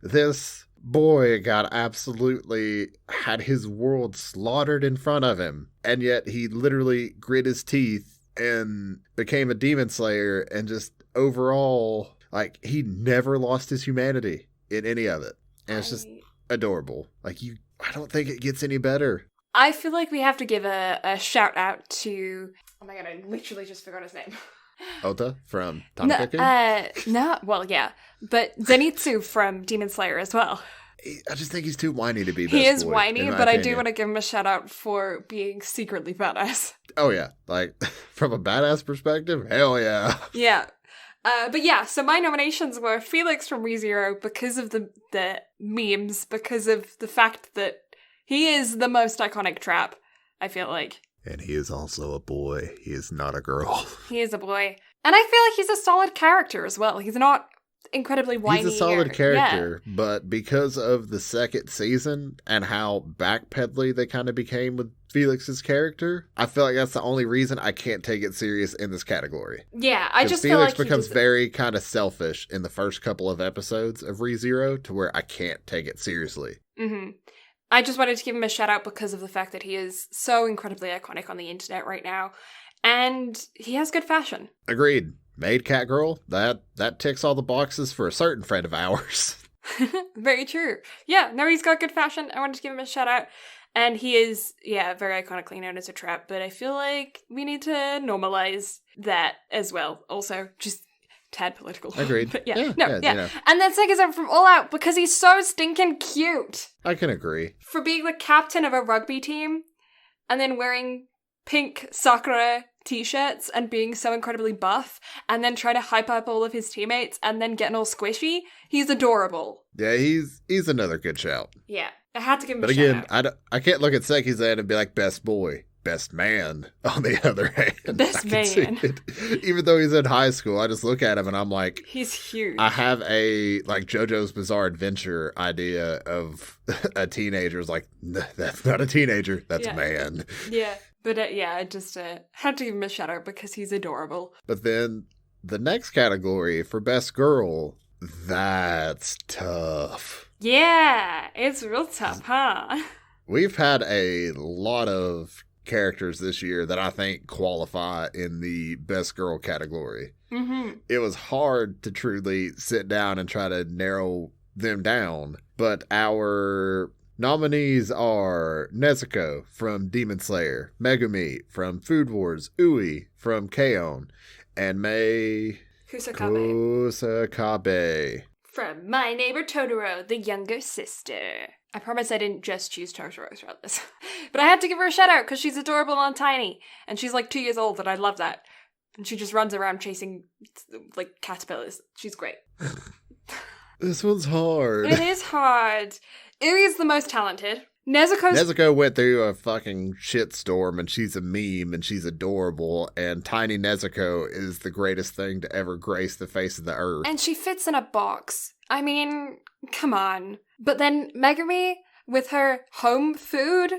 This boy got absolutely had his world slaughtered in front of him. And yet he literally grit his teeth and became a demon slayer, and just overall, like, he never lost his humanity in any of it. And it's just adorable. Like, I don't think it gets any better. I feel like we have to give a shout out to, oh my god, I literally just forgot his name. Ota from Tanjiro? No, well, yeah, but Zenitsu from Demon Slayer as well. I just think he's too whiny to be best He is boy, whiny, but opinion. I do want to give him a shout out for being secretly badass. Oh yeah, like, from a badass perspective, hell yeah. Yeah. But yeah, so my nominations were Felix from ReZero because of the memes, because of the fact that he is the most iconic trap, I feel like. And he is also a boy. He is not a girl. He is a boy. And I feel like he's a solid character as well. He's not incredibly whiny. He's a solid character, but because of the second season and how backpedaly they kind of became with Felix's character, I feel like that's the only reason I can't take it serious in this category. Yeah, I just Felix feel like becomes very kind of selfish in the first couple of episodes of ReZero to where I can't take it seriously. Mm-hmm. I just wanted to give him a shout out because of the fact that he is so incredibly iconic on the internet right now. And he has good fashion. Agreed. Maid cat girl, that ticks all the boxes for a certain friend of ours. Very true. Yeah, no, he's got good fashion. I wanted to give him a shout out. And he is, very iconically known as a trap, but I feel like we need to normalize that as well. Also, just tad political. Agreed. But yeah. You know. And then Segazan from All Out because he's so stinking cute. I can agree. For being the captain of a rugby team and then wearing pink Sakura t-shirts and being so incredibly buff and then trying to hype up all of his teammates and then getting all squishy, he's adorable. Yeah, he's another good shout. Yeah, I had to give him but a again, shout out. I can't look at Sekizan and be like, best boy, best man, on the other hand. Best man. Even though he's in high school, I just look at him and I'm like... He's huge. I have a, like, JoJo's Bizarre Adventure idea of a teenager. It's like, that's not a teenager, that's a man. Yeah. But I just had to give him a shout out because he's adorable. But then the next category for Best Girl, that's tough. Yeah, it's real tough, huh? We've had a lot of characters this year that I think qualify in the Best Girl category. Mm-hmm. It was hard to truly sit down and try to narrow them down, but our... nominees are Nezuko from Demon Slayer, Megumi from Food Wars, Ui from K-On!, and Mei Kusakabe from My Neighbor Totoro, the younger sister. I promise I didn't just choose Totoro throughout this. But I had to give her a shout out because she's adorable and tiny. And she's like 2 years old and I love that. And she just runs around chasing like caterpillars. She's great. This one's hard. It is hard. Uri is the most talented. Nezuko went through a fucking shitstorm and she's a meme and she's adorable, and tiny Nezuko is the greatest thing to ever grace the face of the earth. And she fits in a box. I mean, come on. But then Megumi, with her home food,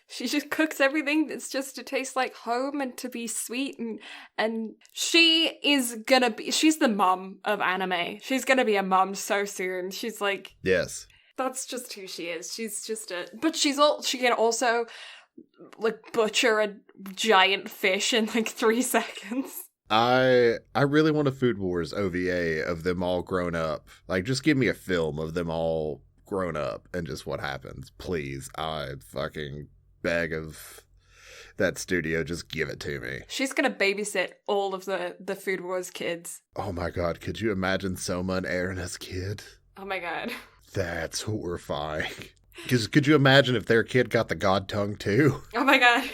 she just cooks everything that's just to taste like home and to be sweet, and she is gonna be, she's the mom of anime. She's gonna be a mom so soon. She's like... Yes. That's just who she is. She's just but she can also like butcher a giant fish in like 3 seconds. I really want a Food Wars OVA of them all grown up. Like, just give me a film of them all grown up and just what happens. Please. I fucking beg of that studio, just give it to me. She's gonna babysit all of the Food Wars kids. Oh my god, could you imagine Soma and Eren as kid? Oh my god. That's horrifying. Because could you imagine if their kid got the god tongue too? Oh my god.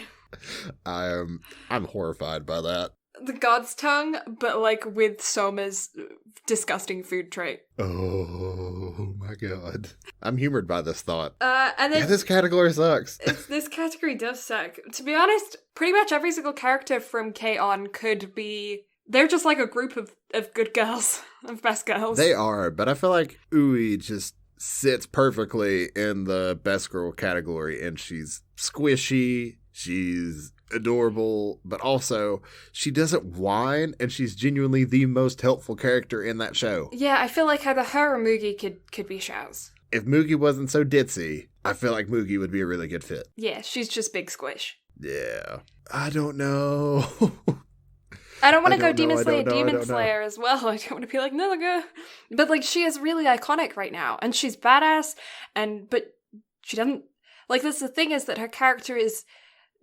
I'm horrified by that. The god's tongue, but like with Soma's disgusting food trait. Oh my god. I'm humored by this thought. And then this category sucks. This category does suck. To be honest, pretty much every single character from K-On! Could be... They're just like a group of good girls, of best girls. They are, but I feel like Ui just sits perfectly in the best girl category, and she's squishy, she's adorable, but also she doesn't whine, and she's genuinely the most helpful character in that show. Yeah, I feel like either her or Mugi could be Xiao's. If Mugi wasn't so ditzy, I feel like Mugi would be a really good fit. Yeah, she's just big squish. Yeah. I don't know. I don't want to go Demon Slayer as well. I don't want to be like, no. But, like, she is really iconic right now. And she's badass. But she doesn't... Like, that's the thing, is that her character is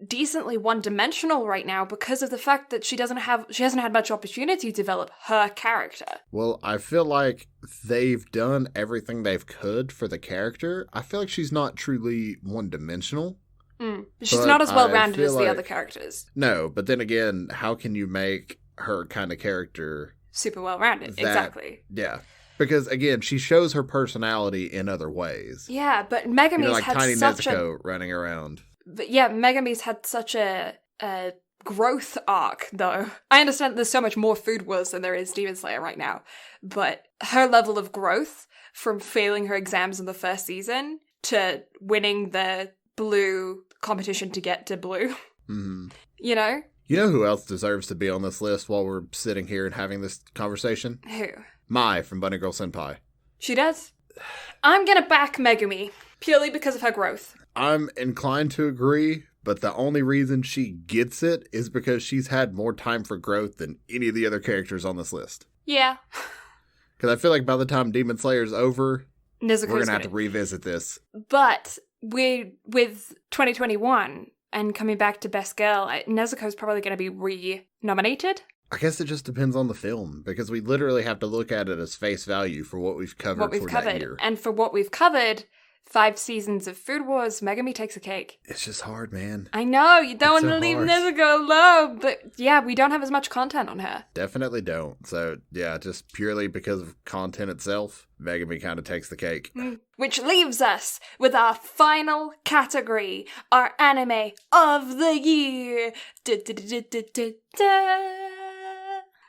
decently one-dimensional right now because of the fact that she hasn't had much opportunity to develop her character. Well, I feel like they've done everything they've could for the character. I feel like she's not truly one-dimensional. She's not as well-rounded as the other characters. No, but then again, how can you make her kind of character... super well-rounded, exactly. Yeah. Because, again, she shows her personality in other ways. Yeah, but Megumi's like had Tiny such Nezuko running around. But yeah, Megumi's had such a growth arc, though. I understand there's so much more Food Wars than there is Demon Slayer right now, but her level of growth from failing her exams in the first season to winning the blue competition to get to blue. Mm-hmm. You know? You know who else deserves to be on this list while we're sitting here and having this conversation? Who? Mai from Bunny Girl Senpai. She does? I'm gonna back Megumi, purely because of her growth. I'm inclined to agree, but the only reason she gets it is because she's had more time for growth than any of the other characters on this list. Yeah. Because I feel like by the time Demon Slayer's over, Nezuko's we're going to have to revisit this. But with 2021 and coming back to Best Girl, Nezuko's probably going to be re-nominated. I guess it just depends on the film, because we literally have to look at it as face value for what we've covered that year. And for what we've covered, 5 seasons of Food Wars, Megumi takes a cake. It's just hard, man. I know, you don't want to leave Nezuko alone, but yeah, we don't have as much content on her. Definitely don't. So yeah, just purely because of content itself, Megumi kind of takes the cake. Which leaves us with our final category, our anime of the year.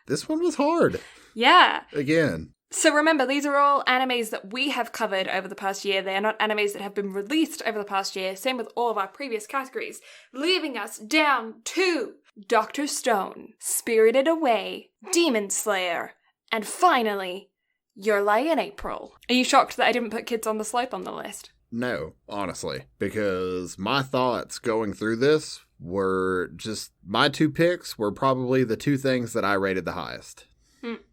This one was hard. Yeah. Again. So remember, these are all animes that we have covered over the past year. They are not animes that have been released over the past year. Same with all of our previous categories. Leaving us down to Dr. Stone, Spirited Away, Demon Slayer, and finally, Your Lie in April. Are you shocked that I didn't put Kids on the Slope on the list? No, honestly, because my thoughts going through this were just, my 2 picks were probably the 2 things that I rated the highest.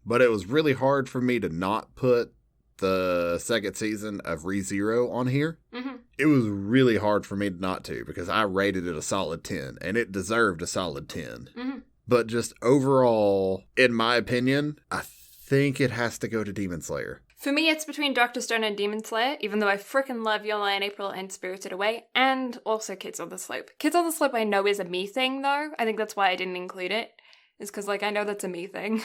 But it was really hard for me to not put the second season of ReZero on here. Mm-hmm. It was really hard for me not to, because I rated it a solid 10, and it deserved a solid 10. Mm-hmm. But just overall, in my opinion, I think it has to go to Demon Slayer. For me, it's between Dr. Stone and Demon Slayer, even though I frickin' love Your Lie in April and Spirited Away, and also Kids on the Slope. Kids on the Slope I know is a me thing, though. I think that's why I didn't include it, is because, I know that's a me thing.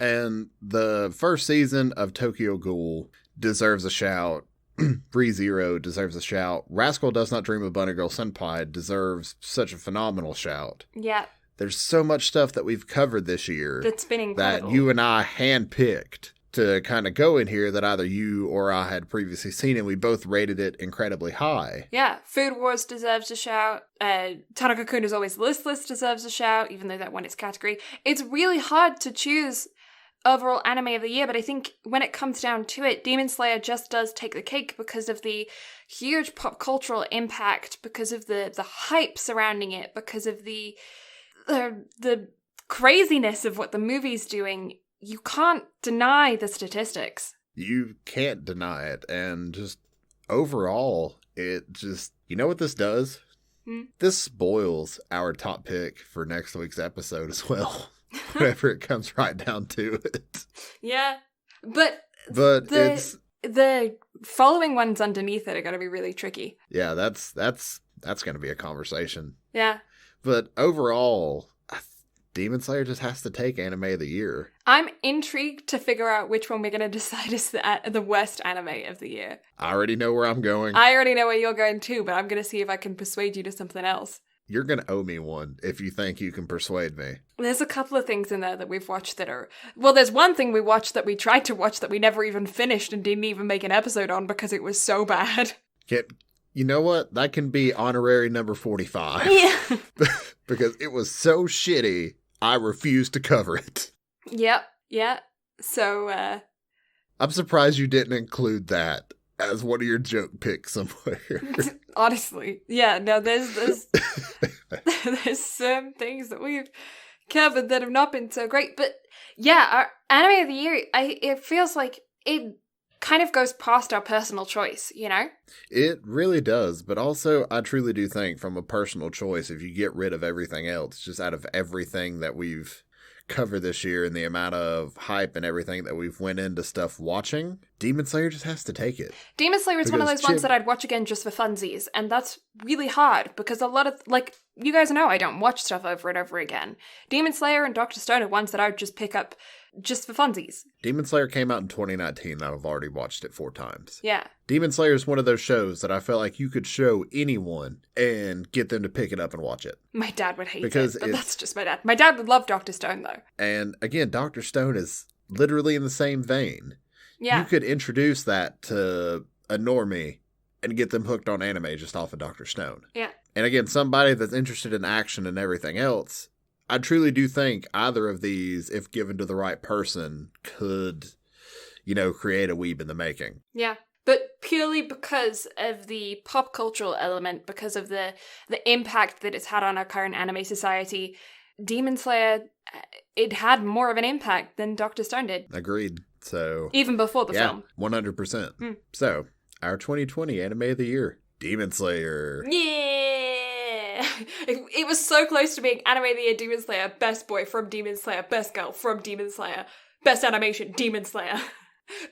And the first season of Tokyo Ghoul deserves a shout. ReZero deserves a shout. Rascal Does Not Dream of Bunny Girl Senpai deserves such a phenomenal shout. Yeah. There's so much stuff that we've covered this year that's been incredible, that you and I handpicked to kind of go in here that either you or I had previously seen, and we both rated it incredibly high. Yeah, Food Wars deserves a shout. Tanaka-kun Is Always Listless deserves a shout, even though that won its category. It's really hard to choose overall anime of the year, but I think when it comes down to it, Demon Slayer just does take the cake because of the huge pop cultural impact, because of the hype surrounding it, because of the craziness of what the movie's doing. You can't deny the statistics. You can't deny it. And just overall, it just, you know what this does? This spoils our top pick for next week's episode as well. Whenever it comes right down to it. Yeah. But it's the following ones underneath it are going to be really tricky. Yeah, that's going to be a conversation. Yeah. But overall, Demon Slayer just has to take anime of the year. I'm intrigued to figure out which one we're going to decide is the worst anime of the year. I already know where I'm going. I already know where you're going too, but I'm going to see if I can persuade you to something else. You're going to owe me one if you think you can persuade me. There's a couple of things in there that we've watched that are... Well, there's one thing we watched that we tried to watch that we never even finished and didn't even make an episode on because it was so bad. You know what? That can be honorary number 45. Yeah. Because it was so shitty, I refused to cover it. Yep. Yeah. So, I'm surprised you didn't include that as one of your joke picks somewhere. Honestly. Yeah, no, there's some things that we've covered that have not been so great. But yeah, our anime of the year, it feels like it kind of goes past our personal choice, you know? It really does, but also I truly do think from a personal choice, if you get rid of everything else, just out of everything that we've covered this year and the amount of hype and everything that we've went into stuff watching, Demon Slayer just has to take it. Demon Slayer is one of those ones that I'd watch again just for funsies, and that's really hard because a lot of, like, you guys know I don't watch stuff over and over again. Demon Slayer and Dr. Stone are ones that I would just pick up just for funsies. Demon Slayer came out in 2019 and I've already watched it 4 times. Yeah. Demon Slayer is one of those shows that I feel like you could show anyone and get them to pick it up and watch it. My dad would hate it, but that's just my dad. My dad would love Dr. Stone, though. And again, Dr. Stone is literally in the same vein. Yeah. You could introduce that to a normie and get them hooked on anime just off of Dr. Stone. Yeah. And again, somebody that's interested in action and everything else, I truly do think either of these, if given to the right person, could, create a weeb in the making. Yeah. But purely because of the pop cultural element, because of the impact that it's had on our current anime society, Demon Slayer, it had more of an impact than Dr. Stone did. Agreed. So even before the film. 100%. So, our 2020 anime of the year, Demon Slayer. Yeah! It was so close to being anime of the year, Demon Slayer, best boy from Demon Slayer, best girl from Demon Slayer, best animation, Demon Slayer,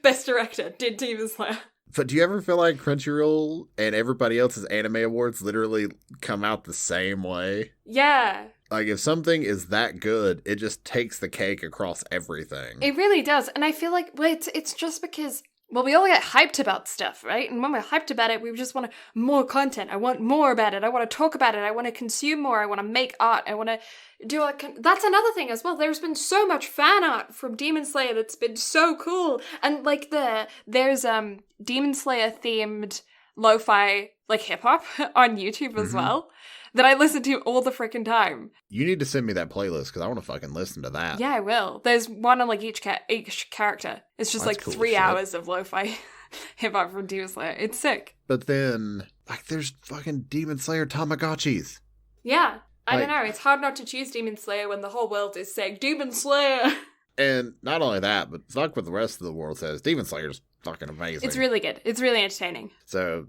best director, did Demon Slayer. But do you ever feel like Crunchyroll and everybody else's anime awards literally come out the same way? Yeah. Like, if something is that good, it just takes the cake across everything. It really does. And I feel like, well, it's just because, well, we all get hyped about stuff, right? And when we're hyped about it, we just want more content. I want more about it. I want to talk about it. I want to consume more. I want to make art. I want to do that's another thing as well. There's been so much fan art from Demon Slayer that's been so cool. And, like, there's Demon Slayer themed lo-fi, like, hip-hop on YouTube as well, that I listen to all the freaking time. You need to send me that playlist because I want to fucking listen to that. Yeah, I will. There's one on like each character. It's just like cool 3 hours of lo-fi hip-hop from Demon Slayer. It's sick. But then, like, there's fucking Demon Slayer Tamagotchis. Yeah, I don't know. It's hard not to choose Demon Slayer when the whole world is saying Demon Slayer. And not only that, but fuck what the rest of the world says. Demon Slayer's fucking amazing. It's really good. It's really entertaining. So,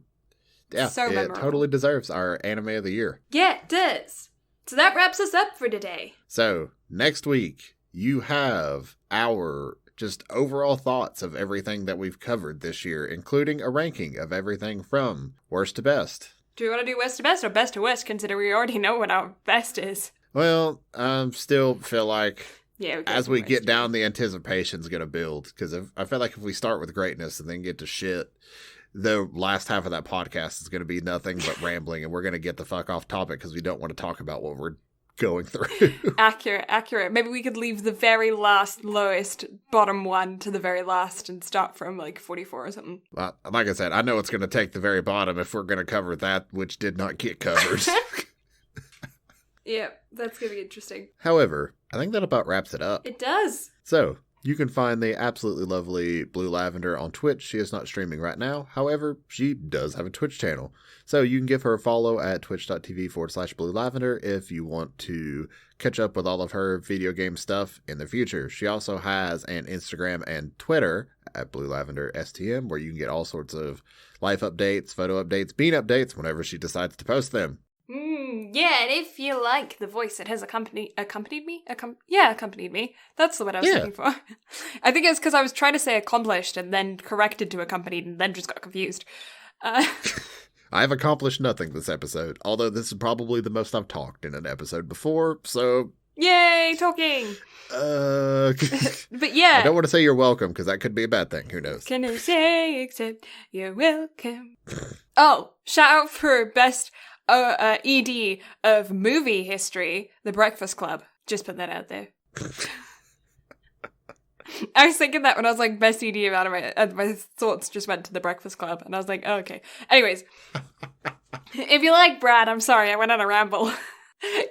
yeah, it totally deserves our anime of the year. Yeah, it does. So that wraps us up for today. So, next week, you have our just overall thoughts of everything that we've covered this year, including a ranking of everything from worst to best. Do you want to do worst to best or best to worst, considering we already know what our best is? Well, I still feel like yeah, as we get down, the anticipation's going to build. Because I feel like if we start with greatness and then get to shit, the last half of that podcast is going to be nothing but rambling, and we're going to get the fuck off topic because we don't want to talk about what we're going through. Accurate. Maybe we could leave the very last lowest bottom one to the very last and start from like 44 or something. Like I said, I know it's going to take the very bottom if we're going to cover that which did not get covered. Yeah, that's going to be interesting. However, I think that about wraps it up. It does. So, you can find the absolutely lovely Blue Lavender on Twitch. She is not streaming right now. However, she does have a Twitch channel. So you can give her a follow at twitch.tv/Blue Lavender if you want to catch up with all of her video game stuff in the future. She also has an Instagram and Twitter at Blue Lavender STM, where you can get all sorts of life updates, photo updates, bean updates whenever she decides to post them. Yeah, and if you like the voice that has accompanied me. That's the word I was looking for. I think it's because I was trying to say accomplished and then corrected to accompanied and then just got confused. I have accomplished nothing this episode, although this is probably the most I've talked in an episode before, so... Yay, talking! But yeah. I don't want to say you're welcome, because that could be a bad thing. Who knows? Can I say except you're welcome? Oh, shout out for best ED of movie history, The Breakfast Club. Just put that out there. I was thinking that when I was like, best ED of anime, and my thoughts just went to The Breakfast Club, and I was like, oh, okay. Anyways, if you like Brad, I'm sorry, I went on a ramble.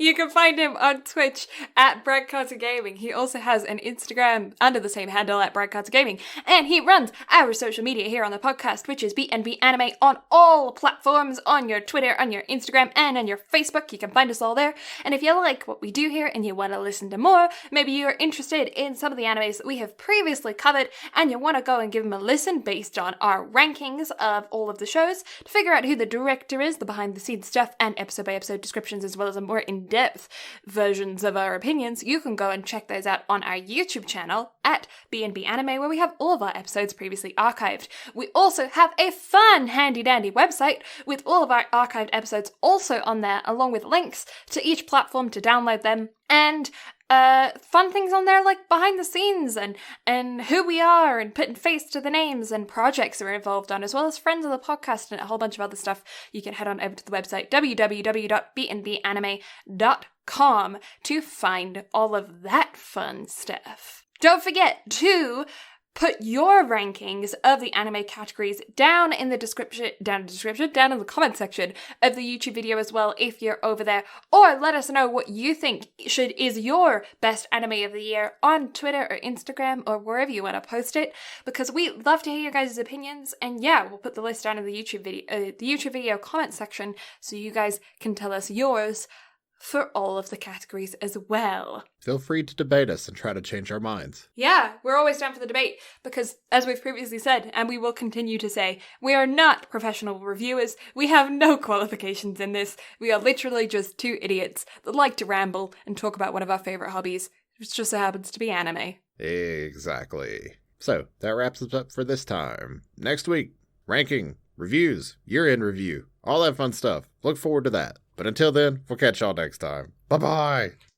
You can find him on Twitch at Brad Gaming. He also has an Instagram under the same handle at Brad Gaming. And he runs our social media here on the podcast, which is BnB Anime on all platforms, on your Twitter, on your Instagram, and on your Facebook. You can find us all there. And if you like what we do here and you want to listen to more, maybe you're interested in some of the animes that we have previously covered and you want to go and give them a listen based on our rankings of all of the shows to figure out who the director is, the behind-the-scenes stuff, and episode-by-episode descriptions, as well as a more in-depth versions of our opinions, you can go and check those out on our YouTube channel at BnB Anime, where we have all of our episodes previously archived. We also have a fun, handy-dandy website with all of our archived episodes also on there, along with links to each platform to download them, and fun things on there like behind the scenes and who we are and putting face to the names and projects we're involved on, as well as friends of the podcast and a whole bunch of other stuff. You can head on over to the website www.bnbanime.com to find all of that fun stuff. Don't forget to put your rankings of the anime categories down in the comment section of the YouTube video as well if you're over there, or let us know what you think is your best anime of the year on Twitter or Instagram or wherever you want to post it, because we love to hear your guys' opinions. And yeah, we'll put the list down in the YouTube video comment section so you guys can tell us yours for all of the categories as well. Feel free to debate us and try to change our minds. Yeah, we're always down for the debate because, as we've previously said, and we will continue to say, we are not professional reviewers. We have no qualifications in this. We are literally just two idiots that like to ramble and talk about one of our favorite hobbies, which just so happens to be anime. Exactly. So, that wraps us up for this time. Next week, ranking, reviews, year-end review, all that fun stuff. Look forward to that. But until then, we'll catch y'all next time. Bye-bye!